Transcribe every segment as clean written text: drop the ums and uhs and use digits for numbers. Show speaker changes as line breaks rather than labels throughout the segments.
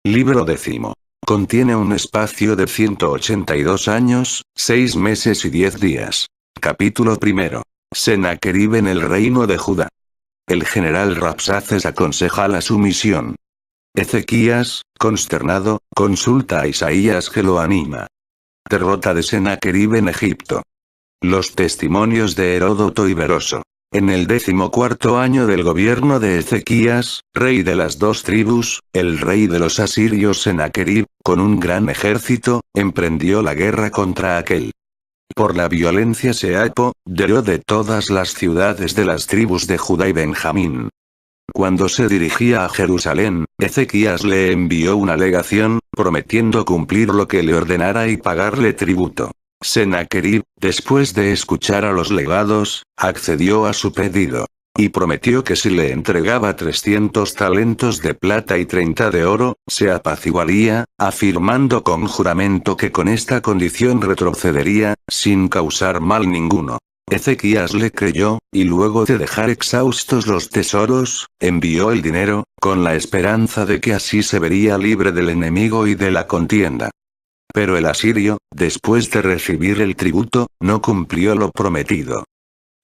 Libro décimo. Contiene un espacio de 182 años, 6 meses y 10 días. Capítulo primero. Sennacherib en el reino de Judá. El general Rabsaces aconseja la sumisión. Ezequías, consternado, consulta a Isaías que lo anima. Derrota de Sennacherib en Egipto. Los testimonios de Heródoto y Beroso. En el 14º año del gobierno de Ezequías, rey de las dos tribus, el rey de los asirios Sennacherib, con un gran ejército, emprendió la guerra contra aquel. Por la violencia se apoderó de todas las ciudades de las tribus de Judá y Benjamín. Cuando se dirigía a Jerusalén, Ezequías le envió una legación, prometiendo cumplir lo que le ordenara y pagarle tributo. Sennacherib, después de escuchar a los legados, accedió a su pedido. Y prometió que si le entregaba 300 talentos de plata y 30 de oro, se apaciguaría, afirmando con juramento que con esta condición retrocedería, sin causar mal ninguno. Ezequías le creyó, y luego de dejar exhaustos los tesoros, envió el dinero, con la esperanza de que así se vería libre del enemigo y de la contienda. Pero el asirio, después de recibir el tributo, no cumplió lo prometido.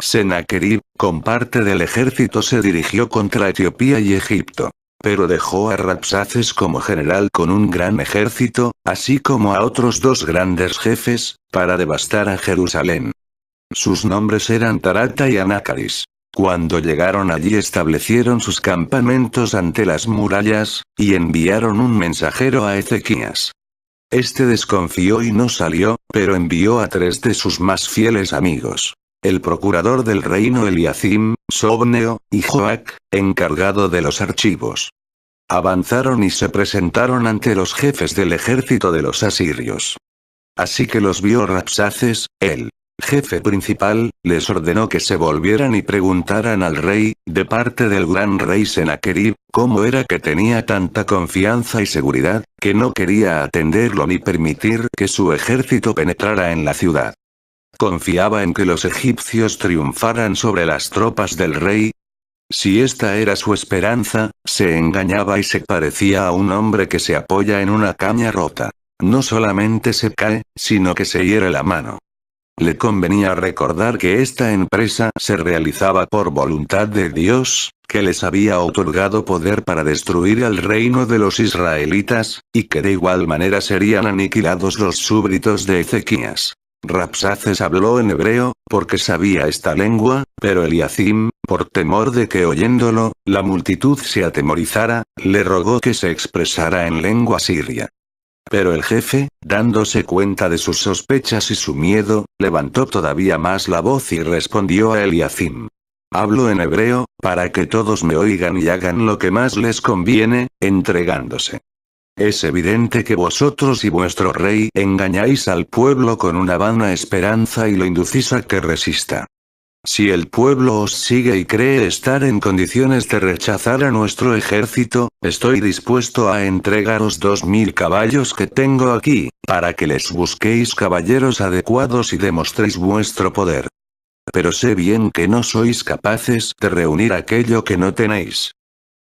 Sennacherib, con parte del ejército se dirigió contra Etiopía y Egipto. Pero dejó a Rabsaces como general con un gran ejército, así como a otros dos grandes jefes, para devastar a Jerusalén. Sus nombres eran Tarata y Anacaris. Cuando llegaron allí establecieron sus campamentos ante las murallas, y enviaron un mensajero a Ezequías. Este desconfió y no salió, pero envió a 3 de sus más fieles amigos. El procurador del reino Eliacim, Sobneo, y Joac, encargado de los archivos. Avanzaron y se presentaron ante los jefes del ejército de los asirios. Así que los vio Rabsaces, el jefe principal, les ordenó que se volvieran y preguntaran al rey, de parte del gran rey Sennacherib, cómo era que tenía tanta confianza y seguridad, que no quería atenderlo ni permitir que su ejército penetrara en la ciudad. ¿Confiaba en que los egipcios triunfaran sobre las tropas del rey? Si esta era su esperanza, se engañaba y se parecía a un hombre que se apoya en una caña rota. No solamente se cae, sino que se hiere la mano. Le convenía recordar que esta empresa se realizaba por voluntad de Dios, que les había otorgado poder para destruir el reino de los israelitas, y que de igual manera serían aniquilados los súbditos de Ezequías. Rabsaces habló en hebreo, porque sabía esta lengua, pero Eliacim, por temor de que oyéndolo, la multitud se atemorizara, le rogó que se expresara en lengua siria. Pero el jefe, dándose cuenta de sus sospechas y su miedo, levantó todavía más la voz y respondió a Eliacim. Hablo en hebreo, para que todos me oigan y hagan lo que más les conviene, entregándose. Es evidente que vosotros y vuestro rey engañáis al pueblo con una vana esperanza y lo inducís a que resista. Si el pueblo os sigue y cree estar en condiciones de rechazar a nuestro ejército, estoy dispuesto a entregaros 2000 caballos que tengo aquí, para que les busquéis caballeros adecuados y demostréis vuestro poder. Pero sé bien que no sois capaces de reunir aquello que no tenéis.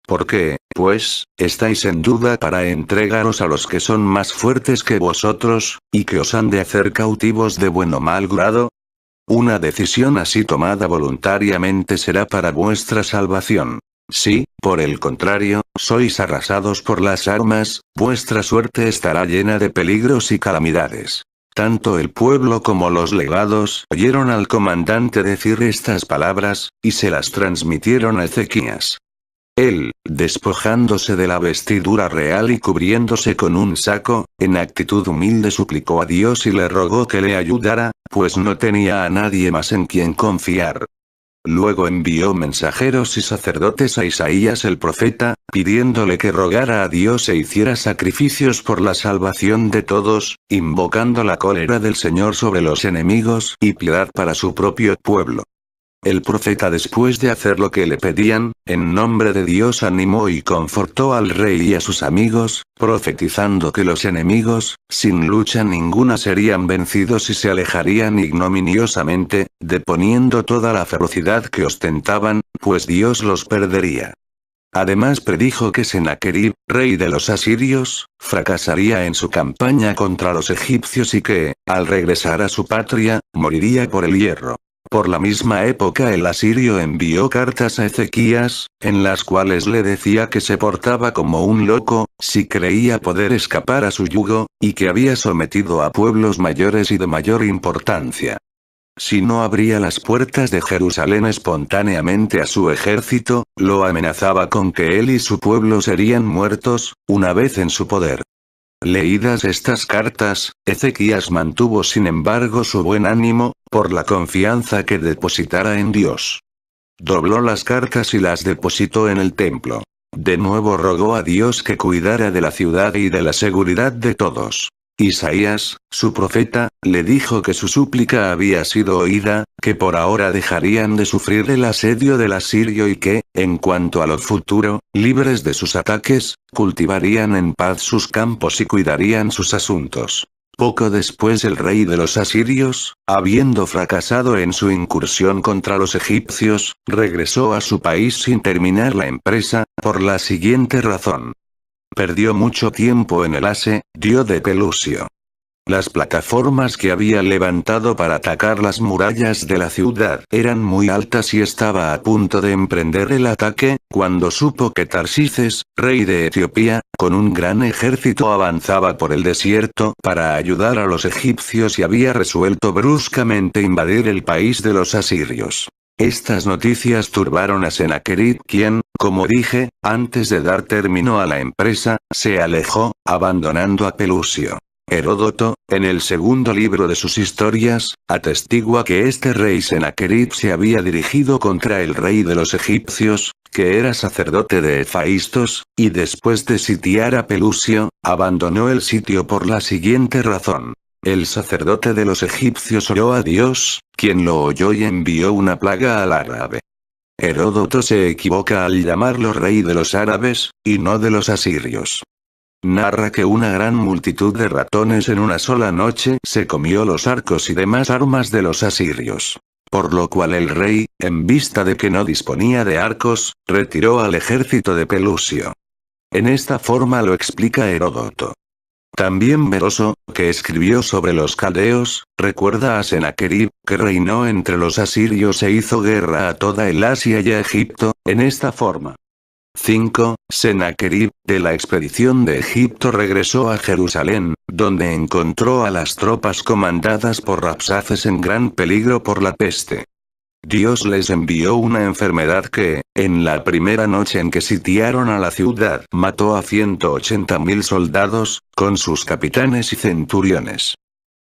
¿Por qué, pues, estáis en duda para entregaros a los que son más fuertes que vosotros, y que os han de hacer cautivos de buen o mal grado? Una decisión así tomada voluntariamente será para vuestra salvación. Si, por el contrario, sois arrasados por las armas, vuestra suerte estará llena de peligros y calamidades. Tanto el pueblo como los legados oyeron al comandante decir estas palabras, y se las transmitieron a Ezequías. Él, despojándose de la vestidura real y cubriéndose con un saco, en actitud humilde suplicó a Dios y le rogó que le ayudara, pues no tenía a nadie más en quien confiar. Luego envió mensajeros y sacerdotes a Isaías el profeta, pidiéndole que rogara a Dios e hiciera sacrificios por la salvación de todos, invocando la cólera del Señor sobre los enemigos y piedad para su propio pueblo. El profeta, después de hacer lo que le pedían, en nombre de Dios animó y confortó al rey y a sus amigos, profetizando que los enemigos, sin lucha ninguna serían vencidos y se alejarían ignominiosamente, deponiendo toda la ferocidad que ostentaban, pues Dios los perdería. Además predijo que Sennacherib, rey de los asirios, fracasaría en su campaña contra los egipcios y que, al regresar a su patria, moriría por el hierro. Por la misma época el asirio envió cartas a Ezequías, en las cuales le decía que se portaba como un loco, si creía poder escapar a su yugo, y que había sometido a pueblos mayores y de mayor importancia. Si no abría las puertas de Jerusalén espontáneamente a su ejército, lo amenazaba con que él y su pueblo serían muertos, una vez en su poder. Leídas estas cartas, Ezequías mantuvo sin embargo su buen ánimo, por la confianza que depositara en Dios. Dobló las cartas y las depositó en el templo. De nuevo rogó a Dios que cuidara de la ciudad y de la seguridad de todos. Isaías, su profeta, le dijo que su súplica había sido oída, que por ahora dejarían de sufrir el asedio del asirio y que, en cuanto a lo futuro, libres de sus ataques, cultivarían en paz sus campos y cuidarían sus asuntos. Poco después el rey de los asirios, habiendo fracasado en su incursión contra los egipcios, regresó a su país sin terminar la empresa, por la siguiente razón. Perdió mucho tiempo en el asedio de Pelusio. Las plataformas que había levantado para atacar las murallas de la ciudad eran muy altas y estaba a punto de emprender el ataque, cuando supo que Tarsices, rey de Etiopía, con un gran ejército avanzaba por el desierto para ayudar a los egipcios y había resuelto bruscamente invadir el país de los asirios. Estas noticias turbaron a Sennacherib quien, como dije, antes de dar término a la empresa, se alejó, abandonando a Pelusio. Heródoto, en el segundo libro de sus historias, atestigua que este rey Sennacherib se había dirigido contra el rey de los egipcios, que era sacerdote de Efaístos, y después de sitiar a Pelusio, abandonó el sitio por la siguiente razón. El sacerdote de los egipcios oró a Dios, quien lo oyó y envió una plaga al árabe. Heródoto se equivoca al llamarlo rey de los árabes, y no de los asirios. Narra que una gran multitud de ratones en una sola noche se comió los arcos y demás armas de los asirios. Por lo cual el rey, en vista de que no disponía de arcos, retiró al ejército de Pelusio. En esta forma lo explica Heródoto. También Meroso, que escribió sobre los caldeos, recuerda a Sennacherib, que reinó entre los asirios e hizo guerra a toda el Asia y a Egipto, en esta forma. 5. Sennacherib, de la expedición de Egipto regresó a Jerusalén, donde encontró a las tropas comandadas por Rabsaces en gran peligro por la peste. Dios les envió una enfermedad que, en la primera noche en que sitiaron a la ciudad, mató a 180.000 soldados, con sus capitanes y centuriones.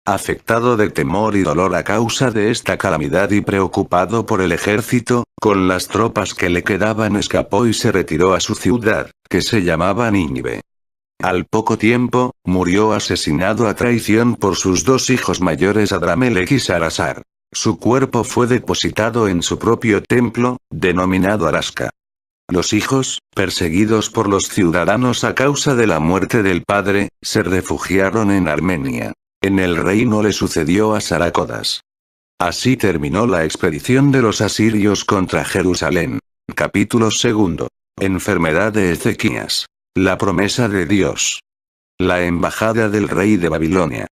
Afectado de temor y dolor a causa de esta calamidad y preocupado por el ejército, con las tropas que le quedaban escapó y se retiró a su ciudad, que se llamaba Nínive. Al poco tiempo, murió asesinado a traición por sus dos hijos mayores Adramelech y Sarasar. Su cuerpo fue depositado en su propio templo, denominado Arasca. Los hijos, perseguidos por los ciudadanos a causa de la muerte del padre, se refugiaron en Armenia. En el reino le sucedió a Saracodas. Así terminó la expedición de los asirios contra Jerusalén. Capítulo 2. Enfermedad de Ezequías. La promesa de Dios. La embajada del rey de Babilonia.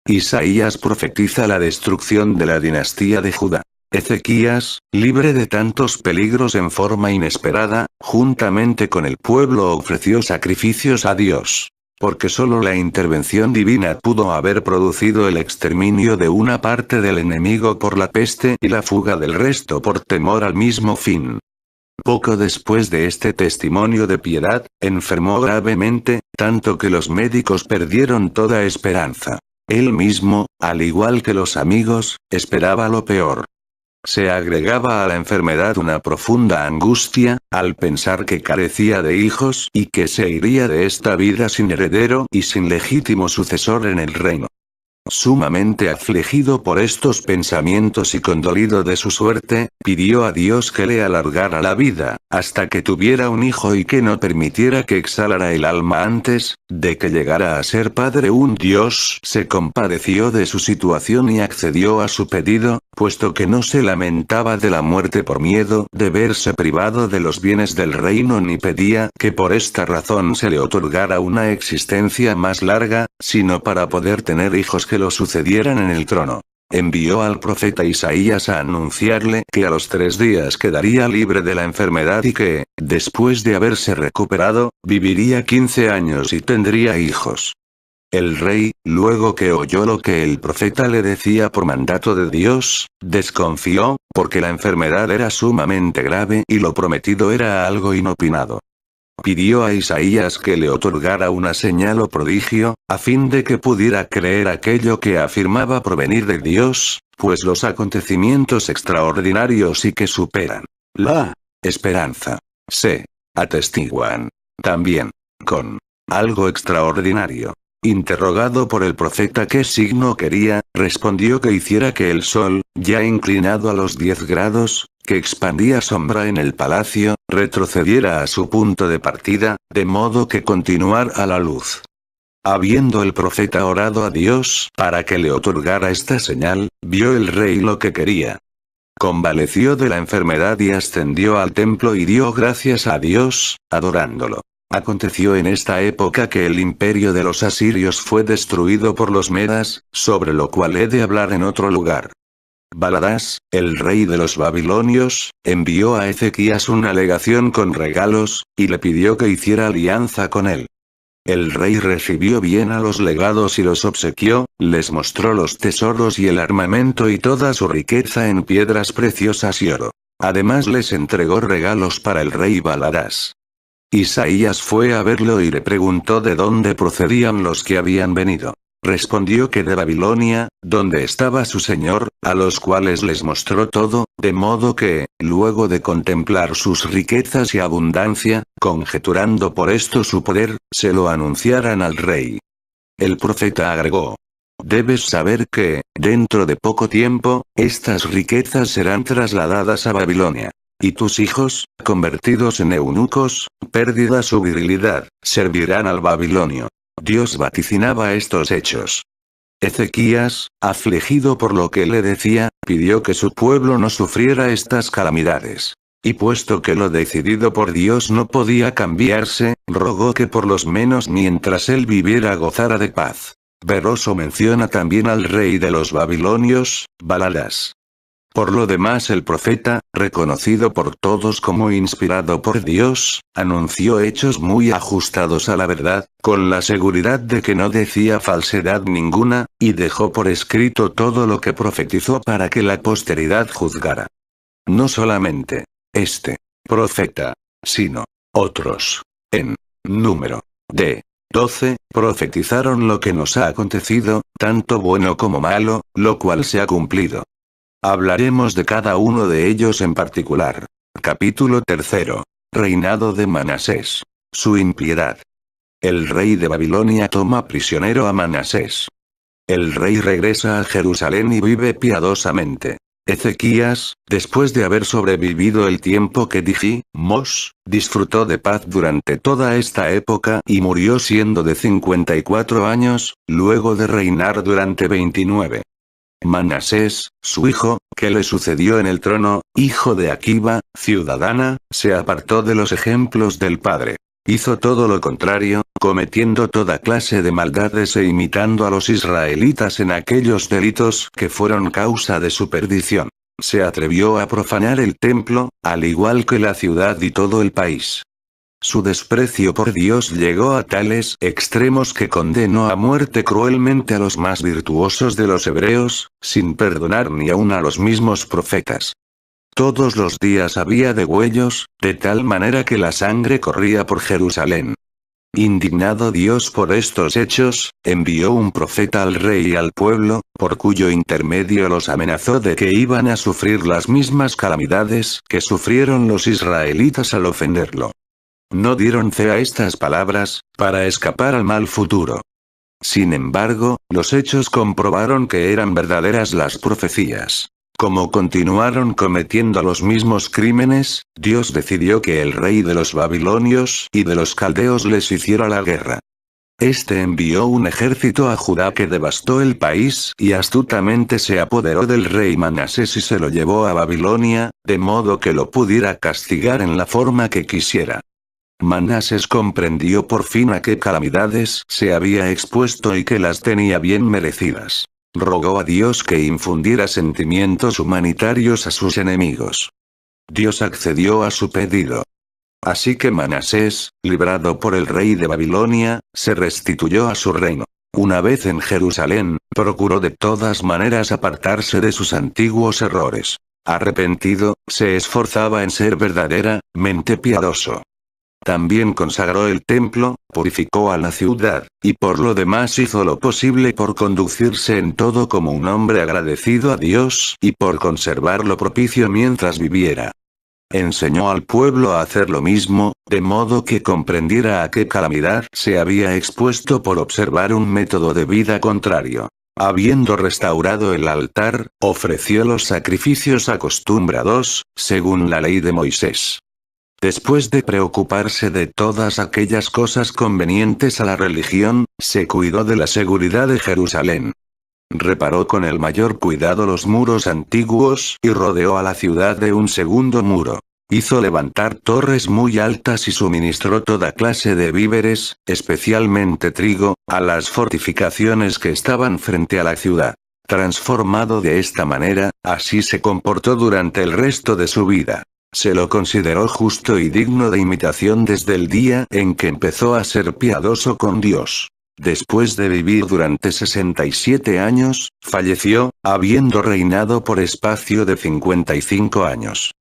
Isaías profetiza la destrucción de la dinastía de Judá. Ezequías, libre de tantos peligros en forma inesperada, juntamente con el pueblo ofreció sacrificios a Dios. Porque solo la intervención divina pudo haber producido el exterminio de una parte del enemigo por la peste y la fuga del resto por temor al mismo fin. Poco después de este testimonio de piedad, enfermó gravemente, tanto que los médicos perdieron toda esperanza. Él mismo, al igual que los amigos, esperaba lo peor. Se agregaba a la enfermedad una profunda angustia, al pensar que carecía de hijos y que se iría de esta vida sin heredero y sin legítimo sucesor en el reino. Sumamente afligido por estos pensamientos y condolido de su suerte, pidió a Dios que le alargara la vida, hasta que tuviera un hijo y que no permitiera que exhalara el alma antes de que llegara a ser padre. Un Dios se compadeció de su situación y accedió a su pedido, puesto que no se lamentaba de la muerte por miedo de verse privado de los bienes del reino ni pedía que por esta razón se le otorgara una existencia más larga, sino para poder tener hijos que lo sucedieran en el trono. Envió al profeta Isaías a anunciarle que a los 3 días quedaría libre de la enfermedad y que, después de haberse recuperado, viviría 15 años y tendría hijos. El rey, luego que oyó lo que el profeta le decía por mandato de Dios, desconfió, porque la enfermedad era sumamente grave y lo prometido era algo inopinado. Pidió a Isaías que le otorgara una señal o prodigio, a fin de que pudiera creer aquello que afirmaba provenir de Dios, pues los acontecimientos extraordinarios y que superan la esperanza se atestiguan también con algo extraordinario. Interrogado por el profeta qué signo quería, respondió que hiciera que el sol, ya inclinado a los 10 grados, que expandía sombra en el palacio, retrocediera a su punto de partida, de modo que continuara a la luz. Habiendo el profeta orado a Dios para que le otorgara esta señal, vio el rey lo que quería. Convaleció de la enfermedad y ascendió al templo y dio gracias a Dios, adorándolo. Aconteció en esta época que el imperio de los asirios fue destruido por los medas, sobre lo cual he de hablar en otro lugar. Baladás, el rey de los babilonios, envió a Ezequías una legación con regalos, y le pidió que hiciera alianza con él. El rey recibió bien a los legados y los obsequió, les mostró los tesoros y el armamento y toda su riqueza en piedras preciosas y oro. Además les entregó regalos para el rey Baladás. Isaías fue a verlo y le preguntó de dónde procedían los que habían venido. Respondió que de Babilonia, donde estaba su señor, a los cuales les mostró todo, de modo que, luego de contemplar sus riquezas y abundancia, conjeturando por esto su poder, se lo anunciaran al rey. El profeta agregó: debes saber que, dentro de poco tiempo, estas riquezas serán trasladadas a Babilonia. Y tus hijos, convertidos en eunucos, perdida su virilidad, servirán al babilonio. Dios vaticinaba estos hechos. Ezequías, afligido por lo que le decía, pidió que su pueblo no sufriera estas calamidades. Y puesto que lo decidido por Dios no podía cambiarse, rogó que por lo menos mientras él viviera gozara de paz. Veroso menciona también al rey de los babilonios, Baladás. Por lo demás el profeta, reconocido por todos como inspirado por Dios, anunció hechos muy ajustados a la verdad, con la seguridad de que no decía falsedad ninguna, y dejó por escrito todo lo que profetizó para que la posteridad juzgara. No solamente este profeta, sino otros, en número de 12, profetizaron lo que nos ha acontecido, tanto bueno como malo, lo cual se ha cumplido. Hablaremos de cada uno de ellos en particular. Capítulo 3. Reinado de Manasés. Su impiedad. El rey de Babilonia toma prisionero a Manasés. El rey regresa a Jerusalén y vive piadosamente. Ezequías, después de haber sobrevivido el tiempo que dijimos, disfrutó de paz durante toda esta época y murió siendo de 54 años, luego de reinar durante 29. Manasés, su hijo, que le sucedió en el trono, hijo de Akiba, ciudadana, se apartó de los ejemplos del padre. Hizo todo lo contrario, cometiendo toda clase de maldades e imitando a los israelitas en aquellos delitos que fueron causa de su perdición. Se atrevió a profanar el templo, al igual que la ciudad y todo el país. Su desprecio por Dios llegó a tales extremos que condenó a muerte cruelmente a los más virtuosos de los hebreos, sin perdonar ni aun a los mismos profetas. Todos los días había degüellos, de tal manera que la sangre corría por Jerusalén. Indignado Dios por estos hechos, envió un profeta al rey y al pueblo, por cuyo intermedio los amenazó de que iban a sufrir las mismas calamidades que sufrieron los israelitas al ofenderlo. No dieron fe a estas palabras, para escapar al mal futuro. Sin embargo, los hechos comprobaron que eran verdaderas las profecías. Como continuaron cometiendo los mismos crímenes, Dios decidió que el rey de los babilonios y de los caldeos les hiciera la guerra. Este envió un ejército a Judá que devastó el país y astutamente se apoderó del rey Manasés y se lo llevó a Babilonia, de modo que lo pudiera castigar en la forma que quisiera. Manasés comprendió por fin a qué calamidades se había expuesto y que las tenía bien merecidas. Rogó a Dios que infundiera sentimientos humanitarios a sus enemigos. Dios accedió a su pedido. Así que Manasés, librado por el rey de Babilonia, se restituyó a su reino. Una vez en Jerusalén, procuró de todas maneras apartarse de sus antiguos errores. Arrepentido, se esforzaba en ser verdaderamente piadoso. También consagró el templo, purificó a la ciudad, y por lo demás hizo lo posible por conducirse en todo como un hombre agradecido a Dios y por conservar lo propicio mientras viviera. Enseñó al pueblo a hacer lo mismo, de modo que comprendiera a qué calamidad se había expuesto por observar un método de vida contrario. Habiendo restaurado el altar, ofreció los sacrificios acostumbrados, según la ley de Moisés. Después de preocuparse de todas aquellas cosas convenientes a la religión, se cuidó de la seguridad de Jerusalén. Reparó con el mayor cuidado los muros antiguos y rodeó a la ciudad de un segundo muro. Hizo levantar torres muy altas y suministró toda clase de víveres, especialmente trigo, a las fortificaciones que estaban frente a la ciudad. Transformado de esta manera, así se comportó durante el resto de su vida. Se lo consideró justo y digno de imitación desde el día en que empezó a ser piadoso con Dios. Después de vivir durante 67 años, falleció, habiendo reinado por espacio de 55 años.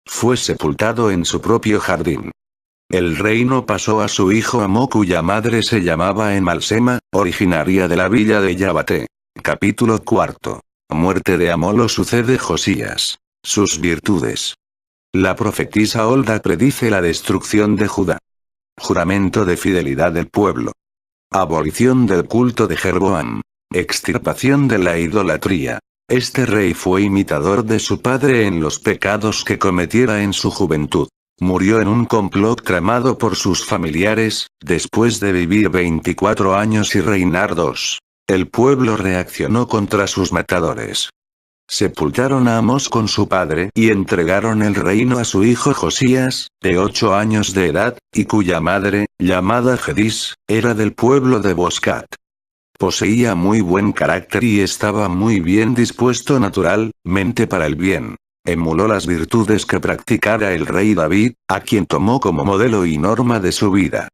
Fue sepultado en su propio jardín. El reino pasó a su hijo Amó, cuya madre se llamaba Emalsema, originaria de la villa de Yabaté. Capítulo 4. Muerte de Amó. Lo sucede Josías. Sus virtudes. La profetisa Holda predice la destrucción de Judá. Juramento de fidelidad del pueblo. Abolición del culto de Jeroboam. Extirpación de la idolatría. Este rey fue imitador de su padre en los pecados que cometiera en su juventud. Murió en un complot tramado por sus familiares, después de vivir 24 años y reinar 2. El pueblo reaccionó contra sus matadores. Sepultaron a Amós con su padre y entregaron el reino a su hijo Josías, de 8 años de edad, y cuya madre, llamada Jedis, era del pueblo de Boscat. Poseía muy buen carácter y estaba muy bien dispuesto naturalmente para el bien. Emuló las virtudes que practicara el rey David, a quien tomó como modelo y norma de su vida.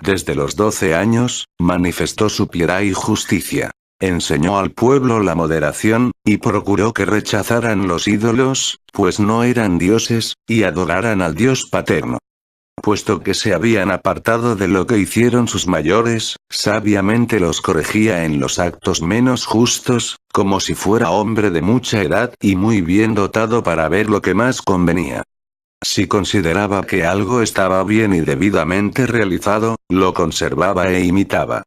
Desde los 12 años, manifestó su piedad y justicia. Enseñó al pueblo la moderación, y procuró que rechazaran los ídolos, pues no eran dioses, y adoraran al Dios paterno. Puesto que se habían apartado de lo que hicieron sus mayores, sabiamente los corregía en los actos menos justos, como si fuera hombre de mucha edad y muy bien dotado para ver lo que más convenía. Si consideraba que algo estaba bien y debidamente realizado, lo conservaba e imitaba.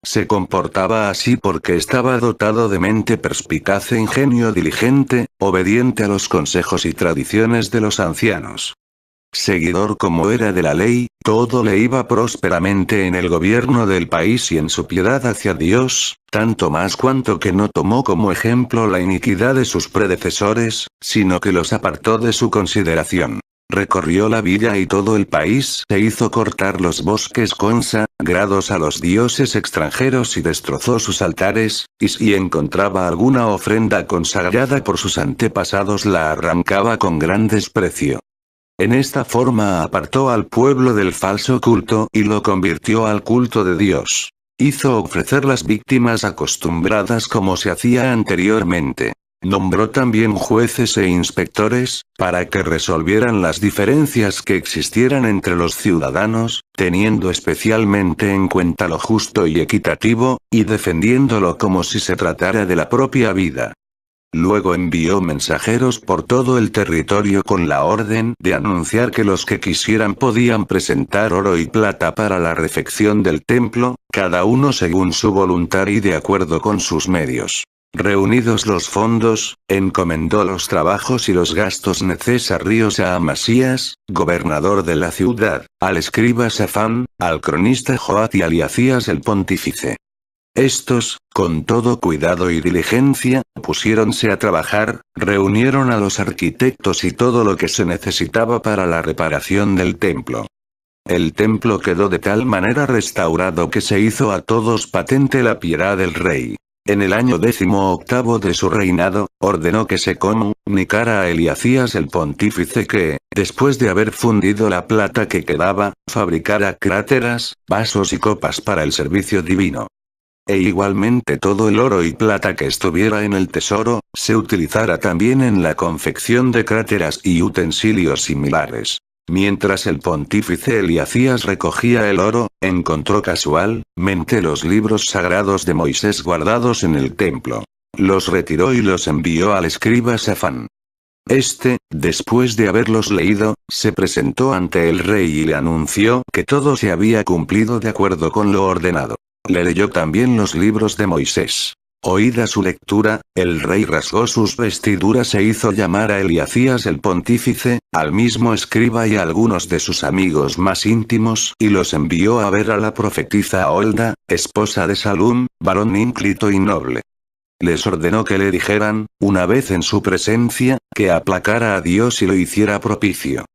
Se comportaba así porque estaba dotado de mente perspicaz e ingenio diligente, obediente a los consejos y tradiciones de los ancianos. Seguidor como era de la ley, todo le iba prósperamente en el gobierno del país y en su piedad hacia Dios, tanto más cuanto que no tomó como ejemplo la iniquidad de sus predecesores, sino que los apartó de su consideración. Recorrió la villa y todo el país e hizo cortar los bosques consagrados a los dioses extranjeros y destrozó sus altares, y si encontraba alguna ofrenda consagrada por sus antepasados la arrancaba con gran desprecio. En esta forma apartó al pueblo del falso culto y lo convirtió al culto de Dios. Hizo ofrecer las víctimas acostumbradas como se hacía anteriormente. Nombró también jueces e inspectores, para que resolvieran las diferencias que existieran entre los ciudadanos, teniendo especialmente en cuenta lo justo y equitativo, y defendiéndolo como si se tratara de la propia vida. Luego envió mensajeros por todo el territorio con la orden de anunciar que los que quisieran podían presentar oro y plata para la refección del templo, cada uno según su voluntad y de acuerdo con sus medios. Reunidos los fondos, encomendó los trabajos y los gastos necesarios a Amasías, gobernador de la ciudad, al escriba Safán, al cronista Joat y a Hilcías el pontífice. Estos, con todo cuidado y diligencia, pusiéronse a trabajar, reunieron a los arquitectos y todo lo que se necesitaba para la reparación del templo. El templo quedó de tal manera restaurado que se hizo a todos patente la piedad del rey. En el año 18 de su reinado, ordenó que se comunicara a Hilcías el pontífice que, después de haber fundido la plata que quedaba, fabricara cráteras, vasos y copas para el servicio divino. E igualmente todo el oro y plata que estuviera en el tesoro, se utilizara también en la confección de cráteras y utensilios similares. Mientras el pontífice Hilcías recogía el oro, encontró casualmente los libros sagrados de Moisés guardados en el templo. Los retiró y los envió al escriba Safán. Este, después de haberlos leído, se presentó ante el rey y le anunció que todo se había cumplido de acuerdo con lo ordenado. Le leyó también los libros de Moisés. Oída su lectura, el rey rasgó sus vestiduras e hizo llamar a Hilcías el pontífice, al mismo escriba y a algunos de sus amigos más íntimos y los envió a ver a la profetisa Holda, esposa de Salum, varón ínclito y noble. Les ordenó que le dijeran, una vez en su presencia, que aplacara a Dios y lo hiciera propicio.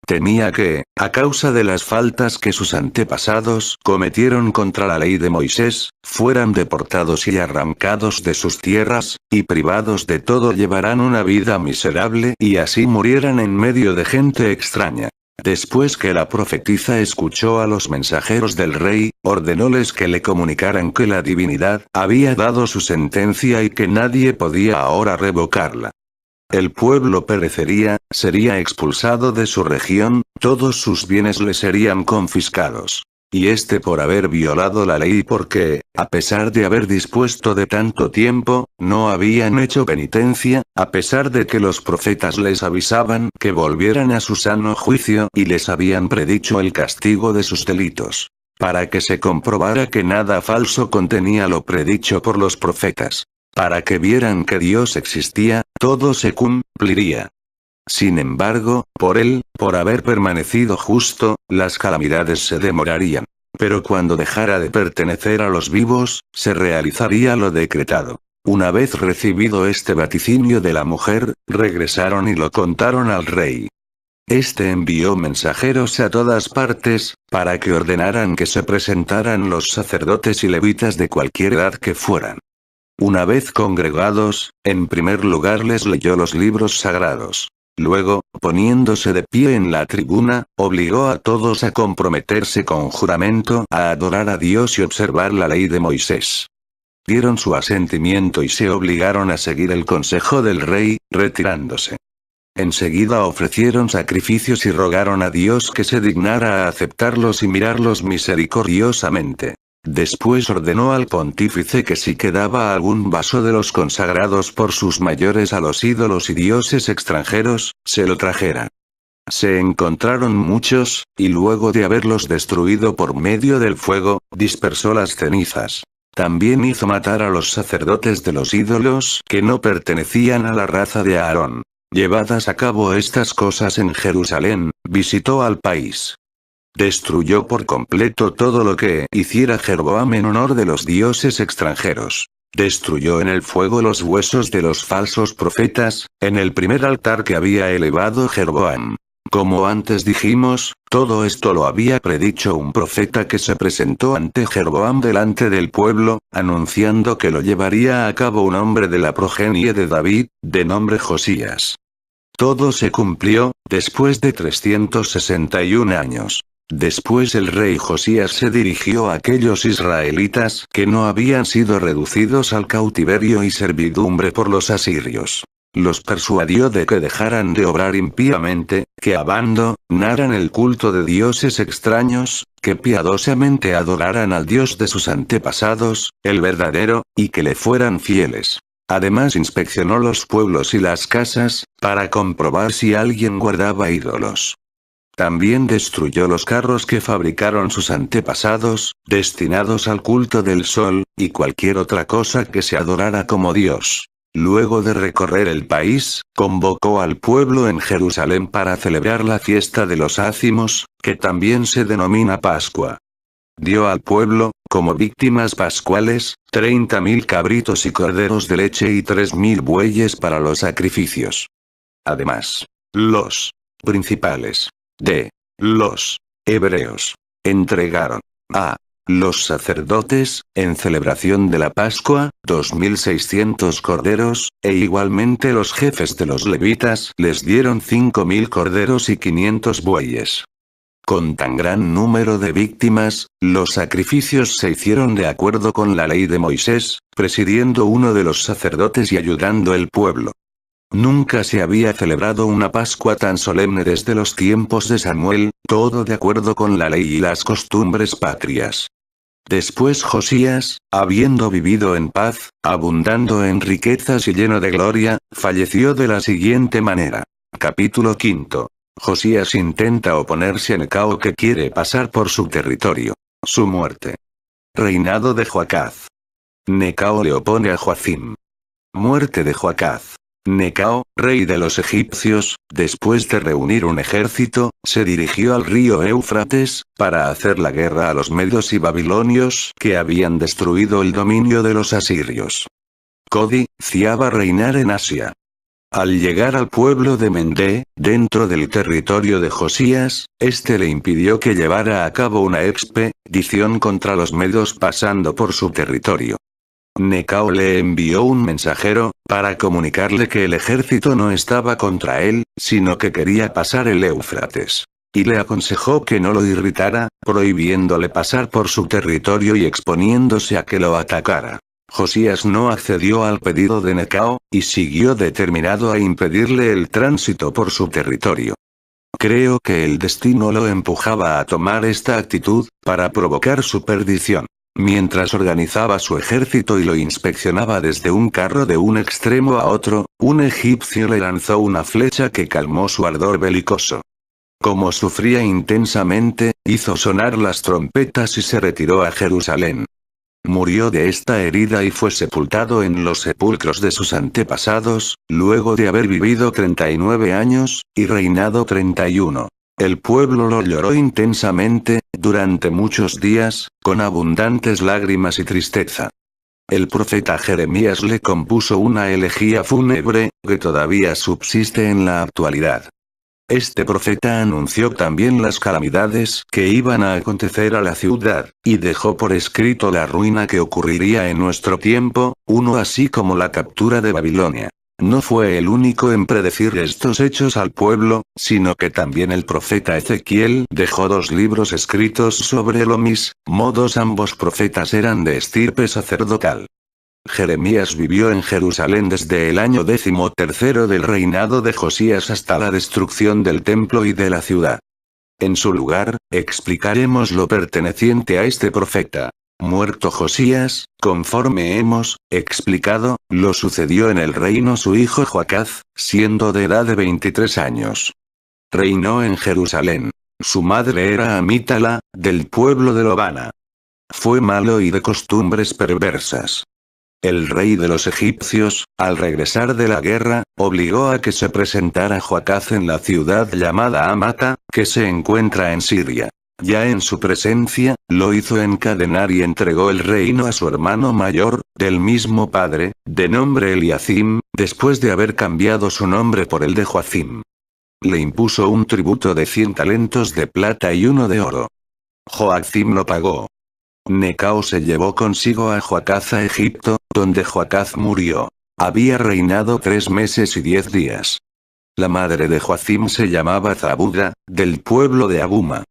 Temía que, a causa de las faltas que sus antepasados cometieron contra la ley de Moisés, fueran deportados y arrancados de sus tierras, y privados de todo llevaran una vida miserable y así murieran en medio de gente extraña. Después que la profetisa escuchó a los mensajeros del rey, ordenóles que le comunicaran que la divinidad había dado su sentencia y que nadie podía ahora revocarla. El pueblo perecería, sería expulsado de su región, todos sus bienes le serían confiscados. Y este por haber violado la ley porque, a pesar de haber dispuesto de tanto tiempo, no habían hecho penitencia, a pesar de que los profetas les avisaban que volvieran a su sano juicio y les habían predicho el castigo de sus delitos. Para que se comprobara que nada falso contenía lo predicho por los profetas. Para que vieran que Dios existía, todo se cumpliría. Sin embargo, por haber permanecido justo, las calamidades se demorarían. Pero cuando dejara de pertenecer a los vivos, se realizaría lo decretado. Una vez recibido este vaticinio de la mujer, regresaron y lo contaron al rey. Este envió mensajeros a todas partes, para que ordenaran que se presentaran los sacerdotes y levitas de cualquier edad que fueran. Una vez congregados, en primer lugar les leyó los libros sagrados. Luego, poniéndose de pie en la tribuna, obligó a todos a comprometerse con juramento a adorar a Dios y observar la ley de Moisés. Dieron su asentimiento y se obligaron a seguir el consejo del rey, retirándose. Enseguida ofrecieron sacrificios y rogaron a Dios que se dignara a aceptarlos y mirarlos misericordiosamente. Después ordenó al pontífice que si quedaba algún vaso de los consagrados por sus mayores a los ídolos y dioses extranjeros, se lo trajera. Se encontraron muchos, y luego de haberlos destruido por medio del fuego, dispersó las cenizas. También hizo matar a los sacerdotes de los ídolos que no pertenecían a la raza de Aarón. Llevadas a cabo estas cosas en Jerusalén, visitó al país. Destruyó por completo todo lo que hiciera Jeroboam en honor de los dioses extranjeros. Destruyó en el fuego los huesos de los falsos profetas, en el primer altar que había elevado Jeroboam. Como antes dijimos, todo esto lo había predicho un profeta que se presentó ante Jeroboam delante del pueblo, anunciando que lo llevaría a cabo un hombre de la progenie de David, de nombre Josías. Todo se cumplió, después de 361 años. Después el rey Josías se dirigió a aquellos israelitas que no habían sido reducidos al cautiverio y servidumbre por los asirios. Los persuadió de que dejaran de obrar impíamente, que abandonaran el culto de dioses extraños, que piadosamente adoraran al Dios de sus antepasados, el verdadero, y que le fueran fieles. Además inspeccionó los pueblos y las casas, para comprobar si alguien guardaba ídolos. También destruyó los carros que fabricaron sus antepasados, destinados al culto del sol, y cualquier otra cosa que se adorara como Dios. Luego de recorrer el país, convocó al pueblo en Jerusalén para celebrar la fiesta de los ácimos, que también se denomina Pascua. Dio al pueblo, como víctimas pascuales, 30.000 cabritos y corderos de leche y 3.000 bueyes para los sacrificios. Además, los principales de los hebreos entregaron a los sacerdotes, en celebración de la Pascua, 2.600 corderos, e igualmente los jefes de los levitas les dieron 5.000 corderos y 500 bueyes. Con tan gran número de víctimas, los sacrificios se hicieron de acuerdo con la ley de Moisés, presidiendo uno de los sacerdotes y ayudando al pueblo. Nunca se había celebrado una Pascua tan solemne desde los tiempos de Samuel, todo de acuerdo con la ley y las costumbres patrias. Después Josías, habiendo vivido en paz, abundando en riquezas y lleno de gloria, falleció de la siguiente manera. Capítulo 5. Josías intenta oponerse a Necao que quiere pasar por su territorio. Su muerte. Reinado de Joacaz. Necao le opone a Joacim. Muerte de Joacaz. Necao, rey de los egipcios, después de reunir un ejército, se dirigió al río Éufrates, para hacer la guerra a los medios y babilonios que habían destruido el dominio de los asirios. Codiciaba reinar en Asia. Al llegar al pueblo de Mendé, dentro del territorio de Josías, este le impidió que llevara a cabo una expedición contra los medos pasando por su territorio. Necao le envió un mensajero, para comunicarle que el ejército no estaba contra él, sino que quería pasar el Éufrates. Y le aconsejó que no lo irritara, prohibiéndole pasar por su territorio y exponiéndose a que lo atacara. Josías no accedió al pedido de Necao, y siguió determinado a impedirle el tránsito por su territorio. Creo que el destino lo empujaba a tomar esta actitud, para provocar su perdición. Mientras organizaba su ejército y lo inspeccionaba desde un carro de un extremo a otro, un egipcio le lanzó una flecha que calmó su ardor belicoso. Como sufría intensamente, hizo sonar las trompetas y se retiró a Jerusalén. Murió de esta herida y fue sepultado en los sepulcros de sus antepasados, luego de haber vivido 39 años, y reinado 31. El pueblo lo lloró intensamente, durante muchos días, con abundantes lágrimas y tristeza. El profeta Jeremías le compuso una elegía fúnebre, que todavía subsiste en la actualidad. Este profeta anunció también las calamidades que iban a acontecer a la ciudad, y dejó por escrito la ruina que ocurriría en nuestro tiempo, así como la captura de Babilonia. No fue el único en predecir estos hechos al pueblo, sino que también el profeta Ezequiel dejó 2 libros escritos sobre lo mismo. Ambos profetas eran de estirpe sacerdotal. Jeremías vivió en Jerusalén desde el año 13º del reinado de Josías hasta la destrucción del templo y de la ciudad. En su lugar, explicaremos lo perteneciente a este profeta. Muerto Josías, conforme hemos explicado, lo sucedió en el reino su hijo Joacaz, siendo de edad de 23 años. Reinó en Jerusalén. Su madre era Amítala, del pueblo de Lobana. Fue malo y de costumbres perversas. El rey de los egipcios, al regresar de la guerra, obligó a que se presentara Joacaz en la ciudad llamada Amata, que se encuentra en Siria. Ya en su presencia, lo hizo encadenar y entregó el reino a su hermano mayor, del mismo padre, de nombre Eliacim, después de haber cambiado su nombre por el de Joacim. Le impuso un tributo de 100 talentos de plata y 1 de oro. Joacim lo pagó. Necao se llevó consigo a Joacaz a Egipto, donde Joacaz murió. Había reinado 3 meses y 10 días. La madre de Joacim se llamaba Zabuda, del pueblo de Abuma.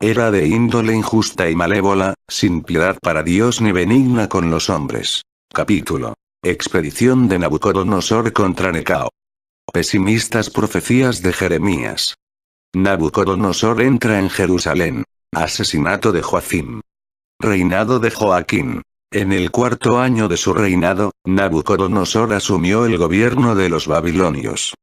Era de índole injusta y malévola, sin piedad para Dios ni benigna con los hombres. Capítulo. Expedición de Nabucodonosor contra Necao. Pesimistas profecías de Jeremías. Nabucodonosor entra en Jerusalén. Asesinato de Joacim. Reinado de Joaquín. En el cuarto año de su reinado, Nabucodonosor asumió el gobierno de los babilonios.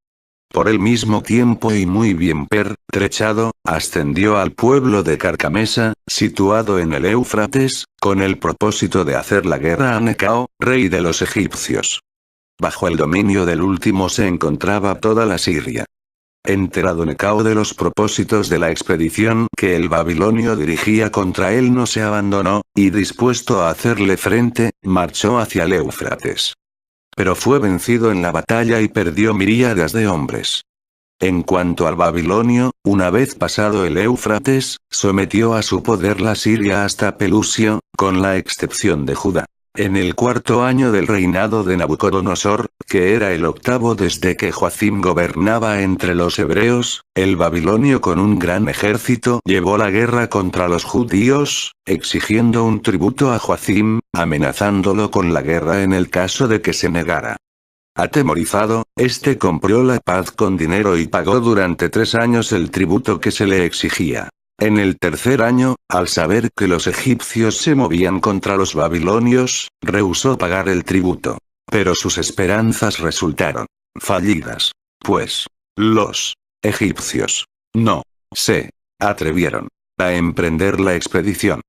Por el mismo tiempo y muy bien pertrechado, ascendió al pueblo de Carcamesa, situado en el Éufrates, con el propósito de hacer la guerra a Necao, rey de los egipcios. Bajo el dominio del último se encontraba toda la Siria. Enterado Necao de los propósitos de la expedición que el babilonio dirigía contra él, no se abandonó, y dispuesto a hacerle frente, marchó hacia el Éufrates. Pero fue vencido en la batalla y perdió miríadas de hombres. En cuanto al babilonio, una vez pasado el Éufrates, sometió a su poder la Siria hasta Pelusio, con la excepción de Judá. En el cuarto año del reinado de Nabucodonosor, que era el octavo desde que Joacim gobernaba entre los hebreos, el babilonio con un gran ejército llevó la guerra contra los judíos, exigiendo un tributo a Joacim, amenazándolo con la guerra en el caso de que se negara. Atemorizado, este compró la paz con dinero y pagó durante 3 años el tributo que se le exigía. En el tercer año, al saber que los egipcios se movían contra los babilonios, rehusó pagar el tributo. Pero sus esperanzas resultaron fallidas. Pues, los egipcios no se atrevieron a emprender la expedición.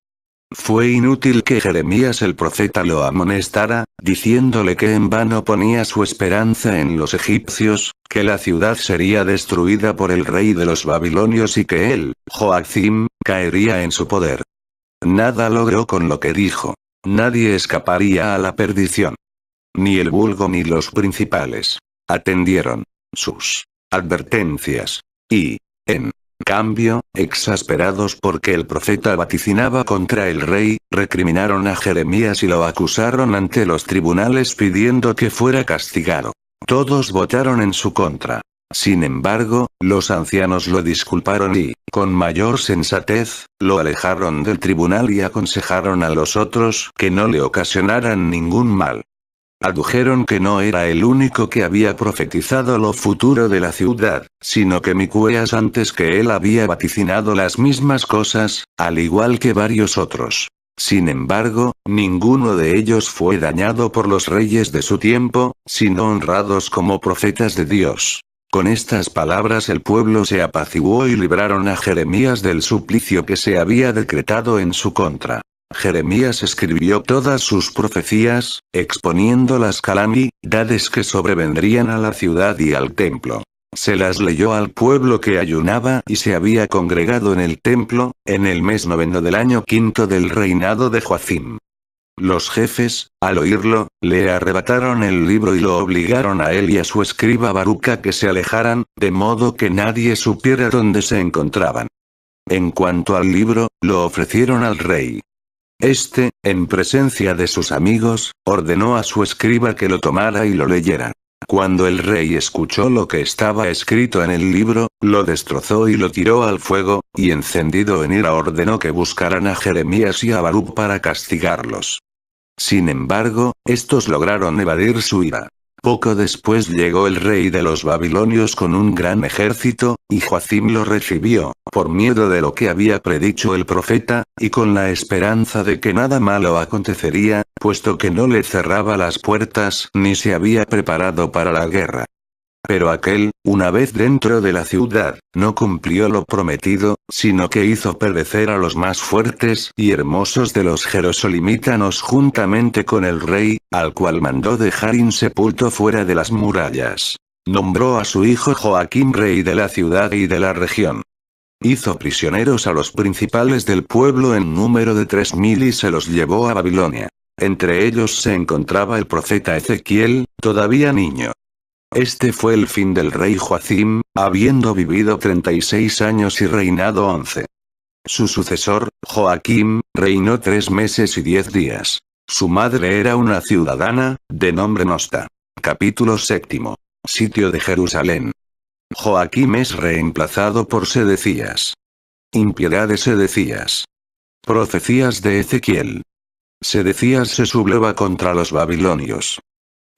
Fue inútil que Jeremías el profeta lo amonestara, diciéndole que en vano ponía su esperanza en los egipcios, que la ciudad sería destruida por el rey de los babilonios y que él, Joacim, caería en su poder. Nada logró con lo que dijo. Nadie escaparía a la perdición. Ni el vulgo ni los principales atendieron sus advertencias. Y, en cambio, exasperados porque el profeta vaticinaba contra el rey, recriminaron a Jeremías y lo acusaron ante los tribunales pidiendo que fuera castigado. Todos votaron en su contra. Sin embargo, los ancianos lo disculparon y, con mayor sensatez, lo alejaron del tribunal y aconsejaron a los otros que no le ocasionaran ningún mal. Adujeron que no era el único que había profetizado lo futuro de la ciudad, sino que Micueas antes que él había vaticinado las mismas cosas, al igual que varios otros. Sin embargo, ninguno de ellos fue dañado por los reyes de su tiempo, sino honrados como profetas de Dios. Con estas palabras el pueblo se apaciguó y libraron a Jeremías del suplicio que se había decretado en su contra. Jeremías escribió todas sus profecías, exponiendo las calamidades que sobrevendrían a la ciudad y al templo. Se las leyó al pueblo que ayunaba y se había congregado en el templo, en el mes 9 del año 5 del reinado de Joacim. Los jefes, al oírlo, le arrebataron el libro y lo obligaron a él y a su escriba Baruca que se alejaran, de modo que nadie supiera dónde se encontraban. En cuanto al libro, lo ofrecieron al rey. Este, en presencia de sus amigos, ordenó a su escriba que lo tomara y lo leyera. Cuando el rey escuchó lo que estaba escrito en el libro, lo destrozó y lo tiró al fuego, y encendido en ira ordenó que buscaran a Jeremías y a Baruc para castigarlos. Sin embargo, estos lograron evadir su ira. Poco después llegó el rey de los babilonios con un gran ejército, y Joacim lo recibió, por miedo de lo que había predicho el profeta, y con la esperanza de que nada malo acontecería, puesto que no le cerraba las puertas ni se había preparado para la guerra. Pero aquel, una vez dentro de la ciudad, no cumplió lo prometido, sino que hizo perecer a los más fuertes y hermosos de los jerosolimítanos juntamente con el rey, al cual mandó dejar insepulto fuera de las murallas. Nombró a su hijo Joaquín rey de la ciudad y de la región. Hizo prisioneros a los principales del pueblo en número de 3000 y se los llevó a Babilonia. Entre ellos se encontraba el profeta Ezequiel, todavía niño. Este fue el fin del rey Joacim, habiendo vivido 36 años y reinado 11. Su sucesor, Joaquim, reinó 3 meses y 10 días. Su madre era una ciudadana, de nombre Nosta. Capítulo 7. Sitio de Jerusalén. Joaquim es reemplazado por Sedecías. Impiedad de Sedecías. Profecías de Ezequiel. Sedecías se subleva contra los babilonios.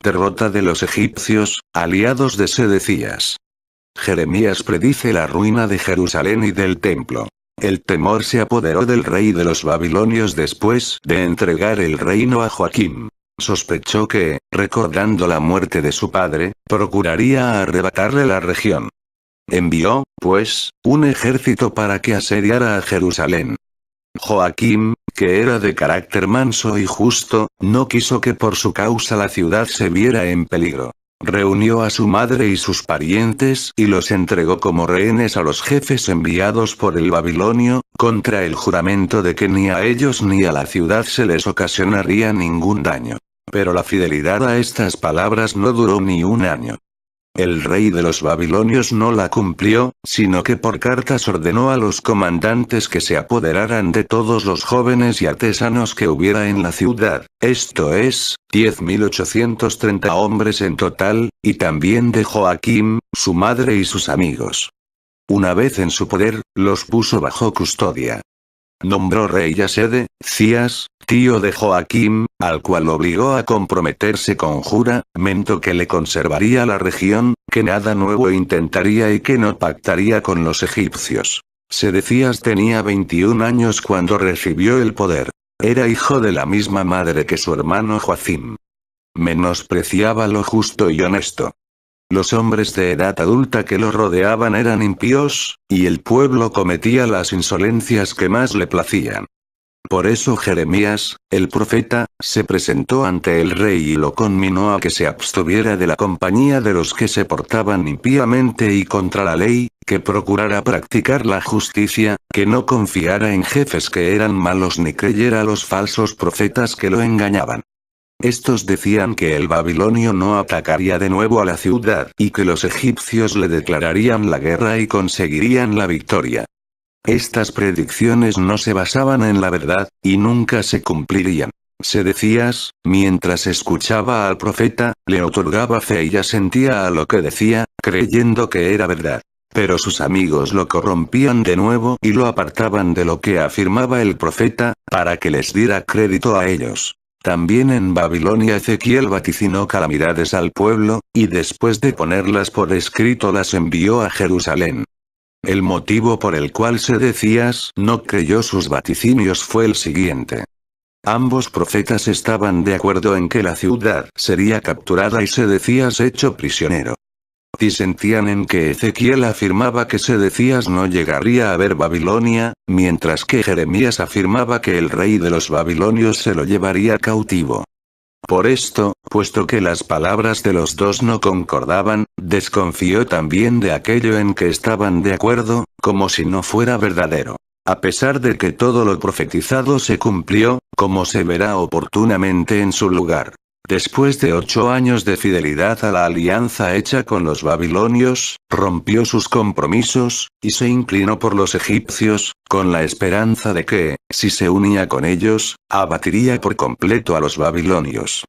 Derrota de los egipcios, aliados de Sedecías. Jeremías predice la ruina de Jerusalén y del templo. El temor se apoderó del rey de los babilonios después de entregar el reino a Joaquim. Sospechó que, recordando la muerte de su padre, procuraría arrebatarle la región. Envió, pues, un ejército para que asediara a Jerusalén. Joaquim, que era de carácter manso y justo, no quiso que por su causa la ciudad se viera en peligro. Reunió a su madre y sus parientes y los entregó como rehenes a los jefes enviados por el babilonio, contra el juramento de que ni a ellos ni a la ciudad se les ocasionaría ningún daño. Pero la fidelidad a estas palabras no duró ni un año. El rey de los babilonios no la cumplió, sino que por cartas ordenó a los comandantes que se apoderaran de todos los jóvenes y artesanos que hubiera en la ciudad, esto es, 10.830 hombres en total, y también de Joaquim, su madre y sus amigos. Una vez en su poder, los puso bajo custodia. Nombró rey a Sedecías, tío de Joaquim, al cual obligó a comprometerse con juramento que le conservaría la región, que nada nuevo intentaría y que no pactaría con los egipcios. Sedecías tenía 21 años cuando recibió el poder. Era hijo de la misma madre que su hermano Joacim. Menospreciaba lo justo y honesto. Los hombres de edad adulta que lo rodeaban eran impíos, y el pueblo cometía las insolencias que más le placían. Por eso Jeremías, el profeta, se presentó ante el rey y lo conminó a que se abstuviera de la compañía de los que se portaban impíamente y contra la ley, que procurara practicar la justicia, que no confiara en jefes que eran malos ni creyera a los falsos profetas que lo engañaban. Estos decían que el babilonio no atacaría de nuevo a la ciudad y que los egipcios le declararían la guerra y conseguirían la victoria. Estas predicciones no se basaban en la verdad, y nunca se cumplirían. Sedecías, mientras escuchaba al profeta, le otorgaba fe y asentía a lo que decía, creyendo que era verdad. Pero sus amigos lo corrompían de nuevo y lo apartaban de lo que afirmaba el profeta, para que les diera crédito a ellos. También en Babilonia Ezequiel vaticinó calamidades al pueblo, y después de ponerlas por escrito las envió a Jerusalén. El motivo por el cual Sedecías no creyó sus vaticinios fue el siguiente. Ambos profetas estaban de acuerdo en que la ciudad sería capturada y Sedecías hecho prisionero. Disentían en que Ezequiel afirmaba que Sedecías no llegaría a ver Babilonia, mientras que Jeremías afirmaba que el rey de los babilonios se lo llevaría cautivo. Por esto, puesto que las palabras de los dos no concordaban, desconfió también de aquello en que estaban de acuerdo, como si no fuera verdadero. A pesar de que todo lo profetizado se cumplió, como se verá oportunamente en su lugar. Después de 8 años de fidelidad a la alianza hecha con los babilonios, rompió sus compromisos, y se inclinó por los egipcios, con la esperanza de que, si se unía con ellos, abatiría por completo a los babilonios.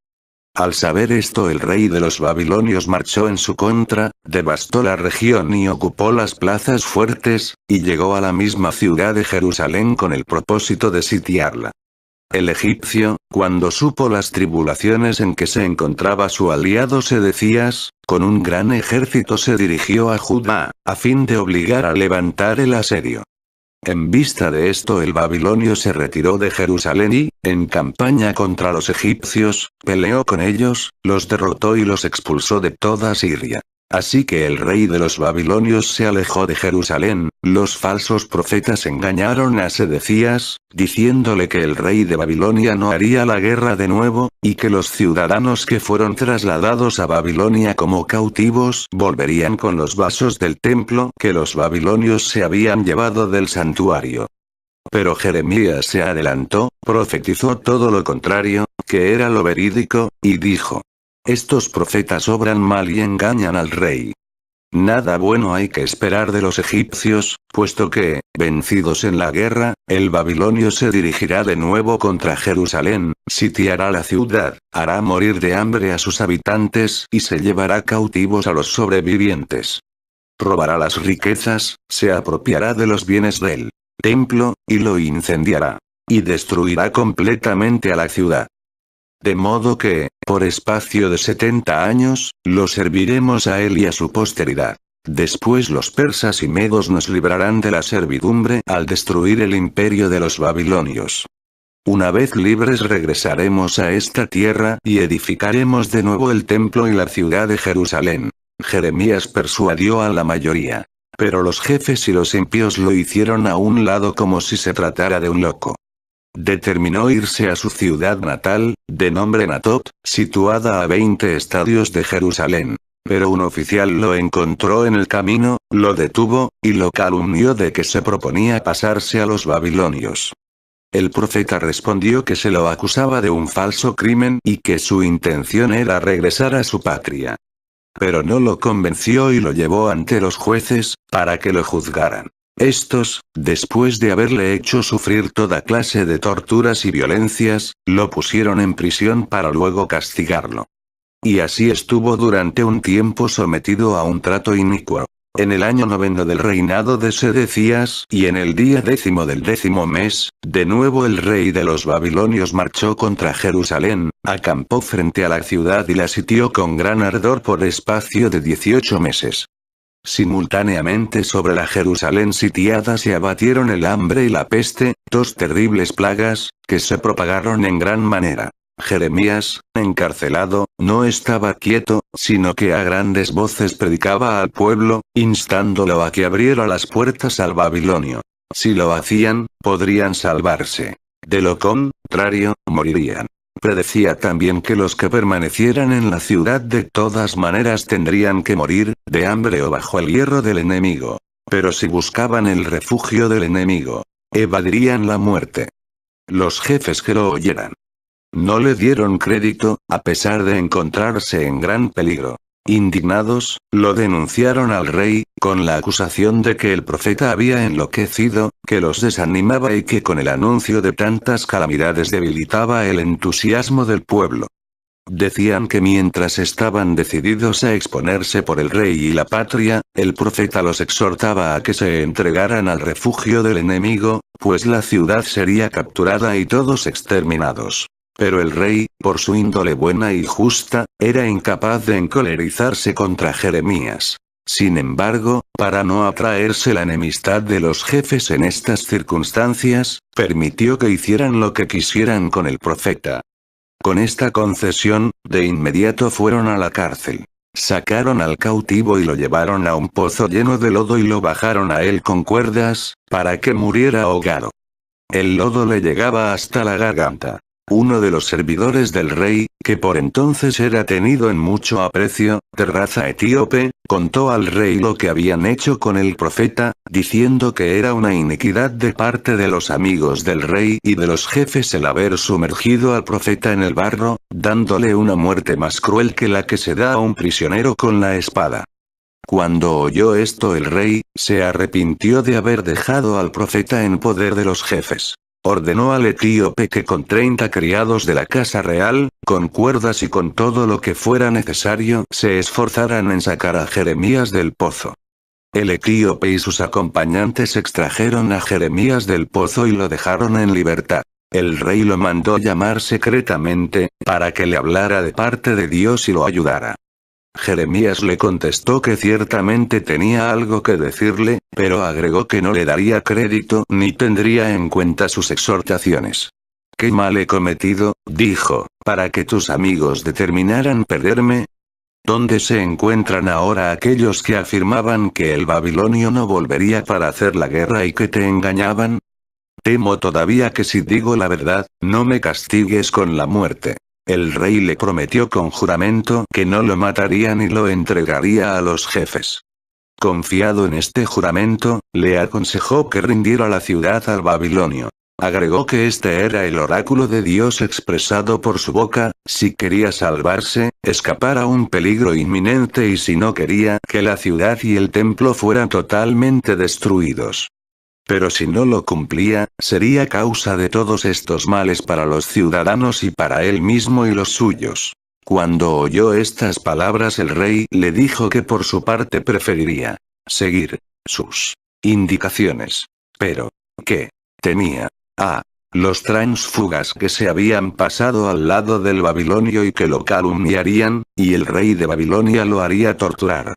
Al saber esto el rey de los babilonios marchó en su contra, devastó la región y ocupó las plazas fuertes, y llegó a la misma ciudad de Jerusalén con el propósito de sitiarla. El egipcio, cuando supo las tribulaciones en que se encontraba su aliado Sedecías, con un gran ejército se dirigió a Judá, a fin de obligar a levantar el asedio. En vista de esto el babilonio se retiró de Jerusalén y, en campaña contra los egipcios, peleó con ellos, los derrotó y los expulsó de toda Siria. Así que el rey de los babilonios se alejó de Jerusalén. Los falsos profetas engañaron a Sedecías, diciéndole que el rey de Babilonia no haría la guerra de nuevo, y que los ciudadanos que fueron trasladados a Babilonia como cautivos volverían con los vasos del templo que los babilonios se habían llevado del santuario. Pero Jeremías se adelantó, profetizó todo lo contrario, que era lo verídico, y dijo: estos profetas obran mal y engañan al rey. Nada bueno hay que esperar de los egipcios, puesto que, vencidos en la guerra, el babilonio se dirigirá de nuevo contra Jerusalén, sitiará la ciudad, hará morir de hambre a sus habitantes y se llevará cautivos a los sobrevivientes. Robará las riquezas, se apropiará de los bienes del templo, y lo incendiará. Y destruirá completamente a la ciudad. De modo que, por espacio de 70 años, lo serviremos a él y a su posteridad. Después los persas y medos nos librarán de la servidumbre al destruir el imperio de los babilonios. Una vez libres regresaremos a esta tierra y edificaremos de nuevo el templo y la ciudad de Jerusalén. Jeremías persuadió a la mayoría. Pero los jefes y los impíos lo hicieron a un lado como si se tratara de un loco. Determinó irse a su ciudad natal, de nombre Anatot, situada a 20 estadios de Jerusalén. Pero un oficial lo encontró en el camino, lo detuvo, y lo calumnió de que se proponía pasarse a los babilonios. El profeta respondió que se lo acusaba de un falso crimen y que su intención era regresar a su patria. Pero no lo convenció y lo llevó ante los jueces, para que lo juzgaran. Estos, después de haberle hecho sufrir toda clase de torturas y violencias, lo pusieron en prisión para luego castigarlo. Y así estuvo durante un tiempo sometido a un trato inicuo. En el año 9 del reinado de Sedecías y en el día 10 del 10º mes, de nuevo el rey de los babilonios marchó contra Jerusalén, acampó frente a la ciudad y la sitió con gran ardor por espacio de 18 meses. Simultáneamente sobre la Jerusalén sitiada se abatieron el hambre y la peste, dos terribles plagas, que se propagaron en gran manera. Jeremías, encarcelado, no estaba quieto, sino que a grandes voces predicaba al pueblo, instándolo a que abriera las puertas al Babilonio. Si lo hacían, podrían salvarse. De lo contrario, morirían. Predecía también que los que permanecieran en la ciudad de todas maneras tendrían que morir, de hambre o bajo el hierro del enemigo. Pero si buscaban el refugio del enemigo, evadirían la muerte. Los jefes que lo oyeran no le dieron crédito, a pesar de encontrarse en gran peligro. Indignados, lo denunciaron al rey, con la acusación de que el profeta había enloquecido, que los desanimaba y que con el anuncio de tantas calamidades debilitaba el entusiasmo del pueblo. Decían que mientras estaban decididos a exponerse por el rey y la patria, el profeta los exhortaba a que se entregaran al refugio del enemigo, pues la ciudad sería capturada y todos exterminados. Pero el rey, por su índole buena y justa, era incapaz de encolerizarse contra Jeremías. Sin embargo, para no atraerse la enemistad de los jefes en estas circunstancias, permitió que hicieran lo que quisieran con el profeta. Con esta concesión, de inmediato fueron a la cárcel. Sacaron al cautivo y lo llevaron a un pozo lleno de lodo y lo bajaron a él con cuerdas, para que muriera ahogado. El lodo le llegaba hasta la garganta. Uno de los servidores del rey, que por entonces era tenido en mucho aprecio, de raza etíope, contó al rey lo que habían hecho con el profeta, diciendo que era una iniquidad de parte de los amigos del rey y de los jefes el haber sumergido al profeta en el barro, dándole una muerte más cruel que la que se da a un prisionero con la espada. Cuando oyó esto el rey, se arrepintió de haber dejado al profeta en poder de los jefes. Ordenó al etíope que con 30 criados de la casa real, con cuerdas y con todo lo que fuera necesario, se esforzaran en sacar a Jeremías del pozo. El etíope y sus acompañantes extrajeron a Jeremías del pozo y lo dejaron en libertad. El rey lo mandó llamar secretamente, para que le hablara de parte de Dios y lo ayudara. Jeremías le contestó que ciertamente tenía algo que decirle, pero agregó que no le daría crédito ni tendría en cuenta sus exhortaciones. «¿Qué mal he cometido?», dijo, «para que tus amigos determinaran perderme? ¿Dónde se encuentran ahora aquellos que afirmaban que el babilonio no volvería para hacer la guerra y que te engañaban? Temo todavía que si digo la verdad, no me castigues con la muerte». El rey le prometió con juramento que no lo mataría ni lo entregaría a los jefes. Confiado en este juramento, le aconsejó que rindiera la ciudad al babilonio. Agregó que este era el oráculo de Dios expresado por su boca, si quería salvarse, escapar a un peligro inminente y si no quería que la ciudad y el templo fueran totalmente destruidos. Pero si no lo cumplía, sería causa de todos estos males para los ciudadanos y para él mismo y los suyos. Cuando oyó estas palabras el rey le dijo que por su parte preferiría seguir sus indicaciones. Pero, ¿qué temía? Los tránsfugas que se habían pasado al lado del babilonio y que lo calumniarían, y el rey de Babilonia lo haría torturar.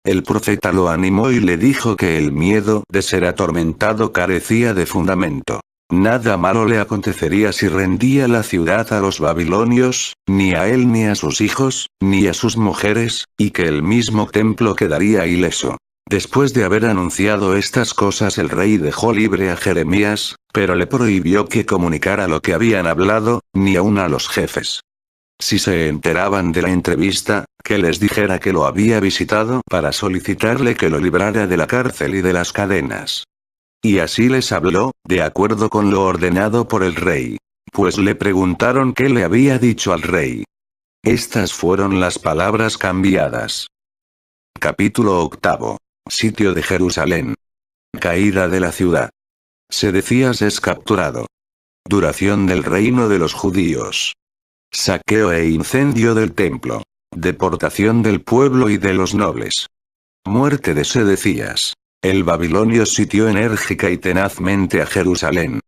El profeta lo animó y le dijo que el miedo de ser atormentado carecía de fundamento. Nada malo le acontecería si rendía la ciudad a los babilonios, ni a él ni a sus hijos, ni a sus mujeres, y que el mismo templo quedaría ileso. Después de haber anunciado estas cosas, el rey dejó libre a Jeremías, pero le prohibió que comunicara lo que habían hablado, ni aun a los jefes. Si se enteraban de la entrevista, que les dijera que lo había visitado para solicitarle que lo librara de la cárcel y de las cadenas. Y así les habló, de acuerdo con lo ordenado por el rey. Pues le preguntaron qué le había dicho al rey. Estas fueron las palabras cambiadas. Capítulo 8. Sitio de Jerusalén. Caída de la ciudad. Sedecías es capturado. Duración del reino de los judíos. Saqueo e incendio del templo. Deportación del pueblo y de los nobles. Muerte de Sedecías. El babilonio sitió enérgica y tenazmente a Jerusalén.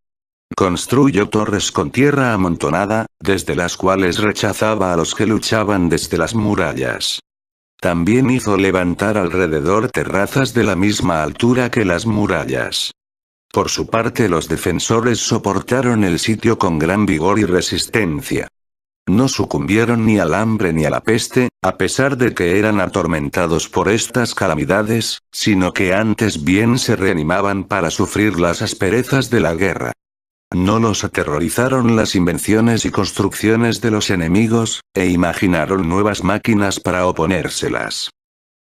Construyó torres con tierra amontonada, desde las cuales rechazaba a los que luchaban desde las murallas. También hizo levantar alrededor terrazas de la misma altura que las murallas. Por su parte, los defensores soportaron el sitio con gran vigor y resistencia. No sucumbieron ni al hambre ni a la peste, a pesar de que eran atormentados por estas calamidades, sino que antes bien se reanimaban para sufrir las asperezas de la guerra. No los aterrorizaron las invenciones y construcciones de los enemigos, e imaginaron nuevas máquinas para oponérselas.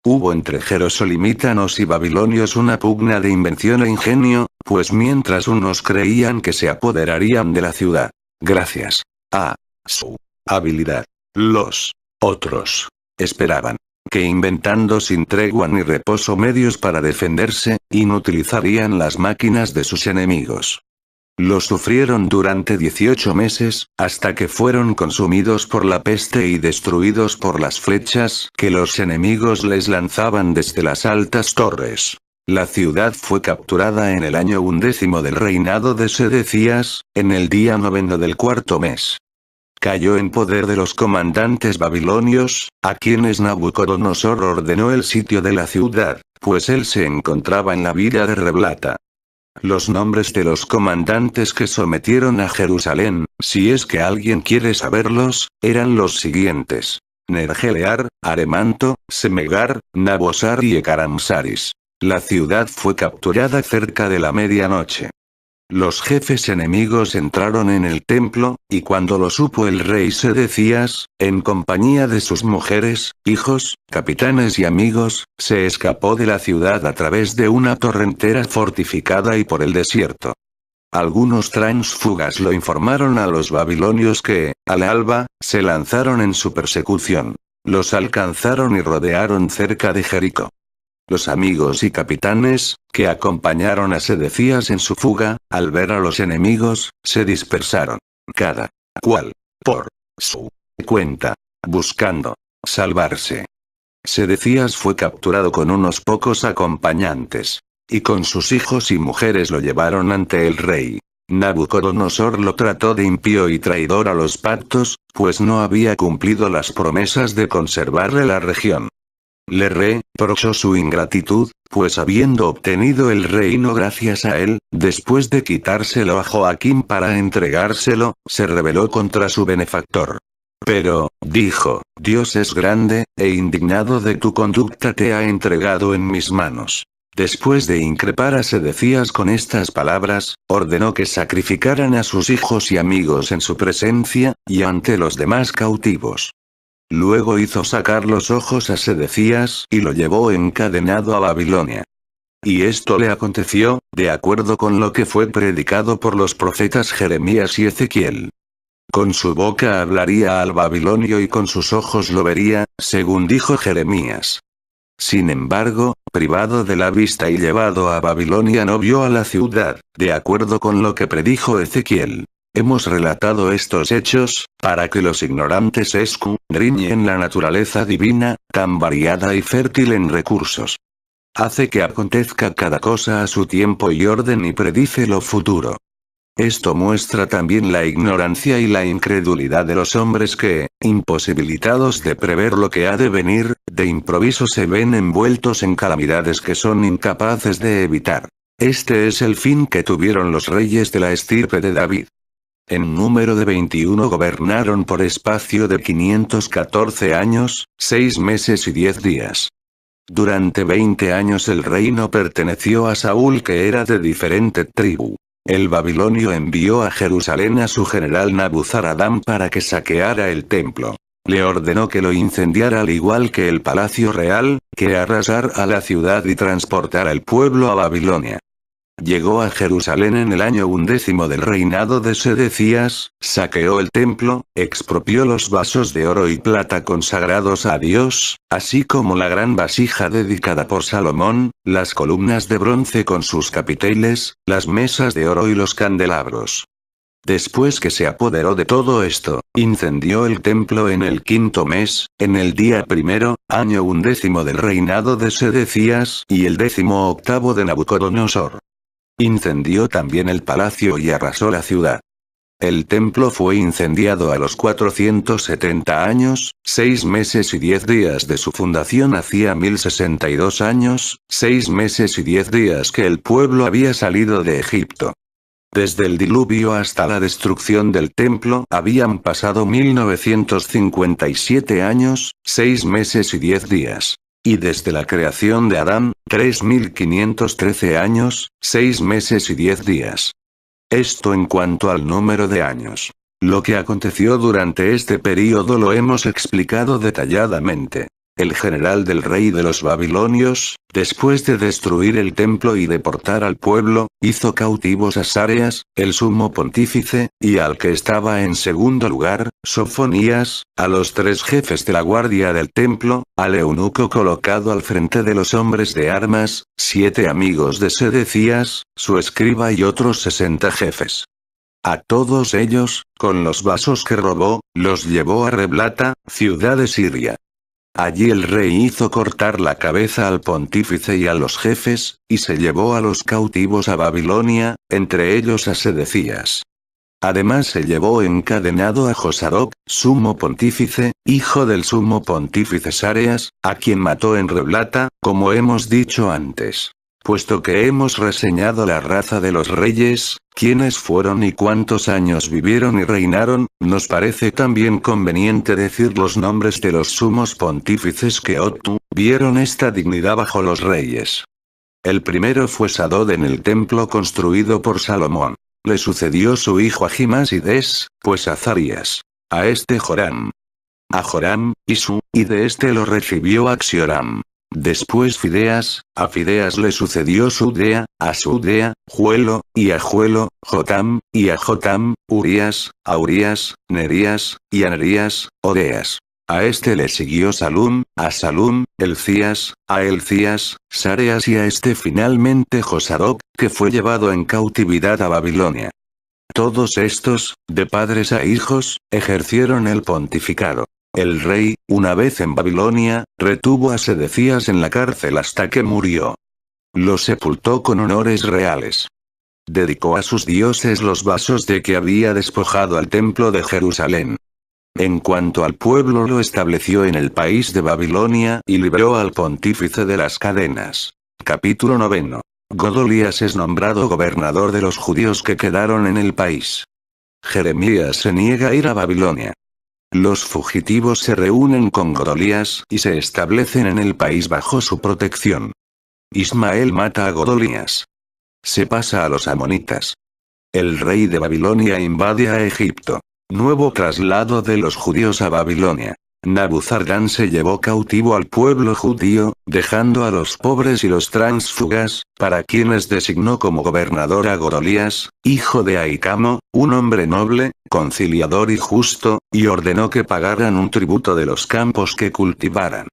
Hubo entre jerosolimítanos y babilonios una pugna de invención e ingenio, pues mientras unos creían que se apoderarían de la ciudad, gracias a su habilidad, los otros esperaban que inventando sin tregua ni reposo medios para defenderse, inutilizarían las máquinas de sus enemigos. Lo sufrieron durante 18 meses, hasta que fueron consumidos por la peste y destruidos por las flechas que los enemigos les lanzaban desde las altas torres. La ciudad fue capturada en el año 11 del reinado de Sedecías, en el día 9 del cuarto mes. Cayó en poder de los comandantes babilonios, a quienes Nabucodonosor ordenó el sitio de la ciudad, pues él se encontraba en la villa de Reblata. Los nombres de los comandantes que sometieron a Jerusalén, si es que alguien quiere saberlos, eran los siguientes: Nergelear, Aremanto, Semegar, Nabosar y Ekaramsaris. La ciudad fue capturada cerca de la medianoche. Los jefes enemigos entraron en el templo, y cuando lo supo el rey Sedecías, en compañía de sus mujeres, hijos, capitanes y amigos, se escapó de la ciudad a través de una torrentera fortificada y por el desierto. Algunos tránsfugas lo informaron a los babilonios que, al alba, se lanzaron en su persecución. Los alcanzaron y rodearon cerca de Jericó. Los amigos y capitanes, que acompañaron a Sedecías en su fuga, al ver a los enemigos, se dispersaron. Cada cual, por su cuenta, buscando salvarse. Sedecías fue capturado con unos pocos acompañantes. Y con sus hijos y mujeres lo llevaron ante el rey. Nabucodonosor lo trató de impío y traidor a los pactos, pues no había cumplido las promesas de conservarle la región. Le reprochó su ingratitud, pues habiendo obtenido el reino gracias a él, después de quitárselo a Joaquín para entregárselo, se rebeló contra su benefactor. Pero, dijo, Dios es grande, e indignado de tu conducta te ha entregado en mis manos. Después de increpar a Sedecías con estas palabras, ordenó que sacrificaran a sus hijos y amigos en su presencia, y ante los demás cautivos. Luego hizo sacar los ojos a Sedecías y lo llevó encadenado a Babilonia. Y esto le aconteció, de acuerdo con lo que fue predicado por los profetas Jeremías y Ezequiel. Con su boca hablaría al babilonio y con sus ojos lo vería, según dijo Jeremías. Sin embargo, privado de la vista y llevado a Babilonia no vio a la ciudad, de acuerdo con lo que predijo Ezequiel. Hemos relatado estos hechos, para que los ignorantes escudriñen la naturaleza divina, tan variada y fértil en recursos. Hace que acontezca cada cosa a su tiempo y orden y predice lo futuro. Esto muestra también la ignorancia y la incredulidad de los hombres que, imposibilitados de prever lo que ha de venir, de improviso se ven envueltos en calamidades que son incapaces de evitar. Este es el fin que tuvieron los reyes de la estirpe de David. En número de 21 gobernaron por espacio de 514 años, 6 meses y 10 días. Durante 20 años el reino perteneció a Saúl, que era de diferente tribu. El babilonio envió a Jerusalén a su general Nabuzaradán para que saqueara el templo. Le ordenó que lo incendiara al igual que el palacio real, que arrasara la ciudad y transportara el pueblo a Babilonia. Llegó a Jerusalén en el año 11 del reinado de Sedecías, saqueó el templo, expropió los vasos de oro y plata consagrados a Dios, así como la gran vasija dedicada por Salomón, las columnas de bronce con sus capiteles, las mesas de oro y los candelabros. Después que se apoderó de todo esto, incendió el templo en el 5.º mes, en el día primero, año 11 del reinado de Sedecías y el 18º de Nabucodonosor. Incendió también el palacio y arrasó la ciudad. El templo fue incendiado a los 470 años, 6 meses y 10 días de su fundación. Hacía 1062 años, 6 meses y 10 días que el pueblo había salido de Egipto. Desde el diluvio hasta la destrucción del templo habían pasado 1957 años, 6 meses y 10 días. Y desde la creación de Adán, 3513 años, 6 meses y 10 días. Esto en cuanto al número de años. Lo que aconteció durante este período lo hemos explicado detalladamente. El general del rey de los babilonios, después de destruir el templo y deportar al pueblo, hizo cautivos a Sareas, el sumo pontífice, y al que estaba en segundo lugar, Sofonías, a los 3 jefes de la guardia del templo, al eunuco colocado al frente de los hombres de armas, 7 amigos de Sedecías, su escriba y otros 60 jefes. A todos ellos, con los vasos que robó, los llevó a Reblata, ciudad de Siria. Allí el rey hizo cortar la cabeza al pontífice y a los jefes, y se llevó a los cautivos a Babilonia, entre ellos a Sedecías. Además se llevó encadenado a Josadoc, sumo pontífice, hijo del sumo pontífice Sareas, a quien mató en Reblata, como hemos dicho antes. Puesto que hemos reseñado la raza de los reyes, quiénes fueron y cuántos años vivieron y reinaron, nos parece también conveniente decir los nombres de los sumos pontífices que obtuvieron esta dignidad bajo los reyes. El primero fue Sadod en el templo construido por Salomón. Le sucedió su hijo Ahimás y después Azarías. A este Joram. A Joram, y de este lo recibió Axioram. Después Fideas, a Fideas le sucedió Sudea, a Sudea, Juelo, y a Juelo, Jotam, y a Jotam, Urías, a Urías, Nerías, y a Nerías, Odeas. A este le siguió Salum, a Salum, Elcías, a Elcías, Sareas y a este finalmente Josadoc, que fue llevado en cautividad a Babilonia. Todos estos, de padres a hijos, ejercieron el pontificado. El rey, una vez en Babilonia, retuvo a Sedecías en la cárcel hasta que murió. Lo sepultó con honores reales. Dedicó a sus dioses los vasos de que había despojado al templo de Jerusalén. En cuanto al pueblo lo estableció en el país de Babilonia y libró al pontífice de las cadenas. Capítulo 9. Godolías es nombrado gobernador de los judíos que quedaron en el país. Jeremías se niega a ir a Babilonia. Los fugitivos se reúnen con Godolías y se establecen en el país bajo su protección. Ismael mata a Godolías. Se pasa a los amonitas. El rey de Babilonia invade a Egipto. Nuevo traslado de los judíos a Babilonia. Nabuzardán se llevó cautivo al pueblo judío, dejando a los pobres y los tránsfugas, para quienes designó como gobernador a Godolías, hijo de Ahicamo, un hombre noble, conciliador y justo, y ordenó que pagaran un tributo de los campos que cultivaran.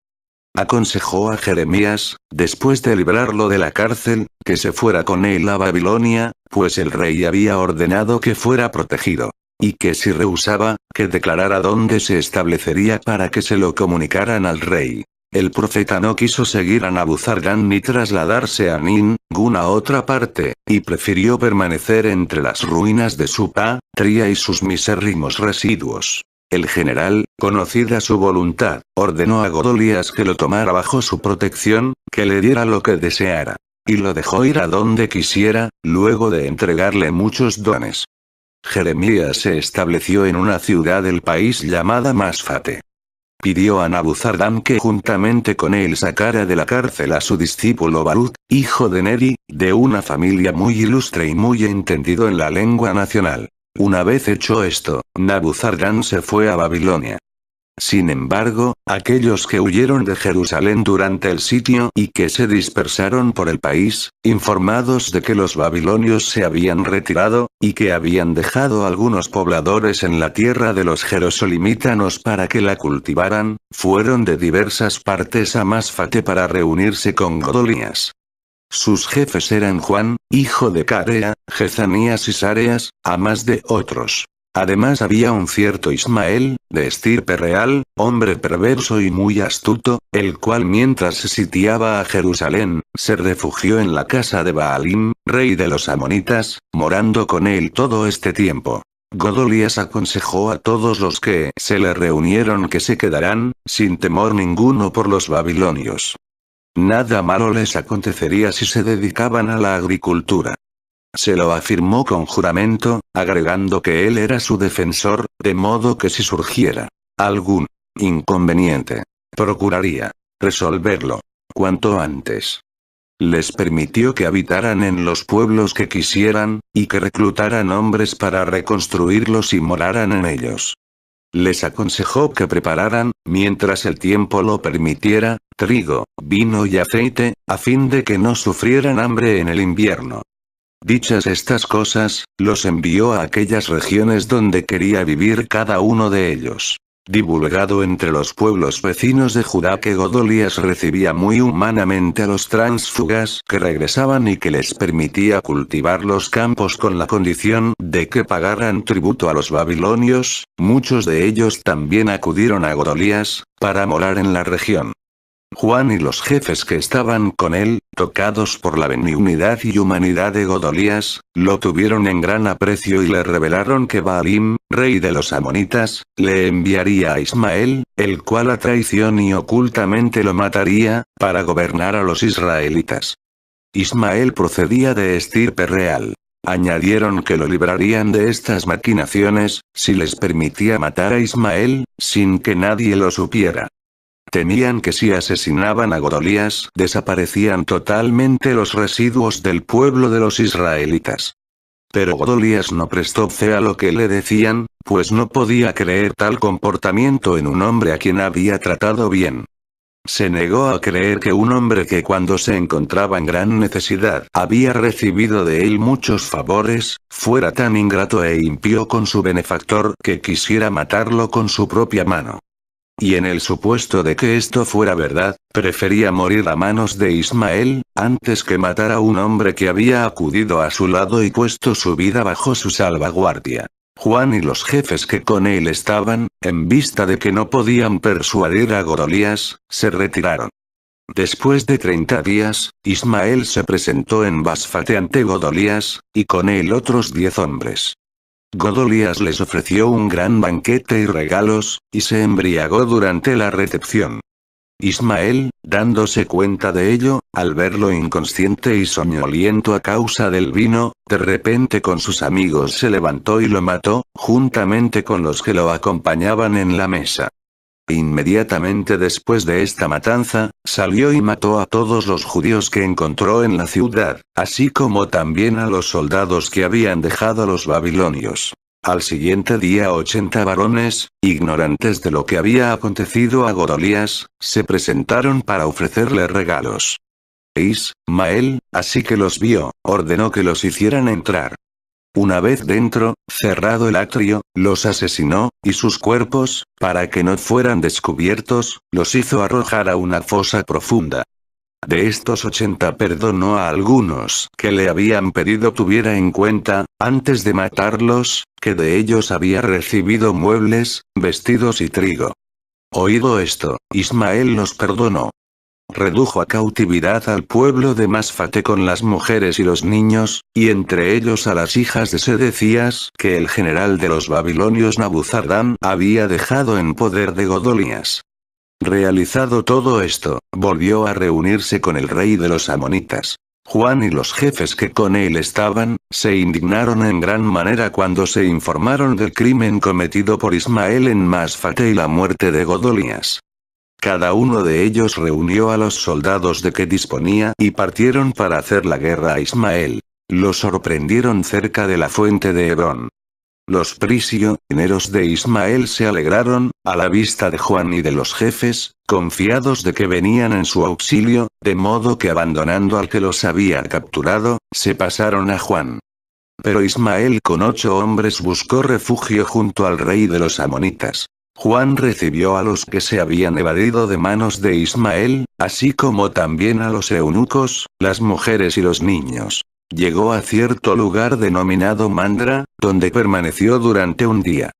Aconsejó a Jeremías, después de librarlo de la cárcel, que se fuera con él a Babilonia, pues el rey había ordenado que fuera protegido. Y que si rehusaba, que declarara dónde se establecería para que se lo comunicaran al rey. El profeta no quiso seguir a Nabuzardán ni trasladarse a ninguna otra parte, y prefirió permanecer entre las ruinas de su patria y sus misérrimos residuos. El general, conocida su voluntad, ordenó a Godolías que lo tomara bajo su protección, que le diera lo que deseara. Y lo dejó ir a donde quisiera, luego de entregarle muchos dones. Jeremías se estableció en una ciudad del país llamada Masfate. Pidió a Nabuzardán que juntamente con él sacara de la cárcel a su discípulo Baruch, hijo de Neri, de una familia muy ilustre y muy entendido en la lengua nacional. Una vez hecho esto, Nabuzardán se fue a Babilonia. Sin embargo, aquellos que huyeron de Jerusalén durante el sitio y que se dispersaron por el país, informados de que los babilonios se habían retirado, y que habían dejado algunos pobladores en la tierra de los jerosolimítanos para que la cultivaran, fueron de diversas partes a Masfate para reunirse con Godolías. Sus jefes eran Juan, hijo de Carea, Jezanías y Sareas, a más de otros. Además había un cierto Ismael, de estirpe real, hombre perverso y muy astuto, el cual mientras se sitiaba a Jerusalén, se refugió en la casa de Baalim, rey de los amonitas, morando con él todo este tiempo. Godolías aconsejó a todos los que se le reunieron que se quedaran, sin temor ninguno por los babilonios. Nada malo les acontecería si se dedicaban a la agricultura. Se lo afirmó con juramento, agregando que él era su defensor, de modo que si surgiera algún inconveniente, procuraría resolverlo cuanto antes. Les permitió que habitaran en los pueblos que quisieran, y que reclutaran hombres para reconstruirlos y moraran en ellos. Les aconsejó que prepararan, mientras el tiempo lo permitiera, trigo, vino y aceite, a fin de que no sufrieran hambre en el invierno. Dichas estas cosas, los envió a aquellas regiones donde quería vivir cada uno de ellos. Divulgado entre los pueblos vecinos de Judá que Godolías recibía muy humanamente a los tránsfugas que regresaban y que les permitía cultivar los campos con la condición de que pagaran tributo a los babilonios, muchos de ellos también acudieron a Godolías, para morar en la región. Juan y los jefes que estaban con él, tocados por la benignidad y humanidad de Godolías, lo tuvieron en gran aprecio y le revelaron que Baalim, rey de los amonitas, le enviaría a Ismael, el cual a traición y ocultamente lo mataría, para gobernar a los israelitas. Ismael procedía de estirpe real. Añadieron que lo librarían de estas maquinaciones, si les permitía matar a Ismael, sin que nadie lo supiera. Temían que si asesinaban a Godolías, desaparecían totalmente los residuos del pueblo de los israelitas. Pero Godolías no prestó fe a lo que le decían, pues no podía creer tal comportamiento en un hombre a quien había tratado bien. Se negó a creer que un hombre que cuando se encontraba en gran necesidad había recibido de él muchos favores, fuera tan ingrato e impío con su benefactor que quisiera matarlo con su propia mano. Y en el supuesto de que esto fuera verdad, prefería morir a manos de Ismael, antes que matar a un hombre que había acudido a su lado y puesto su vida bajo su salvaguardia. Juan y los jefes que con él estaban, en vista de que no podían persuadir a Godolías, se retiraron. Después de 30 días, Ismael se presentó en Basfate ante Godolías, y con él otros 10 hombres. Godolías les ofreció un gran banquete y regalos, y se embriagó durante la recepción. Ismael, dándose cuenta de ello, al verlo inconsciente y soñoliento a causa del vino, de repente con sus amigos se levantó y lo mató, juntamente con los que lo acompañaban en la mesa. Inmediatamente después de esta matanza, salió y mató a todos los judíos que encontró en la ciudad, así como también a los soldados que habían dejado los babilonios. Al siguiente día 80 varones, ignorantes de lo que había acontecido a Godolías, se presentaron para ofrecerle regalos. Ismael, así que los vio, ordenó que los hicieran entrar. Una vez dentro, cerrado el atrio, los asesinó, y sus cuerpos, para que no fueran descubiertos, los hizo arrojar a una fosa profunda. De estos 80 perdonó a algunos que le habían pedido tuviera en cuenta, antes de matarlos, que de ellos había recibido muebles, vestidos y trigo. Oído esto, Ismael los perdonó. redujo a cautividad al pueblo de Masfate con las mujeres y los niños, y entre ellos a las hijas de Sedecías que el general de los babilonios Nabuzardán había dejado en poder de Godolías. Realizado todo esto, volvió a reunirse con el rey de los amonitas. Juan y los jefes que con él estaban, se indignaron en gran manera cuando se informaron del crimen cometido por Ismael en Masfate y la muerte de Godolías. Cada uno de ellos reunió a los soldados de que disponía y partieron para hacer la guerra a Ismael. Lo sorprendieron cerca de la fuente de Hebrón. Los prisioneros de Ismael se alegraron, a la vista de Juan y de los jefes, confiados de que venían en su auxilio, de modo que abandonando al que los había capturado, se pasaron a Juan. Pero Ismael con 8 hombres buscó refugio junto al rey de los amonitas. Juan recibió a los que se habían evadido de manos de Ismael, así como también a los eunucos, las mujeres y los niños. Llegó a cierto lugar denominado Mandra, donde permaneció durante un día.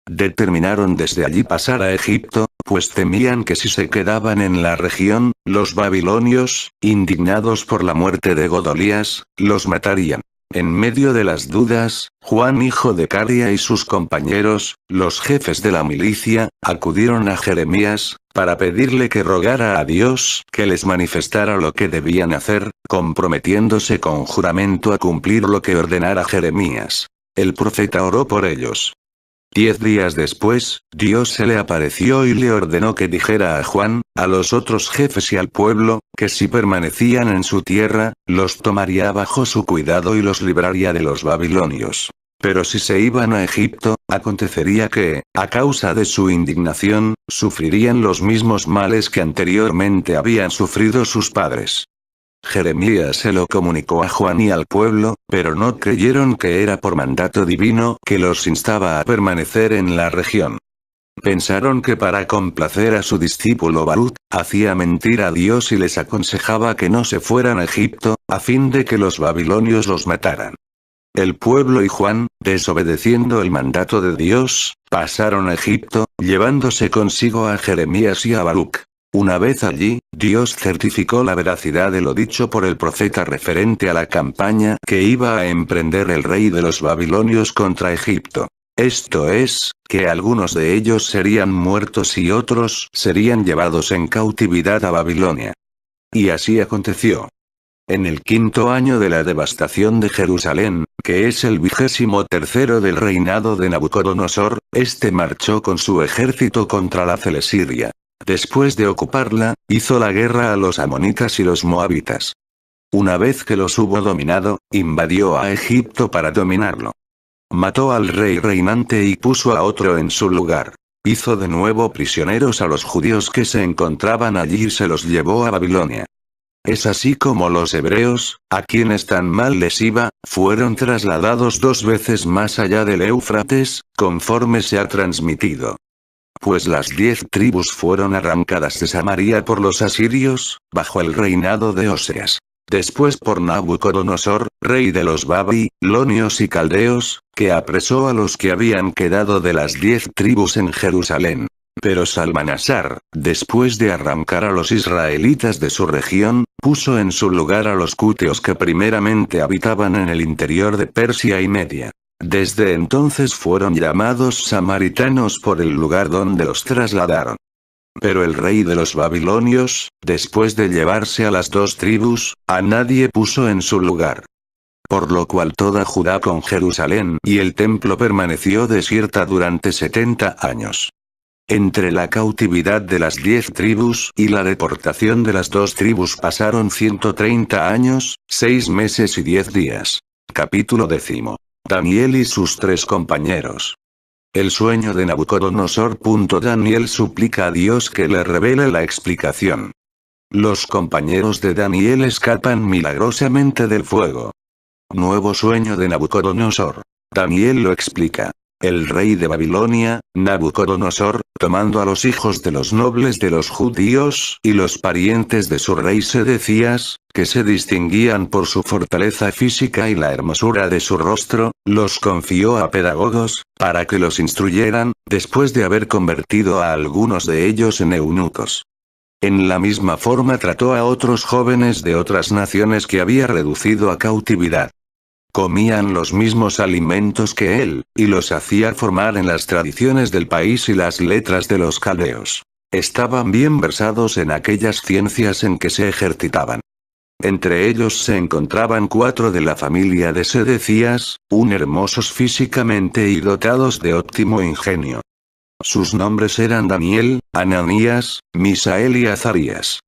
Determinaron desde allí pasar a Egipto, pues temían que si se quedaban en la región, los babilonios, indignados por la muerte de Godolías, los matarían. En medio de las dudas, Juan hijo de Caria y sus compañeros, los jefes de la milicia, acudieron a Jeremías, para pedirle que rogara a Dios que les manifestara lo que debían hacer, comprometiéndose con juramento a cumplir lo que ordenara Jeremías. El profeta oró por ellos. 10 días después, Dios se le apareció y le ordenó que dijera a Juan, a los otros jefes y al pueblo, que si permanecían en su tierra, los tomaría bajo su cuidado y los libraría de los babilonios. Pero si se iban a Egipto, acontecería que, a causa de su indignación, sufrirían los mismos males que anteriormente habían sufrido sus padres. Jeremías se lo comunicó a Juan y al pueblo, pero no creyeron que era por mandato divino que los instaba a permanecer en la región. Pensaron que para complacer a su discípulo Baruc, hacía mentir a Dios y les aconsejaba que no se fueran a Egipto, a fin de que los babilonios los mataran. El pueblo y Juan, desobedeciendo el mandato de Dios, pasaron a Egipto, llevándose consigo a Jeremías y a Baruc. Una vez allí, Dios certificó la veracidad de lo dicho por el profeta referente a la campaña que iba a emprender el rey de los babilonios contra Egipto. Esto es, que algunos de ellos serían muertos y otros serían llevados en cautividad a Babilonia. Y así aconteció. En el 5.º año de la devastación de Jerusalén, que es el 23º del reinado de Nabucodonosor, este marchó con su ejército contra la Celesiria. Después de ocuparla, hizo la guerra a los amonitas y los moabitas. Una vez que los hubo dominado, invadió a Egipto para dominarlo. Mató al rey reinante y puso a otro en su lugar. Hizo de nuevo prisioneros a los judíos que se encontraban allí y se los llevó a Babilonia. Es así como los hebreos, a quienes tan mal les iba, fueron trasladados 2 veces más allá del Éufrates, conforme se ha transmitido. Pues las 10 tribus fueron arrancadas de Samaria por los asirios, bajo el reinado de Oseas. Después por Nabucodonosor, rey de los babilonios y caldeos, que apresó a los que habían quedado de las 10 tribus en Jerusalén. Pero Salmanasar, después de arrancar a los israelitas de su región, puso en su lugar a los cuteos que primeramente habitaban en el interior de Persia y Media. Desde entonces fueron llamados samaritanos por el lugar donde los trasladaron. Pero el rey de los babilonios, después de llevarse a las 2 tribus, a nadie puso en su lugar. Por lo cual toda Judá con Jerusalén y el templo permaneció desierta durante 70 años. Entre la cautividad de las 10 tribus y la deportación de las 2 tribus pasaron 130 años, 6 meses y 10 días. Capítulo 10. Daniel y sus 3 compañeros. El sueño de Nabucodonosor. Daniel suplica a Dios que le revele la explicación. Los compañeros de Daniel escapan milagrosamente del fuego. Nuevo sueño de Nabucodonosor. Daniel lo explica. El rey de Babilonia, Nabucodonosor, tomando a los hijos de los nobles de los judíos y los parientes de su rey Sedecías, que se distinguían por su fortaleza física y la hermosura de su rostro, los confió a pedagogos, para que los instruyeran, después de haber convertido a algunos de ellos en eunucos. En la misma forma trató a otros jóvenes de otras naciones que había reducido a cautividad. Comían los mismos alimentos que él, y los hacía formar en las tradiciones del país y las letras de los caldeos. Estaban bien versados en aquellas ciencias en que se ejercitaban. Entre ellos se encontraban 4 de la familia de Sedecías, hermosos físicamente y dotados de óptimo ingenio. Sus nombres eran Daniel, Ananías, Misael y Azarías.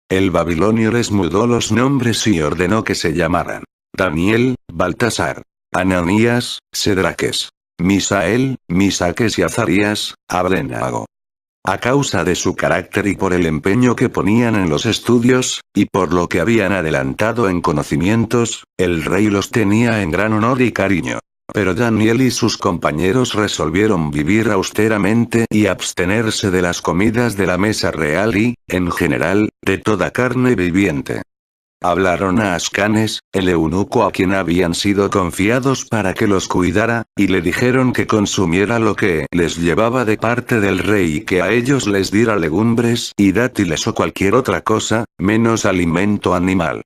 El babilonio les mudó los nombres y ordenó que se llamaran Daniel, Baltasar; Ananías, Sedraques; Misael, Misaques; y Azarías, Abdenago. A causa de su carácter y por el empeño que ponían en los estudios, y por lo que habían adelantado en conocimientos, el rey los tenía en gran honor y cariño. Pero Daniel y sus compañeros resolvieron vivir austeramente y abstenerse de las comidas de la mesa real y, en general, de toda carne viviente. Hablaron a Ascanes, el eunuco a quien habían sido confiados para que los cuidara, y le dijeron que consumiera lo que les llevaba de parte del rey y que a ellos les diera legumbres y dátiles o cualquier otra cosa, menos alimento animal.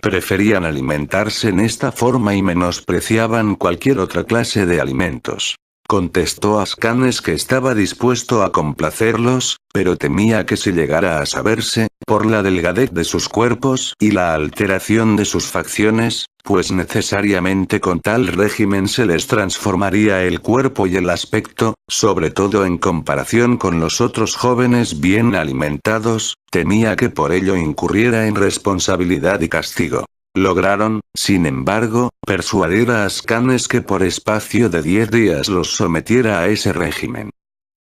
Preferían alimentarse en esta forma y menospreciaban cualquier otra clase de alimentos. Contestó Ascanes que estaba dispuesto a complacerlos, pero temía que si llegara a saberse, por la delgadez de sus cuerpos y la alteración de sus facciones, pues necesariamente con tal régimen se les transformaría el cuerpo y el aspecto, sobre todo en comparación con los otros jóvenes bien alimentados, temía que por ello incurriera en responsabilidad y castigo. Lograron, sin embargo, persuadir a Ascanes que por espacio de 10 días los sometiera a ese régimen.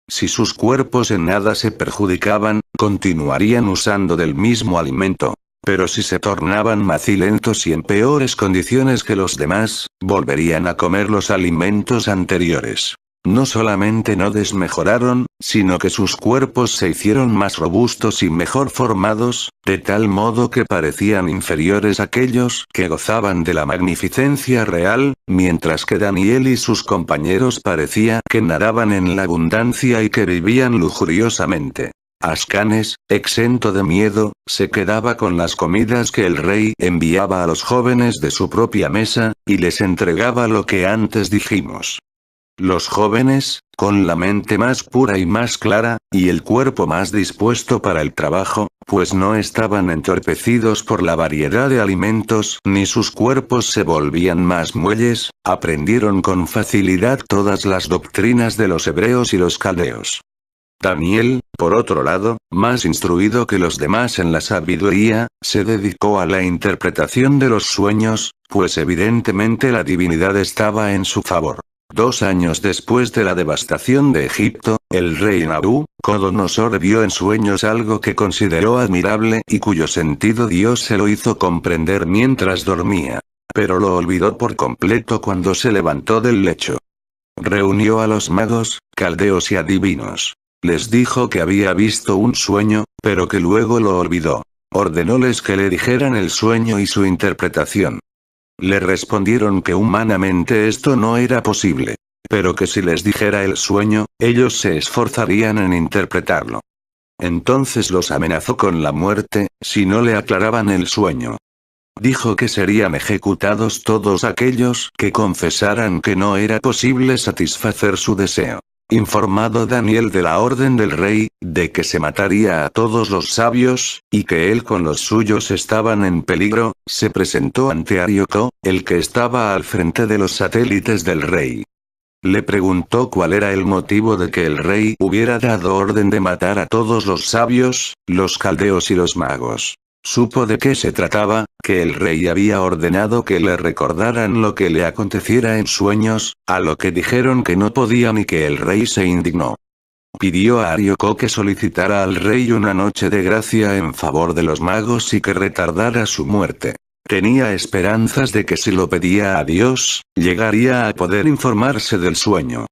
Si sus cuerpos en nada se perjudicaban, continuarían usando del mismo alimento. Pero si se tornaban macilentos y en peores condiciones que los demás, volverían a comer los alimentos anteriores. No solamente no desmejoraron, sino que sus cuerpos se hicieron más robustos y mejor formados, de tal modo que parecían inferiores a aquellos que gozaban de la magnificencia real, mientras que Daniel y sus compañeros parecía que nadaban en la abundancia y que vivían lujuriosamente. Ascanes, exento de miedo, se quedaba con las comidas que el rey enviaba a los jóvenes de su propia mesa, y les entregaba lo que antes dijimos. Los jóvenes, con la mente más pura y más clara, y el cuerpo más dispuesto para el trabajo, pues no estaban entorpecidos por la variedad de alimentos ni sus cuerpos se volvían más muelles, aprendieron con facilidad todas las doctrinas de los hebreos y los caldeos. Daniel, por otro lado, más instruido que los demás en la sabiduría, se dedicó a la interpretación de los sueños, pues evidentemente la divinidad estaba en su favor. 2 años después de la devastación de Egipto, el rey Nabucodonosor vio en sueños algo que consideró admirable y cuyo sentido Dios se lo hizo comprender mientras dormía. Pero lo olvidó por completo cuando se levantó del lecho. Reunió a los magos, caldeos y adivinos. Les dijo que había visto un sueño, pero que luego lo olvidó. Ordenóles que le dijeran el sueño y su interpretación. Le respondieron que humanamente esto no era posible. Pero que si les dijera el sueño, ellos se esforzarían en interpretarlo. Entonces los amenazó con la muerte, si no le aclaraban el sueño. Dijo que serían ejecutados todos aquellos que confesaran que no era posible satisfacer su deseo. Informado Daniel de la orden del rey, de que se mataría a todos los sabios, y que él con los suyos estaban en peligro, se presentó ante Arioco, el que estaba al frente de los satélites del rey. Le preguntó cuál era el motivo de que el rey hubiera dado orden de matar a todos los sabios, los caldeos y los magos. Supo de qué se trataba, que el rey había ordenado que le recordaran lo que le aconteciera en sueños, a lo que dijeron que no podían y que el rey se indignó. Pidió a Arioco que solicitara al rey una noche de gracia en favor de los magos y que retardara su muerte. Tenía esperanzas de que si lo pedía a Dios, llegaría a poder informarse del sueño.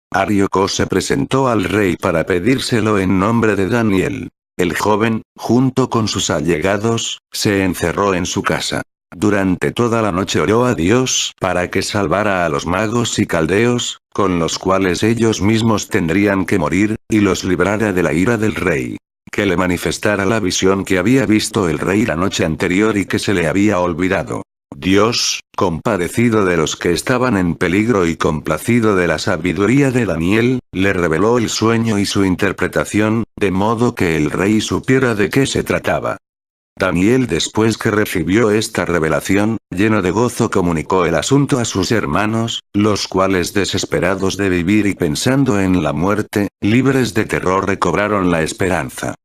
Arioco se presentó al rey para pedírselo en nombre de Daniel. El joven, junto con sus allegados, se encerró en su casa. Durante toda la noche oró a Dios para que salvara a los magos y caldeos, con los cuales ellos mismos tendrían que morir, y los librara de la ira del rey. que le manifestara la visión que había visto el rey la noche anterior y que se le había olvidado. Dios, compadecido de los que estaban en peligro y complacido de la sabiduría de Daniel, le reveló el sueño y su interpretación, de modo que el rey supiera de qué se trataba. Daniel, después que recibió esta revelación, lleno de gozo comunicó el asunto a sus hermanos, los cuales, desesperados de vivir y pensando en la muerte, libres de terror, recobraron la esperanza.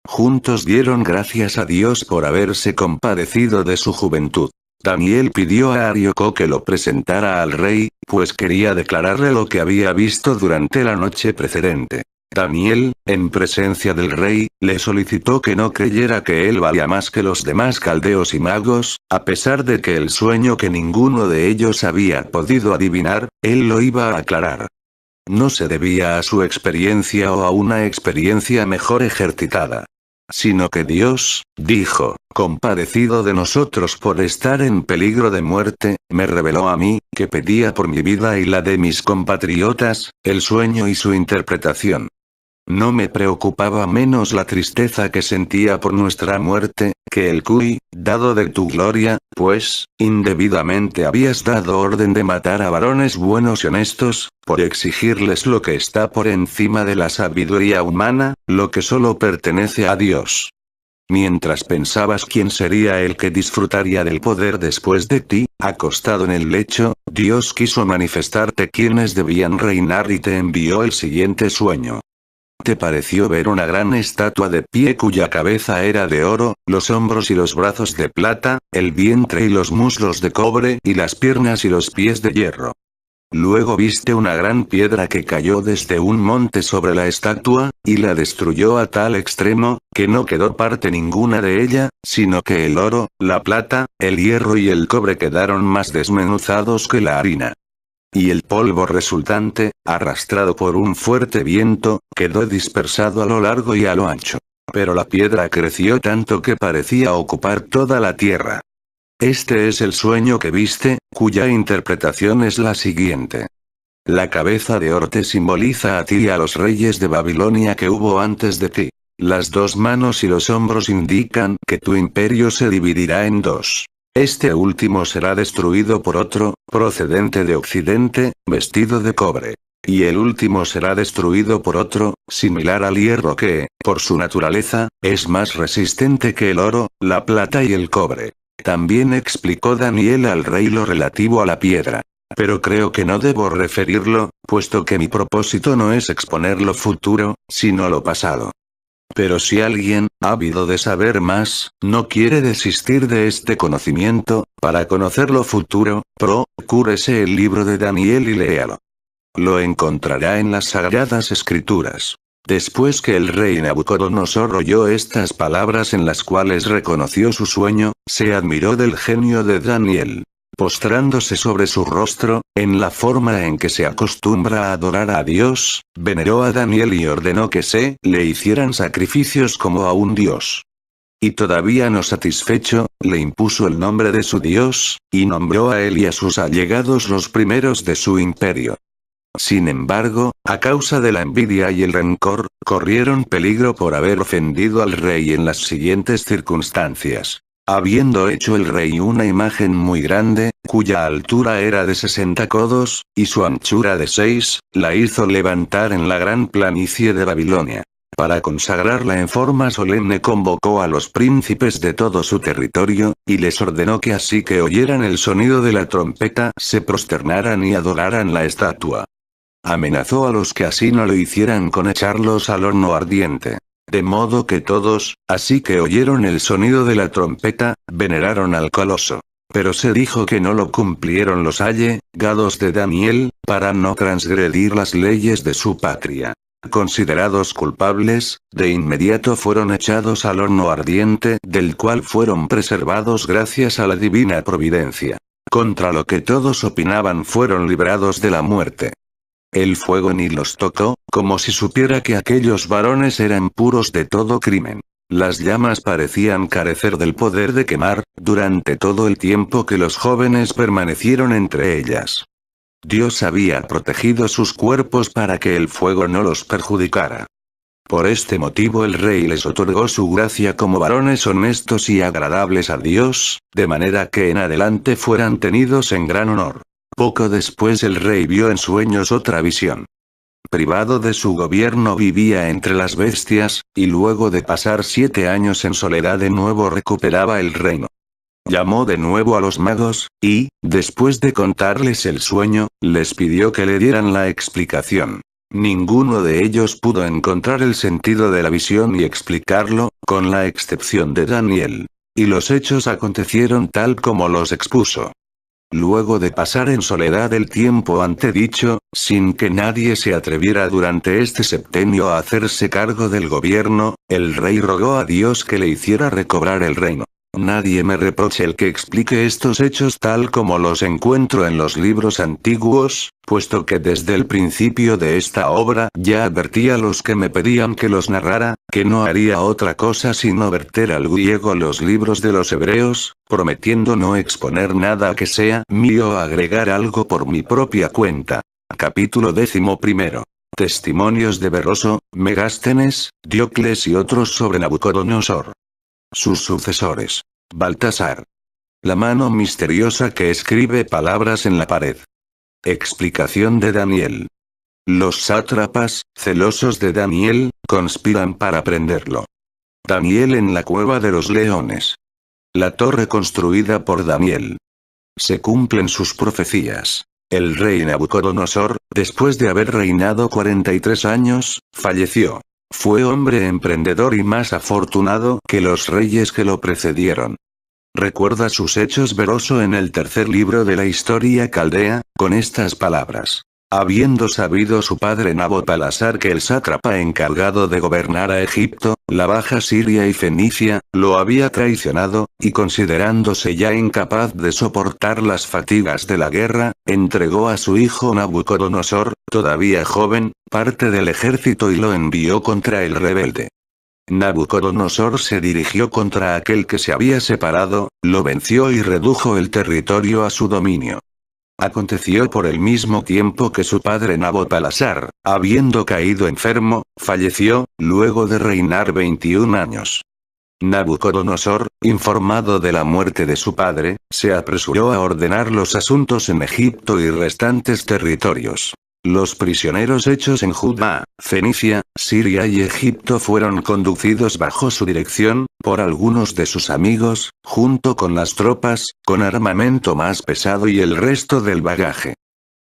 Juntos dieron gracias a Dios por haberse compadecido de su juventud. Daniel pidió a Arioco que lo presentara al rey, pues quería declararle lo que había visto durante la noche precedente. Daniel, en presencia del rey, le solicitó que no creyera que él valía más que los demás caldeos y magos, a pesar de que el sueño que ninguno de ellos había podido adivinar, él lo iba a aclarar. No se debía a su experiencia o a una experiencia mejor ejercitada, sino que Dios, dijo, compadecido de nosotros por estar en peligro de muerte, me reveló a mí, que pedía por mi vida y la de mis compatriotas, el sueño y su interpretación. No me preocupaba menos la tristeza que sentía por nuestra muerte, que el cuidado de tu gloria, pues, indebidamente habías dado orden de matar a varones buenos y honestos, por exigirles lo que está por encima de la sabiduría humana, lo que solo pertenece a Dios. Mientras pensabas quién sería el que disfrutaría del poder después de ti, acostado en el lecho, Dios quiso manifestarte quiénes debían reinar y te envió el siguiente sueño. Te pareció ver una gran estatua de pie cuya cabeza era de oro, los hombros y los brazos de plata, el vientre y los muslos de cobre y las piernas y los pies de hierro. Luego viste una gran piedra que cayó desde un monte sobre la estatua, y la destruyó a tal extremo, que no quedó parte ninguna de ella, sino que el oro, la plata, el hierro y el cobre quedaron más desmenuzados que la harina. Y el polvo resultante, arrastrado por un fuerte viento, quedó dispersado a lo largo y a lo ancho. Pero la piedra creció tanto que parecía ocupar toda la tierra. Este es el sueño que viste, cuya interpretación es la siguiente. La cabeza de oro te simboliza a ti y a los reyes de Babilonia que hubo antes de ti. Las dos manos y los hombros indican que tu imperio se dividirá en dos. Este último será destruido por otro, procedente de Occidente, vestido de cobre. Y el último será destruido por otro, similar al hierro que, por su naturaleza, es más resistente que el oro, la plata y el cobre. También explicó Daniel al rey lo relativo a la piedra. Pero creo que no debo referirlo, puesto que mi propósito no es exponer lo futuro, sino lo pasado. Pero si alguien, ávido de saber más, no quiere desistir de este conocimiento, para conocer lo futuro, procúrese el libro de Daniel y léalo. Lo encontrará en las Sagradas Escrituras. Después que el rey Nabucodonosor oyó estas palabras en las cuales reconoció su sueño, se admiró del genio de Daniel. Postrándose sobre su rostro, en la forma en que se acostumbra a adorar a Dios, veneró a Daniel y ordenó que se le hicieran sacrificios como a un dios. Y todavía no satisfecho, le impuso el nombre de su Dios, y nombró a él y a sus allegados los primeros de su imperio. Sin embargo, a causa de la envidia y el rencor, corrieron peligro por haber ofendido al rey en las siguientes circunstancias. Habiendo hecho el rey una imagen muy grande, cuya altura era de 60 codos, y su anchura de 6, la hizo levantar en la gran planicie de Babilonia. Para consagrarla en forma solemne convocó a los príncipes de todo su territorio, y les ordenó que así que oyeran el sonido de la trompeta se prosternaran y adoraran la estatua. Amenazó a los que así no lo hicieran con echarlos al horno ardiente. De modo que todos, así que oyeron el sonido de la trompeta, veneraron al coloso. Pero se dijo que no lo cumplieron los allegados de Daniel, para no transgredir las leyes de su patria. Considerados culpables, de inmediato fueron echados al horno ardiente, del cual fueron preservados gracias a la divina providencia. Contra lo que todos opinaban fueron librados de la muerte. El fuego ni los tocó, como si supiera que aquellos varones eran puros de todo crimen. Las llamas parecían carecer del poder de quemar, durante todo el tiempo que los jóvenes permanecieron entre ellas. Dios había protegido sus cuerpos para que el fuego no los perjudicara. Por este motivo el rey les otorgó su gracia como varones honestos y agradables a Dios, de manera que en adelante fueran tenidos en gran honor. Poco después el rey vio en sueños otra visión. Privado de su gobierno vivía entre las bestias, y luego de pasar 7 años en soledad de nuevo recuperaba el reino. Llamó de nuevo a los magos, y, después de contarles el sueño, les pidió que le dieran la explicación. Ninguno de ellos pudo encontrar el sentido de la visión y explicarlo, con la excepción de Daniel. Y los hechos acontecieron tal como los expuso. Luego de pasar en soledad el tiempo antedicho, sin que nadie se atreviera durante este septenio a hacerse cargo del gobierno, el rey rogó a Dios que le hiciera recobrar el reino. Nadie me reproche el que explique estos hechos tal como los encuentro en los libros antiguos, puesto que desde el principio de esta obra ya advertí a los que me pedían que los narrara, que no haría otra cosa sino verter al griego los libros de los hebreos, prometiendo no exponer nada que sea mío o agregar algo por mi propia cuenta. Capítulo 11. Testimonios de Beroso, Megástenes, Diocles y otros sobre Nabucodonosor. Sus sucesores. Baltasar. La mano misteriosa que escribe palabras en la pared. Explicación de Daniel. Los sátrapas, celosos de Daniel, conspiran para prenderlo. Daniel en la cueva de los leones. La torre construida por Daniel. Se cumplen sus profecías. El rey Nabucodonosor, después de haber reinado 43 años, falleció. Fue hombre emprendedor y más afortunado que los reyes que lo precedieron. Recuerda sus hechos Beroso en el tercer libro de la historia caldea, con estas palabras. Habiendo sabido su padre Nabopolassar que el sátrapa encargado de gobernar a Egipto, la Baja Siria y Fenicia, lo había traicionado, y considerándose ya incapaz de soportar las fatigas de la guerra, entregó a su hijo Nabucodonosor, todavía joven, parte del ejército y lo envió contra el rebelde. Nabucodonosor se dirigió contra aquel que se había separado, lo venció y redujo el territorio a su dominio. Aconteció por el mismo tiempo que su padre Nabopolassar, habiendo caído enfermo, falleció, luego de reinar 21 años. Nabucodonosor, informado de la muerte de su padre, se apresuró a ordenar los asuntos en Egipto y restantes territorios. Los prisioneros hechos en Judá, Fenicia, Siria y Egipto fueron conducidos bajo su dirección, por algunos de sus amigos, junto con las tropas, con armamento más pesado y el resto del bagaje.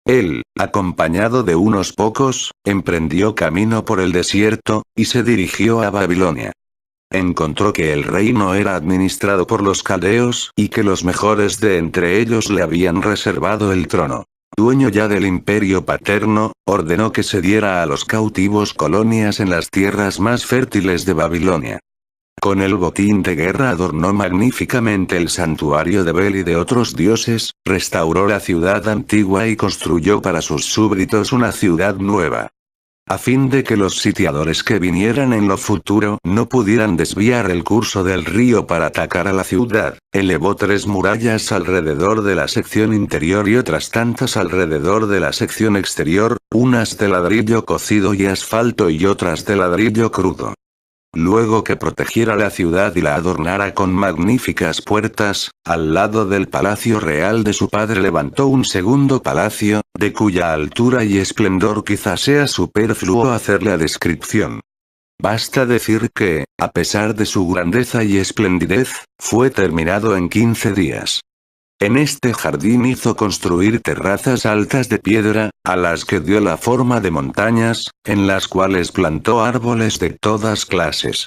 Él, acompañado de unos pocos, emprendió camino por el desierto, y se dirigió a Babilonia. Encontró que el reino era administrado por los caldeos, y que los mejores de entre ellos le habían reservado el trono. Dueño ya del imperio paterno, ordenó que se diera a los cautivos colonias en las tierras más fértiles de Babilonia. Con el botín de guerra adornó magníficamente el santuario de Bel y de otros dioses, restauró la ciudad antigua y construyó para sus súbditos una ciudad nueva. A fin de que los sitiadores que vinieran en lo futuro no pudieran desviar el curso del río para atacar a la ciudad, elevó 3 murallas alrededor de la sección interior y otras tantas alrededor de la sección exterior, unas de ladrillo cocido y asfalto y otras de ladrillo crudo. Luego que protegiera la ciudad y la adornara con magníficas puertas, al lado del palacio real de su padre levantó un segundo palacio, de cuya altura y esplendor quizás sea superfluo hacer la descripción. Basta decir que, a pesar de su grandeza y esplendidez, fue terminado en 15 días. En este jardín hizo construir terrazas altas de piedra, a las que dio la forma de montañas, en las cuales plantó árboles de todas clases.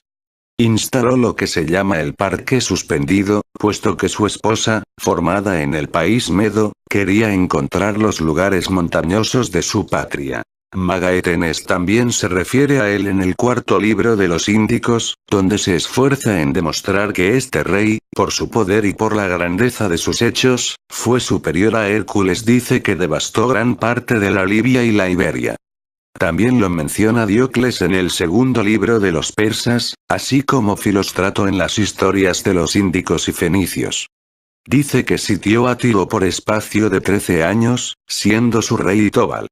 Instaló lo que se llama el parque suspendido, puesto que su esposa, formada en el país medo, quería encontrar los lugares montañosos de su patria. Magaetenes también se refiere a él en el cuarto libro de los Índicos, donde se esfuerza en demostrar que este rey, por su poder y por la grandeza de sus hechos, fue superior a Hércules. Dice que devastó gran parte de la Libia y la Iberia. También lo menciona Diocles en el segundo libro de los persas, así como Filóstrato en las historias de los índicos y fenicios. Dice que sitió a Tiro por espacio de 13 años, siendo su rey Tobal.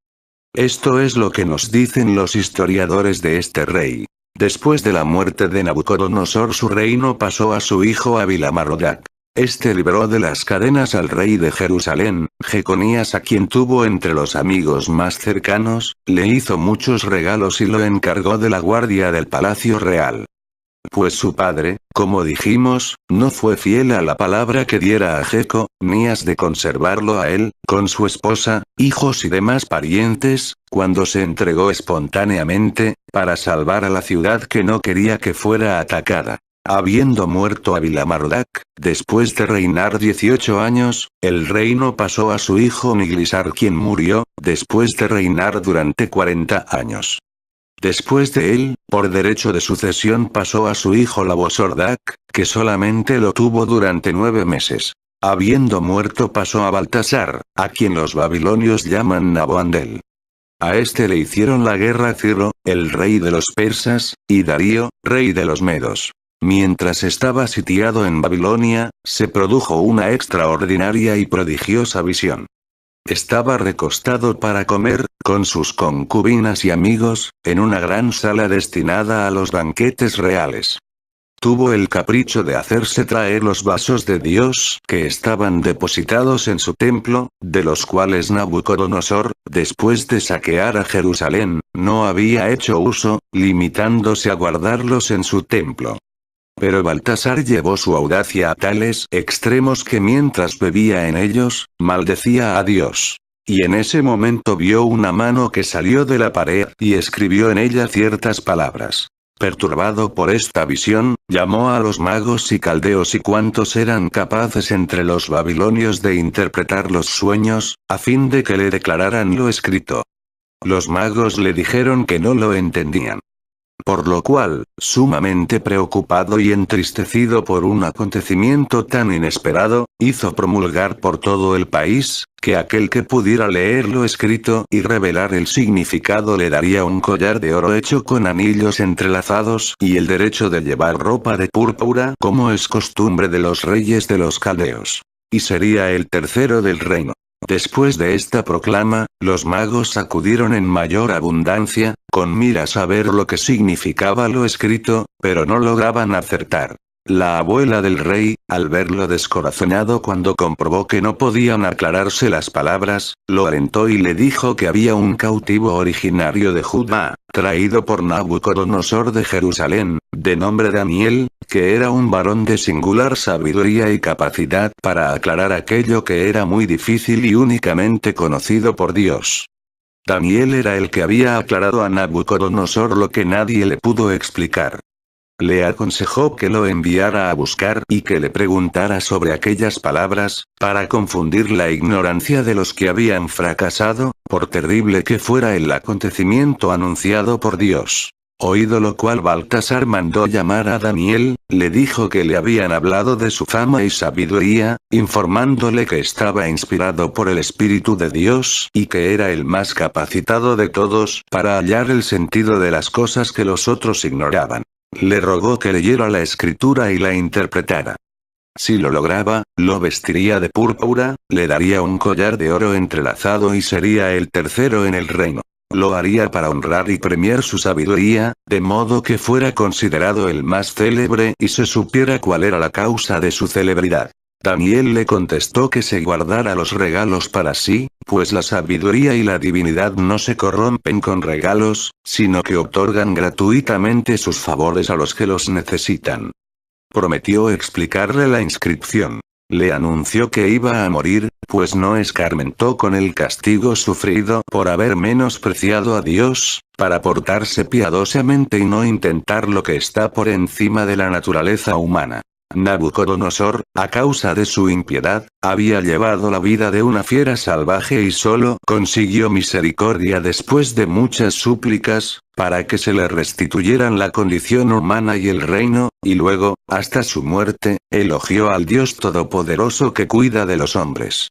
Esto es lo que nos dicen los historiadores de este rey. Después de la muerte de Nabucodonosor, su reino pasó a su hijo Abilamardak. Este libró de las cadenas al rey de Jerusalén, Jeconías, a quien tuvo entre los amigos más cercanos, le hizo muchos regalos y lo encargó de la guardia del palacio real. Pues su padre, como dijimos, no fue fiel a la palabra que diera a Jeconías de conservarlo a él, con su esposa, hijos y demás parientes, cuando se entregó espontáneamente, para salvar a la ciudad que no quería que fuera atacada. Habiendo muerto Abilamardak, después de reinar 18 años, el reino pasó a su hijo Niglisar, quien murió, después de reinar durante 40 años. Después de él, por derecho de sucesión pasó a su hijo Labosordak, que solamente lo tuvo durante 9 meses. Habiendo muerto pasó a Baltasar, a quien los babilonios llaman Naboandel. A este le hicieron la guerra Ciro, el rey de los persas, y Darío, rey de los medos. Mientras estaba sitiado en Babilonia, se produjo una extraordinaria y prodigiosa visión. Estaba recostado para comer, con sus concubinas y amigos, en una gran sala destinada a los banquetes reales. Tuvo el capricho de hacerse traer los vasos de Dios que estaban depositados en su templo, de los cuales Nabucodonosor, después de saquear a Jerusalén, no había hecho uso, limitándose a guardarlos en su templo. Pero Baltasar llevó su audacia a tales extremos que mientras bebía en ellos, maldecía a Dios. Y en ese momento vio una mano que salió de la pared y escribió en ella ciertas palabras. Perturbado por esta visión, llamó a los magos y caldeos y cuantos eran capaces entre los babilonios de interpretar los sueños, a fin de que le declararan lo escrito. Los magos le dijeron que no lo entendían. Por lo cual, sumamente preocupado y entristecido por un acontecimiento tan inesperado, hizo promulgar por todo el país, que aquel que pudiera leer lo escrito y revelar el significado le daría un collar de oro hecho con anillos entrelazados y el derecho de llevar ropa de púrpura como es costumbre de los reyes de los caldeos. Y sería el tercero del reino. Después de esta proclama, los magos acudieron en mayor abundancia, con miras a ver lo que significaba lo escrito, pero no lograban acertar. La abuela del rey, al verlo descorazonado cuando comprobó que no podían aclararse las palabras, lo alentó y le dijo que había un cautivo originario de Judá, traído por Nabucodonosor de Jerusalén, de nombre Daniel, que era un varón de singular sabiduría y capacidad para aclarar aquello que era muy difícil y únicamente conocido por Dios. Daniel era el que había aclarado a Nabucodonosor lo que nadie le pudo explicar. Le aconsejó que lo enviara a buscar y que le preguntara sobre aquellas palabras, para confundir la ignorancia de los que habían fracasado, por terrible que fuera el acontecimiento anunciado por Dios. Oído lo cual Baltasar mandó llamar a Daniel, le dijo que le habían hablado de su fama y sabiduría, informándole que estaba inspirado por el Espíritu de Dios y que era el más capacitado de todos para hallar el sentido de las cosas que los otros ignoraban. Le rogó que leyera la escritura y la interpretara. Si lo lograba, lo vestiría de púrpura, le daría un collar de oro entrelazado y sería el tercero en el reino. Lo haría para honrar y premiar su sabiduría, de modo que fuera considerado el más célebre y se supiera cuál era la causa de su celebridad. Daniel le contestó que se guardara los regalos para sí, pues la sabiduría y la divinidad no se corrompen con regalos, sino que otorgan gratuitamente sus favores a los que los necesitan. Prometió explicarle la inscripción. Le anunció que iba a morir, pues no escarmentó con el castigo sufrido por haber menospreciado a Dios, para portarse piadosamente y no intentar lo que está por encima de la naturaleza humana. Nabucodonosor, a causa de su impiedad, había llevado la vida de una fiera salvaje y solo consiguió misericordia después de muchas súplicas, para que se le restituyeran la condición humana y el reino, y luego, hasta su muerte, elogió al Dios Todopoderoso que cuida de los hombres.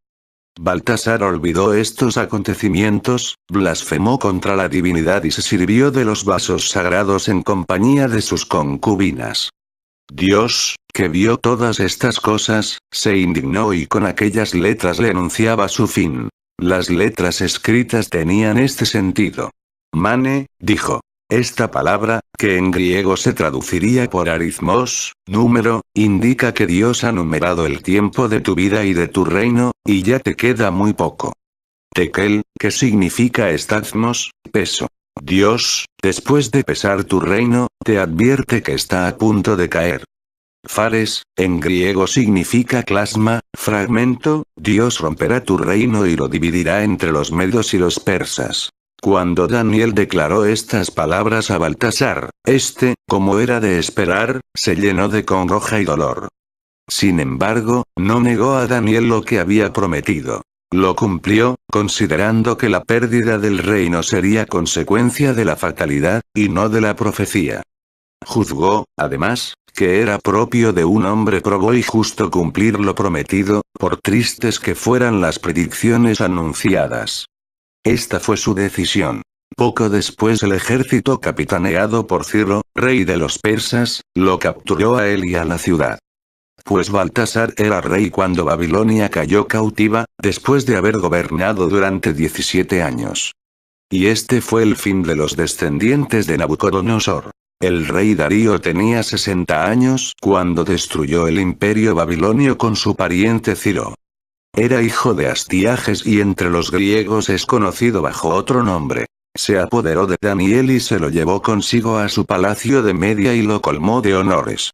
Baltasar olvidó estos acontecimientos, blasfemó contra la divinidad y se sirvió de los vasos sagrados en compañía de sus concubinas. Dios, que vio todas estas cosas, se indignó y con aquellas letras le anunciaba su fin. Las letras escritas tenían este sentido. Mane, dijo. Esta palabra, que en griego se traduciría por aritmos, número, indica que Dios ha numerado el tiempo de tu vida y de tu reino, y ya te queda muy poco. Tekel, que significa estazmos, peso. Dios, después de pesar tu reino, te advierte que está a punto de caer. Fares, en griego significa clasma, fragmento, Dios romperá tu reino y lo dividirá entre los medos y los persas. Cuando Daniel declaró estas palabras a Baltasar, este, como era de esperar, se llenó de congoja y dolor. Sin embargo, no negó a Daniel lo que había prometido. Lo cumplió, considerando que la pérdida del reino sería consecuencia de la fatalidad, y no de la profecía. Juzgó, además, que era propio de un hombre probó y justo cumplir lo prometido, por tristes que fueran las predicciones anunciadas. Esta fue su decisión. Poco después el ejército capitaneado por Ciro, rey de los persas, lo capturó a él y a la ciudad. Pues Baltasar era rey cuando Babilonia cayó cautiva, después de haber gobernado durante 17 años. Y este fue el fin de los descendientes de Nabucodonosor. El rey Darío tenía 60 años cuando destruyó el imperio babilonio con su pariente Ciro. Era hijo de Astiages y entre los griegos es conocido bajo otro nombre. Se apoderó de Daniel y se lo llevó consigo a su palacio de Media y lo colmó de honores.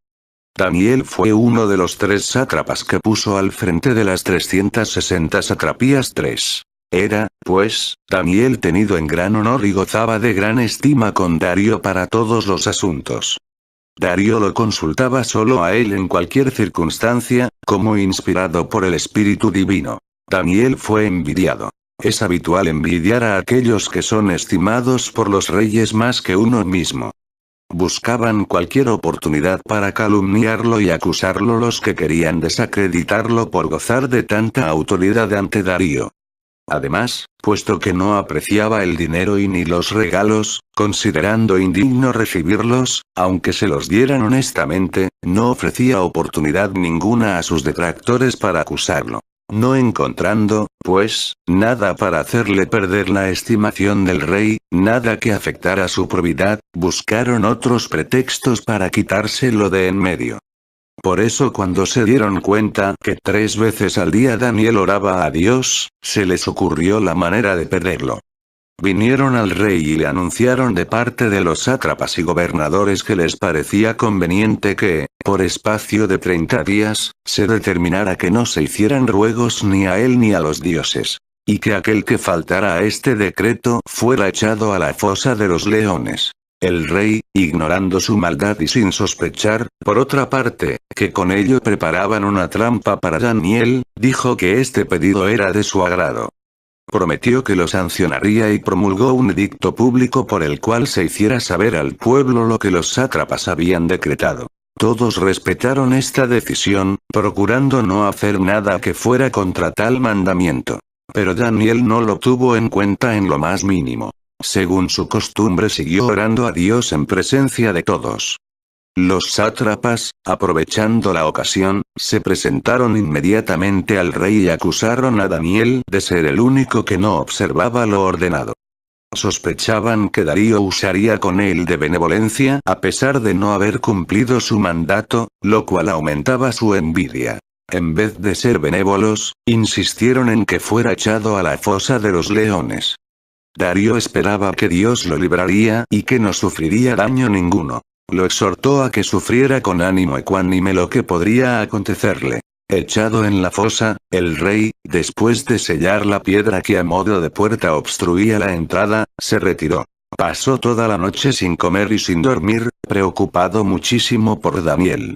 Daniel fue uno de los 3 sátrapas que puso al frente de las 360 satrapías 3. Era, pues, Daniel tenido en gran honor y gozaba de gran estima con Darío para todos los asuntos. Darío lo consultaba solo a él en cualquier circunstancia, como inspirado por el Espíritu Divino. Daniel fue envidiado. Es habitual envidiar a aquellos que son estimados por los reyes más que uno mismo. Buscaban cualquier oportunidad para calumniarlo y acusarlo los que querían desacreditarlo por gozar de tanta autoridad ante Darío. Además, puesto que no apreciaba el dinero y ni los regalos, considerando indigno recibirlos, aunque se los dieran honestamente, no ofrecía oportunidad ninguna a sus detractores para acusarlo. No encontrando, pues, nada para hacerle perder la estimación del rey, nada que afectara su probidad, buscaron otros pretextos para quitárselo de en medio. Por eso cuando se dieron cuenta que 3 veces al día Daniel oraba a Dios, se les ocurrió la manera de perderlo. Vinieron al rey y le anunciaron de parte de los sátrapas y gobernadores que les parecía conveniente que, por espacio de 30 días, se determinara que no se hicieran ruegos ni a él ni a los dioses. Y que aquel que faltara a este decreto fuera echado a la fosa de los leones. El rey, ignorando su maldad y sin sospechar, por otra parte, que con ello preparaban una trampa para Daniel, dijo que este pedido era de su agrado. Prometió que lo sancionaría y promulgó un edicto público por el cual se hiciera saber al pueblo lo que los sátrapas habían decretado. Todos respetaron esta decisión, procurando no hacer nada que fuera contra tal mandamiento. Pero Daniel no lo tuvo en cuenta en lo más mínimo. Según su costumbre siguió orando a Dios en presencia de todos. Los sátrapas, aprovechando la ocasión, se presentaron inmediatamente al rey y acusaron a Daniel de ser el único que no observaba lo ordenado. Sospechaban que Darío usaría con él de benevolencia a pesar de no haber cumplido su mandato, lo cual aumentaba su envidia. En vez de ser benévolos, insistieron en que fuera echado a la fosa de los leones. Darío esperaba que Dios lo libraría y que no sufriría daño ninguno. Lo exhortó a que sufriera con ánimo ecuánime lo que podría acontecerle. Echado en la fosa, el rey, después de sellar la piedra que a modo de puerta obstruía la entrada, se retiró. Pasó toda la noche sin comer y sin dormir, preocupado muchísimo por Daniel.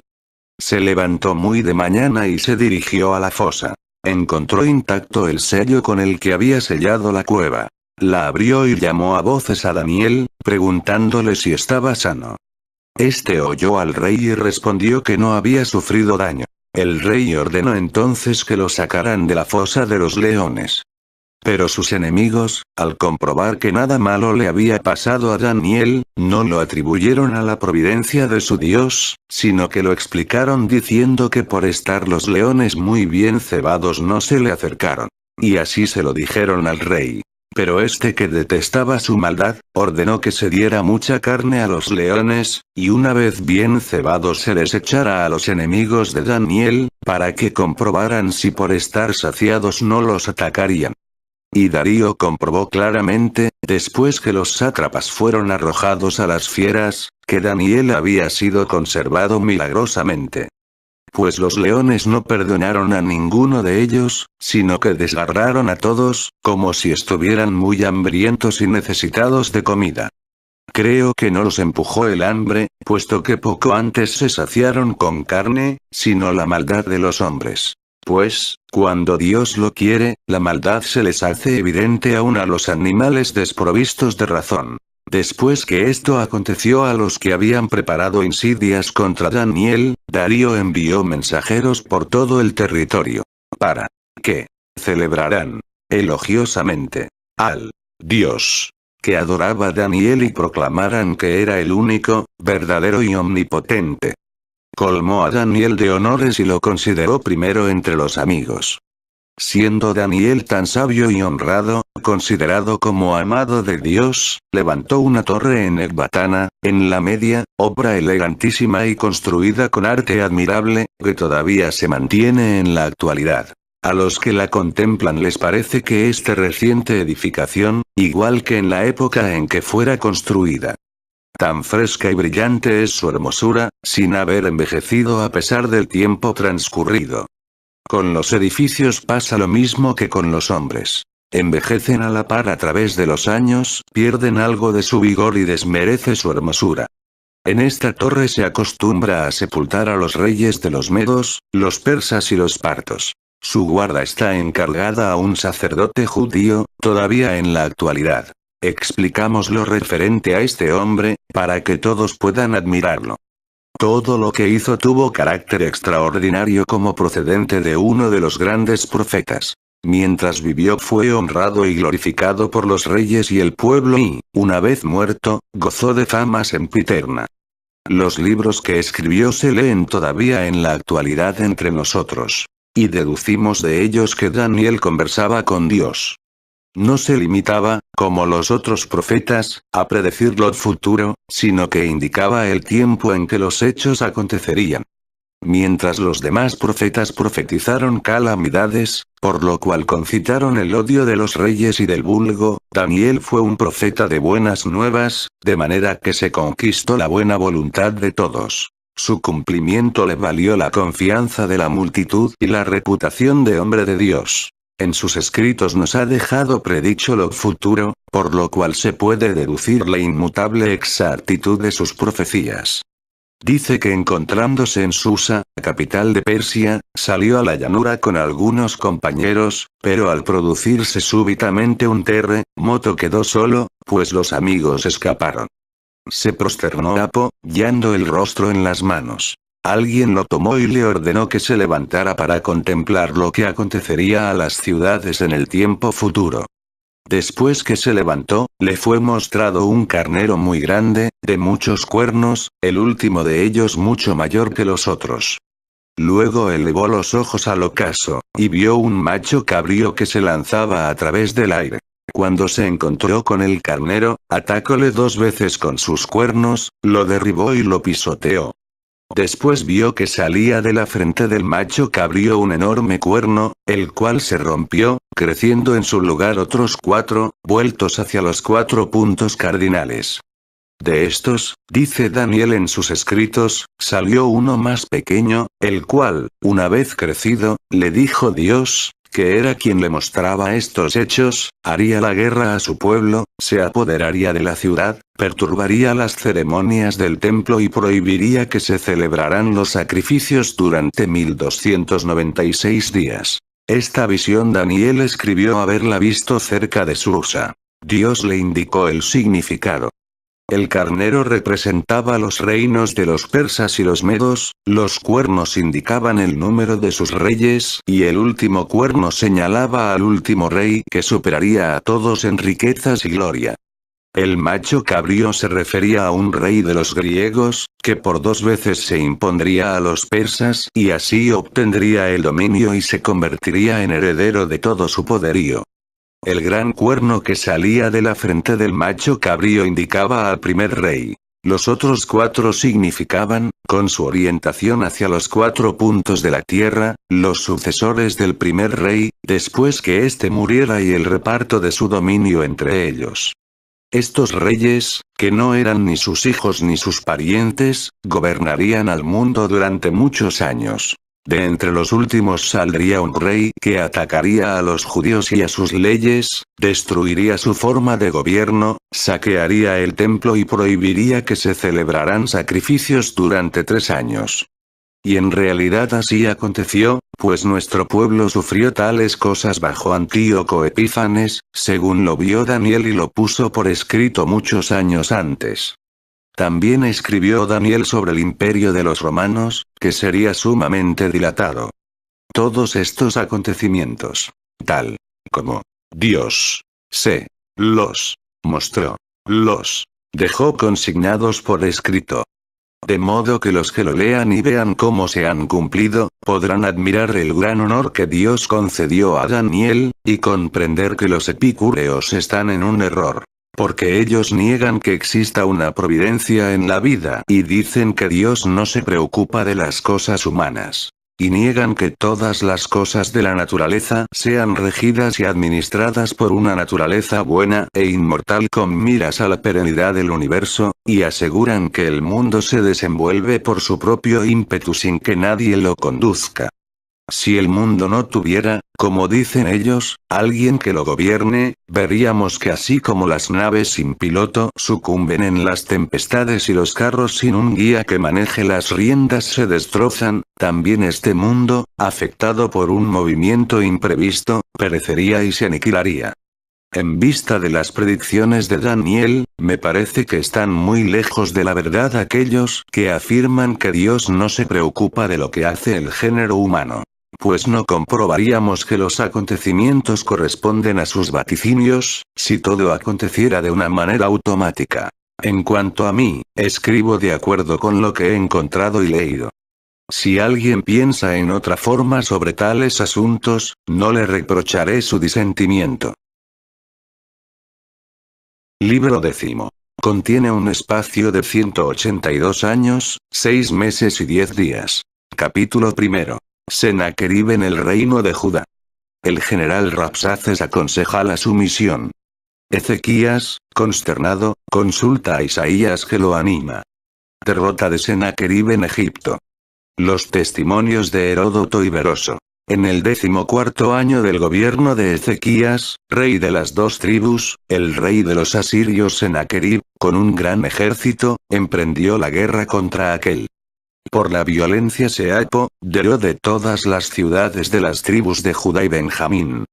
Se levantó muy de mañana y se dirigió a la fosa. Encontró intacto el sello con el que había sellado la cueva. La abrió y llamó a voces a Daniel, preguntándole si estaba sano. Este oyó al rey y respondió que no había sufrido daño. El rey ordenó entonces que lo sacaran de la fosa de los leones. Pero sus enemigos, al comprobar que nada malo le había pasado a Daniel, no lo atribuyeron a la providencia de su Dios, sino que lo explicaron diciendo que por estar los leones muy bien cebados no se le acercaron. Y así se lo dijeron al rey. Pero este, que detestaba su maldad, ordenó que se diera mucha carne a los leones, y una vez bien cebados se les echara a los enemigos de Daniel, para que comprobaran si por estar saciados no los atacarían. Y Darío comprobó claramente, después que los sátrapas fueron arrojados a las fieras, que Daniel había sido conservado milagrosamente. Pues los leones no perdonaron a ninguno de ellos, sino que desgarraron a todos, como si estuvieran muy hambrientos y necesitados de comida. Creo que no los empujó el hambre, puesto que poco antes se saciaron con carne, sino la maldad de los hombres. Pues, cuando Dios lo quiere, la maldad se les hace evidente aún a los animales desprovistos de razón. Después que esto aconteció a los que habían preparado insidias contra Daniel, Darío envió mensajeros por todo el territorio. Para que celebraran elogiosamente al Dios que adoraba a Daniel y proclamaran que era el único, verdadero y omnipotente. Colmó a Daniel de honores y lo consideró primero entre los amigos. Siendo Daniel tan sabio y honrado, considerado como amado de Dios, levantó una torre en Ecbatana, en la Media, obra elegantísima y construida con arte admirable, que todavía se mantiene en la actualidad. A los que la contemplan les parece que esta reciente edificación, igual que en la época en que fuera construida. Tan fresca y brillante es su hermosura, sin haber envejecido a pesar del tiempo transcurrido. Con los edificios pasa lo mismo que con los hombres. Envejecen a la par a través de los años, pierden algo de su vigor y desmerece su hermosura. En esta torre se acostumbra a sepultar a los reyes de los medos, los persas y los partos. Su guarda está encargada a un sacerdote judío, todavía en la actualidad. Explicamos lo referente a este hombre, para que todos puedan admirarlo. Todo lo que hizo tuvo carácter extraordinario como procedente de uno de los grandes profetas. Mientras vivió fue honrado y glorificado por los reyes y el pueblo y, una vez muerto, gozó de fama sempiterna. Los libros que escribió se leen todavía en la actualidad entre nosotros. Y deducimos de ellos que Daniel conversaba con Dios. No se limitaba, como los otros profetas, a predecir lo futuro, sino que indicaba el tiempo en que los hechos acontecerían. Mientras los demás profetas profetizaron calamidades, por lo cual concitaron el odio de los reyes y del vulgo, Daniel fue un profeta de buenas nuevas, de manera que se conquistó la buena voluntad de todos. Su cumplimiento le valió la confianza de la multitud y la reputación de hombre de Dios. En sus escritos nos ha dejado predicho lo futuro, por lo cual se puede deducir la inmutable exactitud de sus profecías. Dice que encontrándose en Susa, capital de Persia, salió a la llanura con algunos compañeros, pero al producirse súbitamente un terremoto quedó solo, pues los amigos escaparon. Se prosternó apoyando el rostro en las manos. Alguien lo tomó y le ordenó que se levantara para contemplar lo que acontecería a las ciudades en el tiempo futuro. Después que se levantó, le fue mostrado un carnero muy grande, de muchos cuernos, el último de ellos mucho mayor que los otros. Luego elevó los ojos al ocaso, y vio un macho cabrío que se lanzaba a través del aire. Cuando se encontró con el carnero, atacóle 2 veces con sus cuernos, lo derribó y lo pisoteó. Después vio que salía de la frente del macho cabrío un enorme cuerno, el cual se rompió, creciendo en su lugar otros 4, vueltos hacia los 4 puntos cardinales. De estos, dice Daniel en sus escritos, salió uno más pequeño, el cual, una vez crecido, le dijo Dios, que era quien le mostraba estos hechos, haría la guerra a su pueblo, se apoderaría de la ciudad, perturbaría las ceremonias del templo y prohibiría que se celebraran los sacrificios durante 1296 días. Esta visión Daniel escribió haberla visto cerca de Susa. Dios le indicó el significado. El carnero representaba los reinos de los persas y los medos, los cuernos indicaban el número de sus reyes, y el último cuerno señalaba al último rey que superaría a todos en riquezas y gloria. El macho cabrío se refería a un rey de los griegos, que por 2 veces se impondría a los persas y así obtendría el dominio y se convertiría en heredero de todo su poderío. El gran cuerno que salía de la frente del macho cabrío indicaba al primer rey. Los otros 4 significaban, con su orientación hacia los 4 puntos de la tierra, los sucesores del primer rey, después que éste muriera y el reparto de su dominio entre ellos. Estos reyes, que no eran ni sus hijos ni sus parientes, gobernarían al mundo durante muchos años. De entre los últimos saldría un rey que atacaría a los judíos y a sus leyes, destruiría su forma de gobierno, saquearía el templo y prohibiría que se celebraran sacrificios durante 3 años. Y en realidad así aconteció, pues nuestro pueblo sufrió tales cosas bajo Antíoco Epífanes, según lo vio Daniel y lo puso por escrito muchos años antes. También escribió Daniel sobre el imperio de los romanos, que sería sumamente dilatado. Todos estos acontecimientos, tal como Dios se los mostró, los dejó consignados por escrito. De modo que los que lo lean y vean cómo se han cumplido, podrán admirar el gran honor que Dios concedió a Daniel, y comprender que los epicúreos están en un error. Porque ellos niegan que exista una providencia en la vida y dicen que Dios no se preocupa de las cosas humanas. Y niegan que todas las cosas de la naturaleza sean regidas y administradas por una naturaleza buena e inmortal con miras a la perenidad del universo, y aseguran que el mundo se desenvuelve por su propio ímpetu sin que nadie lo conduzca. Si el mundo no tuviera, como dicen ellos, alguien que lo gobierne, veríamos que así como las naves sin piloto sucumben en las tempestades y los carros sin un guía que maneje las riendas se destrozan, también este mundo, afectado por un movimiento imprevisto, perecería y se aniquilaría. En vista de las predicciones de Daniel, me parece que están muy lejos de la verdad aquellos que afirman que Dios no se preocupa de lo que hace el género humano. Pues no comprobaríamos que los acontecimientos corresponden a sus vaticinios, si todo aconteciera de una manera automática. En cuanto a mí, escribo de acuerdo con lo que he encontrado y leído. Si alguien piensa en otra forma sobre tales asuntos, no le reprocharé su disentimiento. Libro 10. Contiene un espacio de 182 años, 6 meses y 10 días. Capítulo 1. Sennacherib en el reino de Judá. El general Rabsaces aconseja la sumisión. Ezequías, consternado, consulta a Isaías que lo anima. Derrota de Sennacherib en Egipto. Los testimonios de Heródoto y Beroso. En el 14º año del gobierno de Ezequías, rey de las 2 tribus, el rey de los asirios Sennacherib, con un gran ejército, emprendió la guerra contra aquel. Por la violencia se apoderó de todas las ciudades de las tribus de Judá y Benjamín.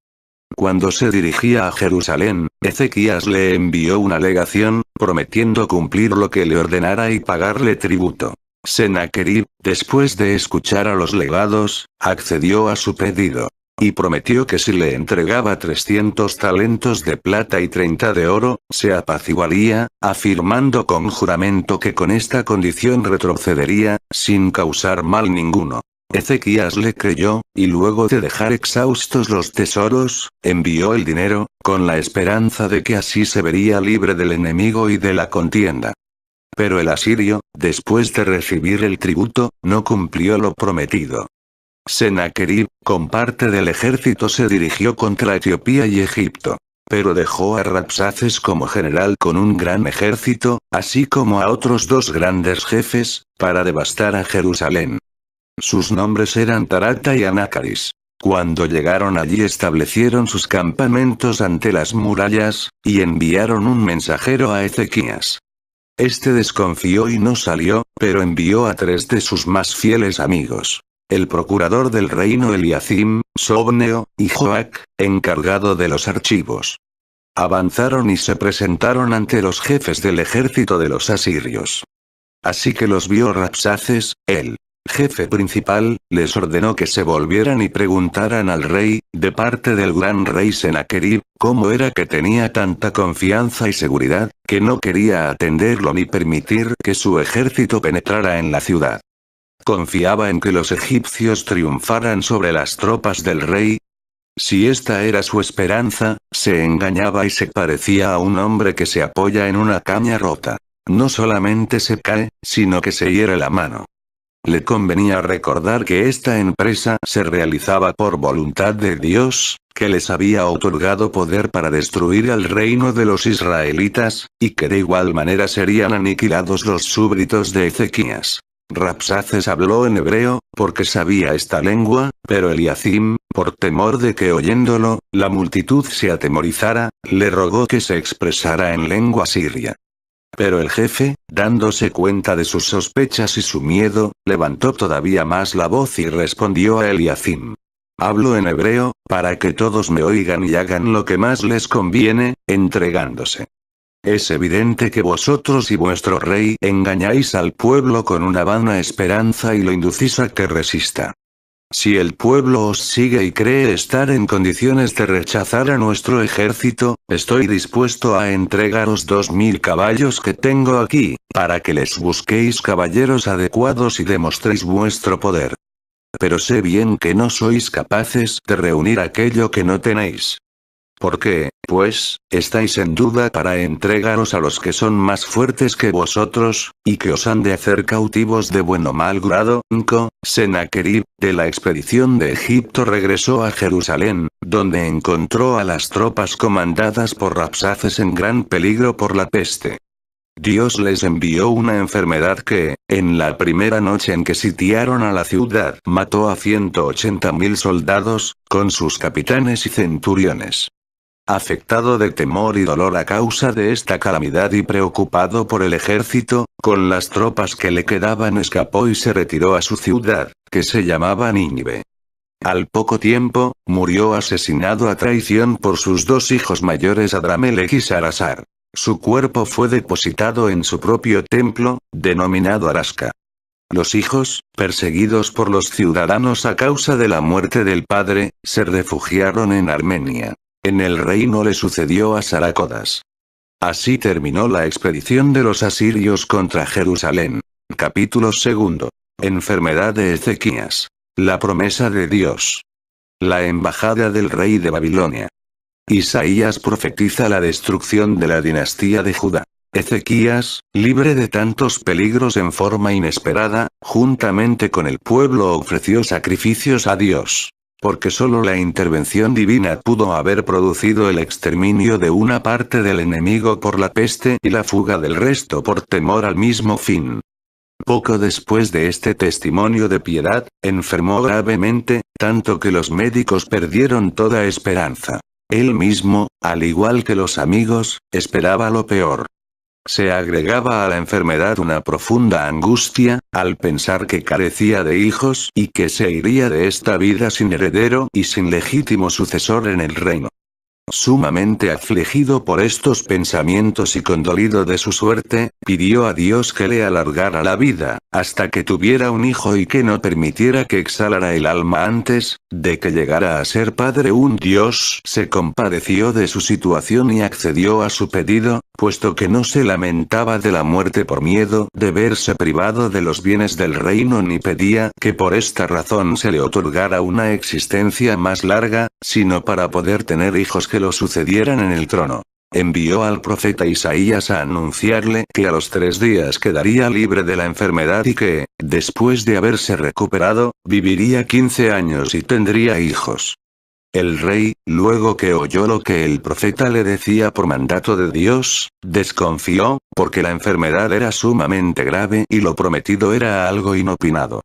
Cuando se dirigía a Jerusalén, Ezequías le envió una legación, prometiendo cumplir lo que le ordenara y pagarle tributo. Sennacherib, después de escuchar a los legados, accedió a su pedido. Y prometió que si le entregaba 300 talentos de plata y 30 de oro, se apaciguaría, afirmando con juramento que con esta condición retrocedería, sin causar mal ninguno. Ezequías le creyó, y luego de dejar exhaustos los tesoros, envió el dinero, con la esperanza de que así se vería libre del enemigo y de la contienda. Pero el asirio, después de recibir el tributo, no cumplió lo prometido. Sennacherib, con parte del ejército se dirigió contra Etiopía y Egipto. Pero dejó a Rabsaces como general con un gran ejército, así como a otros 2 grandes jefes, para devastar a Jerusalén. Sus nombres eran Tarata y Anácaris. Cuando llegaron allí establecieron sus campamentos ante las murallas, y enviaron un mensajero a Ezequías. Este desconfió y no salió, pero envió a 3 de sus más fieles amigos. El procurador del reino Eliacim, Sobneo, y Joac, encargado de los archivos. Avanzaron y se presentaron ante los jefes del ejército de los asirios. Así que los vio Rabsaces, el jefe principal, les ordenó que se volvieran y preguntaran al rey, de parte del gran rey Sennacherib, cómo era que tenía tanta confianza y seguridad, que no quería atenderlo ni permitir que su ejército penetrara en la ciudad. ¿Confiaba en que los egipcios triunfaran sobre las tropas del rey? Si esta era su esperanza, se engañaba y se parecía a un hombre que se apoya en una caña rota. No solamente se cae, sino que se hiere la mano. Le convenía recordar que esta empresa se realizaba por voluntad de Dios, que les había otorgado poder para destruir al reino de los israelitas, y que de igual manera serían aniquilados los súbditos de Ezequías. Rabsaces habló en hebreo, porque sabía esta lengua, pero Eliacim, por temor de que oyéndolo, la multitud se atemorizara, le rogó que se expresara en lengua siria. Pero el jefe, dándose cuenta de sus sospechas y su miedo, levantó todavía más la voz y respondió a Eliacim. Hablo en hebreo, para que todos me oigan y hagan lo que más les conviene, entregándose. Es evidente que vosotros y vuestro rey engañáis al pueblo con una vana esperanza y lo inducís a que resista. Si el pueblo os sigue y cree estar en condiciones de rechazar a nuestro ejército, estoy dispuesto a entregaros 2000 caballos que tengo aquí, para que les busquéis caballeros adecuados y demostréis vuestro poder. Pero sé bien que no sois capaces de reunir aquello que no tenéis. ¿Por qué, pues, estáis en duda para entregaros a los que son más fuertes que vosotros, y que os han de hacer cautivos de buen o mal grado? Sennacherib, de la expedición de Egipto regresó a Jerusalén, donde encontró a las tropas comandadas por Rabsaces en gran peligro por la peste. Dios les envió una enfermedad que, en la primera noche en que sitiaron a la ciudad, mató a 180.000 soldados, con sus capitanes y centuriones. Afectado de temor y dolor a causa de esta calamidad y preocupado por el ejército, con las tropas que le quedaban escapó y se retiró a su ciudad, que se llamaba Nínive. Al poco tiempo, murió asesinado a traición por sus dos hijos mayores Adramelech y Sarasar. Su cuerpo fue depositado en su propio templo, denominado Arasca. Los hijos, perseguidos por los ciudadanos a causa de la muerte del padre, se refugiaron en Armenia. En el reino le sucedió a Saracodas. Así terminó la expedición de los asirios contra Jerusalén. Capítulo 2. Enfermedad de Ezequías. La promesa de Dios. La embajada del rey de Babilonia. Isaías profetiza la destrucción de la dinastía de Judá. Ezequías, libre de tantos peligros en forma inesperada, juntamente con el pueblo ofreció sacrificios a Dios. Porque solo la intervención divina pudo haber producido el exterminio de una parte del enemigo por la peste y la fuga del resto por temor al mismo fin. Poco después de este testimonio de piedad, enfermó gravemente, tanto que los médicos perdieron toda esperanza. Él mismo, al igual que los amigos, esperaba lo peor. Se agregaba a la enfermedad una profunda angustia, al pensar que carecía de hijos y que se iría de esta vida sin heredero y sin legítimo sucesor en el reino. Sumamente afligido por estos pensamientos y condolido de su suerte, pidió a Dios que le alargara la vida, hasta que tuviera un hijo y que no permitiera que exhalara el alma antes de que llegara a ser padre. Un Dios se compadeció de su situación y accedió a su pedido, puesto que no se lamentaba de la muerte por miedo de verse privado de los bienes del reino ni pedía que por esta razón se le otorgara una existencia más larga, sino para poder tener hijos que lo sucedieran en el trono. Envió al profeta Isaías a anunciarle que a los 3 días quedaría libre de la enfermedad y que, después de haberse recuperado, viviría 15 años y tendría hijos. El rey, luego que oyó lo que el profeta le decía por mandato de Dios, desconfió, porque la enfermedad era sumamente grave y lo prometido era algo inopinado.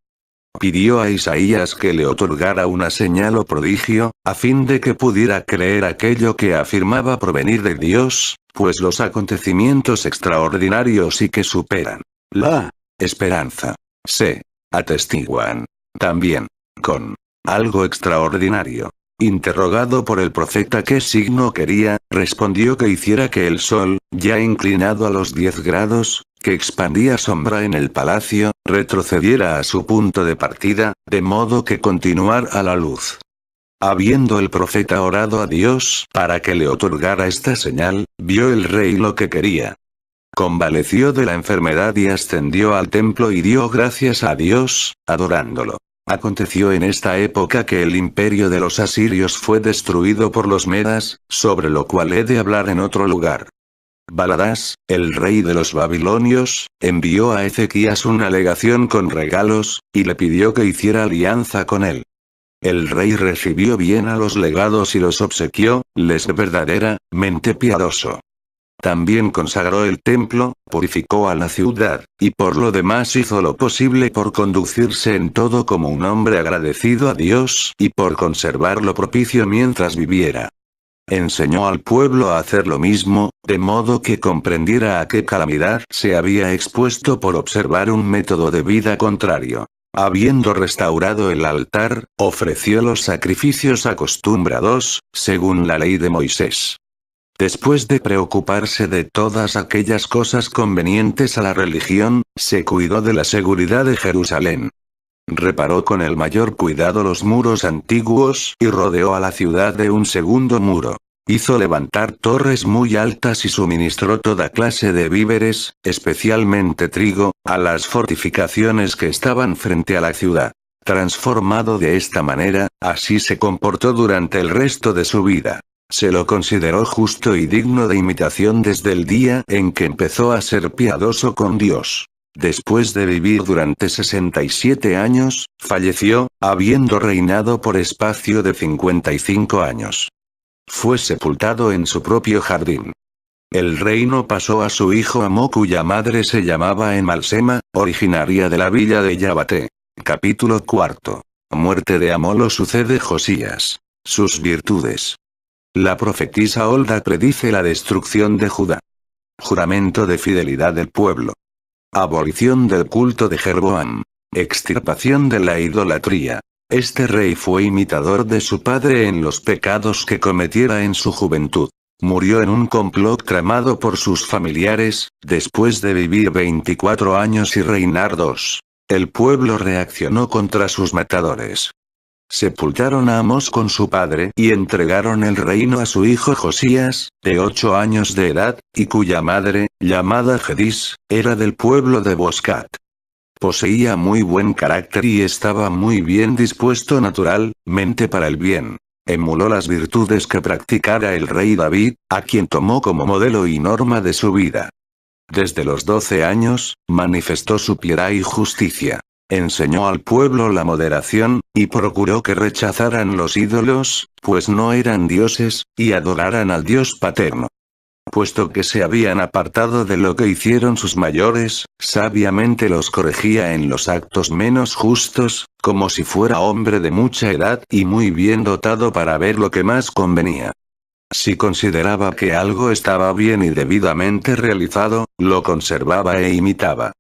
Pidió a Isaías que le otorgara una señal o prodigio, a fin de que pudiera creer aquello que afirmaba provenir de Dios, pues los acontecimientos extraordinarios y que superan la esperanza se atestiguan también con algo extraordinario. Interrogado por el profeta qué signo quería, respondió que hiciera que el sol, ya inclinado a los 10 grados, que expandía sombra en el palacio, retrocediera a su punto de partida, de modo que continuar a la luz. Habiendo el profeta orado a Dios para que le otorgara esta señal, vio el rey lo que quería. Convaleció de la enfermedad y ascendió al templo y dio gracias a Dios, adorándolo. Aconteció en esta época que el imperio de los asirios fue destruido por los medas, sobre lo cual he de hablar en otro lugar. Baladás, el rey de los babilonios, envió a Ezequías una legación con regalos, y le pidió que hiciera alianza con él. El rey recibió bien a los legados y los obsequió, les verdaderamente piadoso. También consagró el templo, purificó a la ciudad, y por lo demás hizo lo posible por conducirse en todo como un hombre agradecido a Dios, y por conservarlo propicio mientras viviera. Enseñó al pueblo a hacer lo mismo, de modo que comprendiera a qué calamidad se había expuesto por observar un método de vida contrario. Habiendo restaurado el altar, ofreció los sacrificios acostumbrados, según la ley de Moisés. Después de preocuparse de todas aquellas cosas convenientes a la religión, se cuidó de la seguridad de Jerusalén. Reparó con el mayor cuidado los muros antiguos y rodeó a la ciudad de un segundo muro. Hizo levantar torres muy altas y suministró toda clase de víveres, especialmente trigo, a las fortificaciones que estaban frente a la ciudad. Transformado de esta manera, así se comportó durante el resto de su vida. Se lo consideró justo y digno de imitación desde el día en que empezó a ser piadoso con Dios. Después de vivir durante 67 años, falleció, habiendo reinado por espacio de 55 años. Fue sepultado en su propio jardín. El reino pasó a su hijo Amó, cuya madre se llamaba Emalsema, originaria de la villa de Yabaté. Capítulo 4. Muerte de Amó. Lo sucede Josías. Sus virtudes. La profetisa Holda predice la destrucción de Judá. Juramento de fidelidad del pueblo. Abolición del culto de Jeroboam. Extirpación de la idolatría. Este rey fue imitador de su padre en los pecados que cometiera en su juventud. Murió en un complot tramado por sus familiares, después de vivir 24 años y reinar 2. El pueblo reaccionó contra sus matadores. Sepultaron a Amós con su padre y entregaron el reino a su hijo Josías, de 8 años de edad, y cuya madre, llamada Jedis, era del pueblo de Boscat. Poseía muy buen carácter y estaba muy bien dispuesto naturalmente para el bien. Emuló las virtudes que practicara el rey David, a quien tomó como modelo y norma de su vida. Desde los 12 años, manifestó su piedad y justicia. Enseñó al pueblo la moderación, y procuró que rechazaran los ídolos, pues no eran dioses, y adoraran al Dios paterno. Puesto que se habían apartado de lo que hicieron sus mayores, sabiamente los corregía en los actos menos justos, como si fuera hombre de mucha edad y muy bien dotado para ver lo que más convenía. Si consideraba que algo estaba bien y debidamente realizado, lo conservaba e imitaba.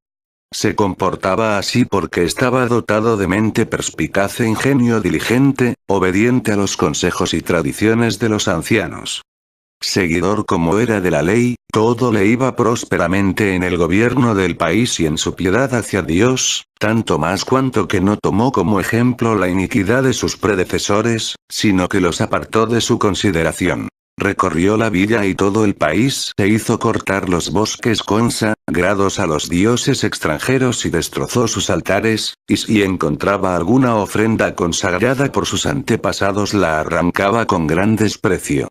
Se comportaba así porque estaba dotado de mente perspicaz e ingenio diligente, obediente a los consejos y tradiciones de los ancianos. Seguidor como era de la ley, todo le iba prósperamente en el gobierno del país y en su piedad hacia Dios, tanto más cuanto que no tomó como ejemplo la iniquidad de sus predecesores, sino que los apartó de su consideración. Recorrió la villa y todo el país e hizo cortar los bosques consagrados a los dioses extranjeros y destrozó sus altares, y si encontraba alguna ofrenda consagrada por sus antepasados la arrancaba con gran desprecio.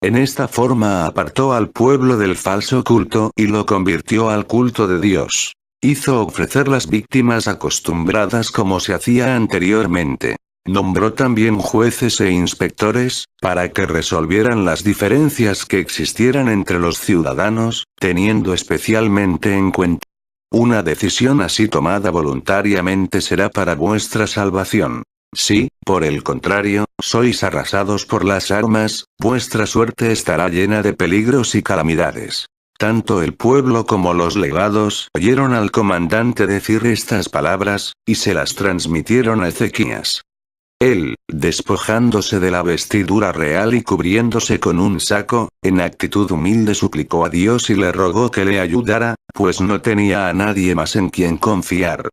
En esta forma apartó al pueblo del falso culto y lo convirtió al culto de Dios. Hizo ofrecer las víctimas acostumbradas como se hacía anteriormente. Nombró también jueces e inspectores, para que resolvieran las diferencias que existieran entre los ciudadanos, teniendo especialmente en cuenta. Una decisión así tomada voluntariamente será para vuestra salvación. Si, por el contrario, sois arrasados por las armas, vuestra suerte estará llena de peligros y calamidades. Tanto el pueblo como los legados oyeron al comandante decir estas palabras, y se las transmitieron a Ezequías. Él, despojándose de la vestidura real y cubriéndose con un saco, en actitud humilde suplicó a Dios y le rogó que le ayudara, pues no tenía a nadie más en quien confiar.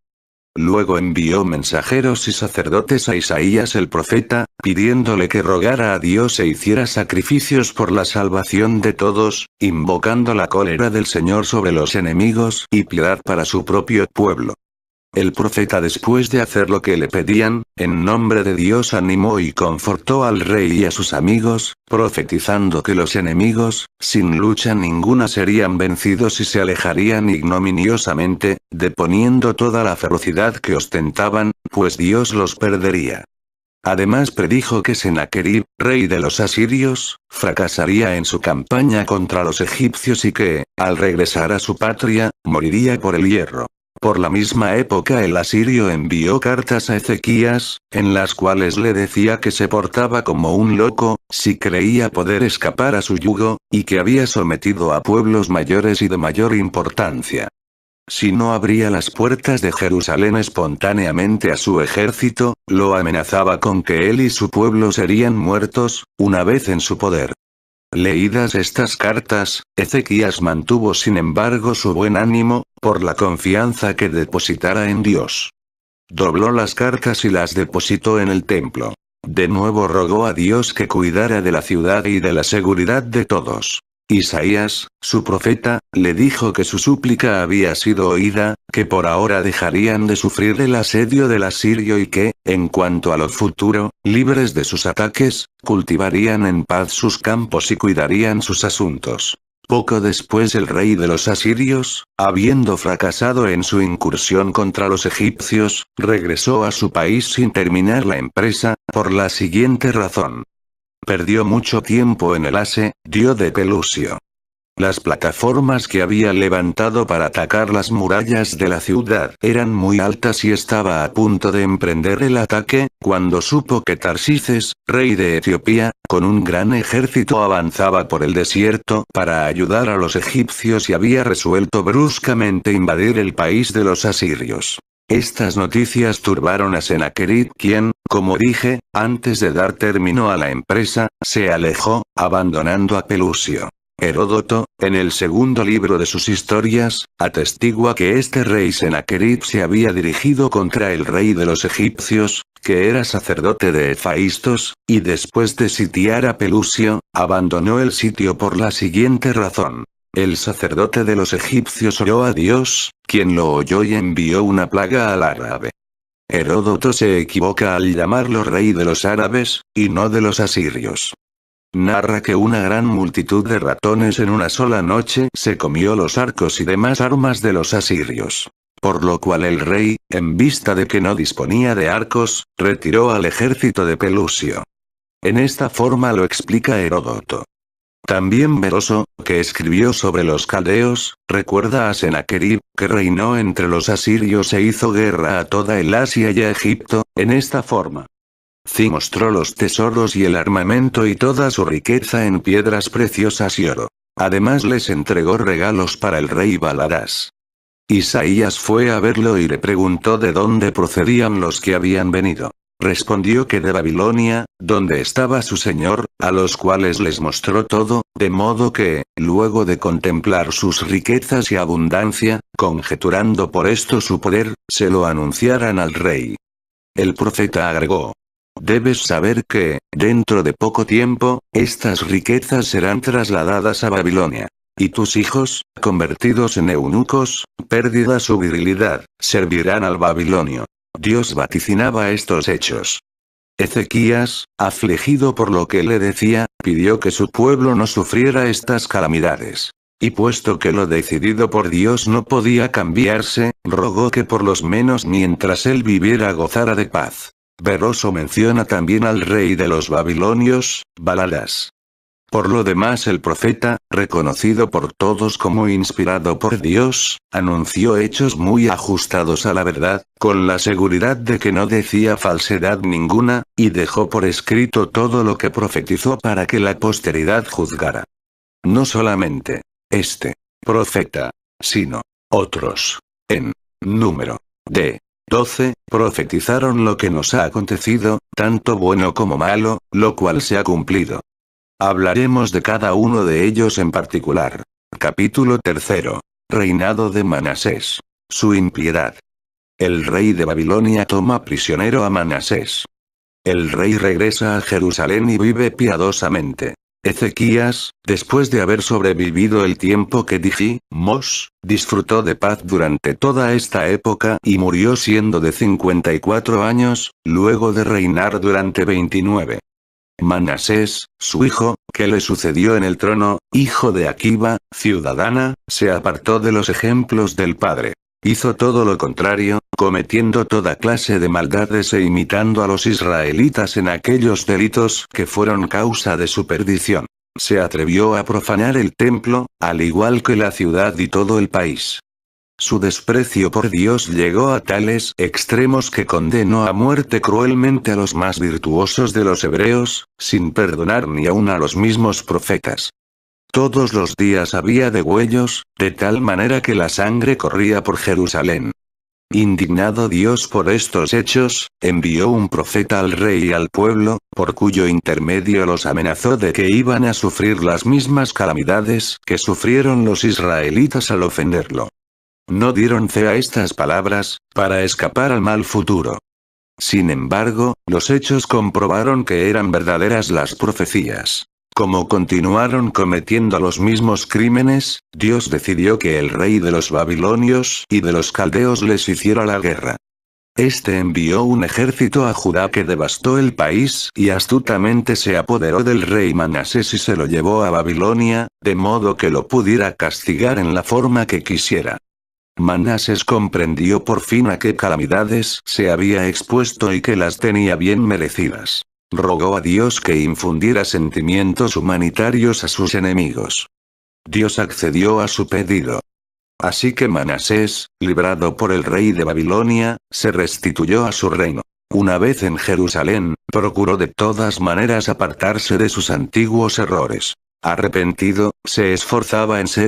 Luego envió mensajeros y sacerdotes a Isaías el profeta, pidiéndole que rogara a Dios e hiciera sacrificios por la salvación de todos, invocando la cólera del Señor sobre los enemigos y piedad para su propio pueblo. El profeta, después de hacer lo que le pedían, en nombre de Dios animó y confortó al rey y a sus amigos, profetizando que los enemigos, sin lucha ninguna, serían vencidos y se alejarían ignominiosamente, deponiendo toda la ferocidad que ostentaban, pues Dios los perdería. Además predijo que Sennacherib, rey de los asirios, fracasaría en su campaña contra los egipcios y que, al regresar a su patria, moriría por el hierro. Por la misma época el asirio envió cartas a Ezequías, en las cuales le decía que se portaba como un loco, si creía poder escapar a su yugo, y que había sometido a pueblos mayores y de mayor importancia. Si no abría las puertas de Jerusalén espontáneamente a su ejército, lo amenazaba con que él y su pueblo serían muertos, una vez en su poder. Leídas estas cartas, Ezequías mantuvo sin embargo su buen ánimo, por la confianza que depositara en Dios. Dobló las cartas y las depositó en el templo. De nuevo rogó a Dios que cuidara de la ciudad y de la seguridad de todos. Isaías, su profeta, le dijo que su súplica había sido oída, que por ahora dejarían de sufrir el asedio del asirio y que, en cuanto a lo futuro, libres de sus ataques, cultivarían en paz sus campos y cuidarían sus asuntos. Poco después el rey de los asirios, habiendo fracasado en su incursión contra los egipcios, regresó a su país sin terminar la empresa, por la siguiente razón. Perdió mucho tiempo en el asedio de Pelusio. Las plataformas que había levantado para atacar las murallas de la ciudad eran muy altas y estaba a punto de emprender el ataque, cuando supo que Tarsices, rey de Etiopía, con un gran ejército avanzaba por el desierto para ayudar a los egipcios y había resuelto bruscamente invadir el país de los asirios. Estas noticias turbaron a Sennacherib, quien, como dije, antes de dar término a la empresa, se alejó, abandonando a Pelusio. Heródoto, en el segundo libro de sus historias, atestigua que este rey Sennacherib se había dirigido contra el rey de los egipcios, que era sacerdote de Efaistos, y después de sitiar a Pelusio, abandonó el sitio por la siguiente razón. El sacerdote de los egipcios oró a Dios, quien lo oyó y envió una plaga al árabe. Heródoto se equivoca al llamarlo rey de los árabes, y no de los asirios. Narra que una gran multitud de ratones en una sola noche se comió los arcos y demás armas de los asirios. Por lo cual el rey, en vista de que no disponía de arcos, retiró al ejército de Pelusio. En esta forma lo explica Heródoto. También Beroso, que escribió sobre los caldeos, recuerda a Sennacherib, que reinó entre los asirios e hizo guerra a toda el Asia y a Egipto, en esta forma. Ci mostró los tesoros y el armamento y toda su riqueza en piedras preciosas y oro. Además les entregó regalos para el rey Baladás. Isaías fue a verlo y le preguntó de dónde procedían los que habían venido. Respondió que de Babilonia, donde estaba su señor, a los cuales les mostró todo, de modo que, luego de contemplar sus riquezas y abundancia, conjeturando por esto su poder, se lo anunciaran al rey. El profeta agregó: debes saber que, dentro de poco tiempo, estas riquezas serán trasladadas a Babilonia. Y tus hijos, convertidos en eunucos, perdida su virilidad, servirán al babilonio. Dios vaticinaba estos hechos. Ezequías, afligido por lo que le decía, pidió que su pueblo no sufriera estas calamidades. Y puesto que lo decidido por Dios no podía cambiarse, rogó que por lo menos mientras él viviera gozara de paz. Beroso menciona también al rey de los babilonios, Baladás. Por lo demás el profeta, reconocido por todos como inspirado por Dios, anunció hechos muy ajustados a la verdad, con la seguridad de que no decía falsedad ninguna, y dejó por escrito todo lo que profetizó para que la posteridad juzgara. No solamente este profeta, sino otros, en número de 12, profetizaron lo que nos ha acontecido, tanto bueno como malo, lo cual se ha cumplido. Hablaremos de cada uno de ellos en particular. Capítulo 3. Reinado de Manasés. Su impiedad. El rey de Babilonia toma prisionero a Manasés. El rey regresa a Jerusalén y vive piadosamente. Ezequías, después de haber sobrevivido el tiempo que dijimos, disfrutó de paz durante toda esta época y murió siendo de 54 años, luego de reinar durante 29. Manasés, su hijo, que le sucedió en el trono, hijo de Akiba, ciudadana, se apartó de los ejemplos del padre. Hizo todo lo contrario, cometiendo toda clase de maldades e imitando a los israelitas en aquellos delitos que fueron causa de su perdición. Se atrevió a profanar el templo, al igual que la ciudad y todo el país. Su desprecio por Dios llegó a tales extremos que condenó a muerte cruelmente a los más virtuosos de los hebreos, sin perdonar ni aun a los mismos profetas. Todos los días había degüellos, de tal manera que la sangre corría por Jerusalén. Indignado Dios por estos hechos, envió un profeta al rey y al pueblo, por cuyo intermedio los amenazó de que iban a sufrir las mismas calamidades que sufrieron los israelitas al ofenderlo. No dieron fe a estas palabras, para escapar al mal futuro. Sin embargo, los hechos comprobaron que eran verdaderas las profecías. Como continuaron cometiendo los mismos crímenes, Dios decidió que el rey de los babilonios y de los caldeos les hiciera la guerra. Este envió un ejército a Judá que devastó el país y astutamente se apoderó del rey Manasés y se lo llevó a Babilonia, de modo que lo pudiera castigar en la forma que quisiera. Manasés comprendió por fin a qué calamidades se había expuesto y que las tenía bien merecidas. Rogó a Dios que infundiera sentimientos humanitarios a sus enemigos. Dios accedió a su pedido. Así que Manasés, librado por el rey de Babilonia, se restituyó a su reino. Una vez en Jerusalén, procuró de todas maneras apartarse de sus antiguos errores. Arrepentido, se esforzaba en ser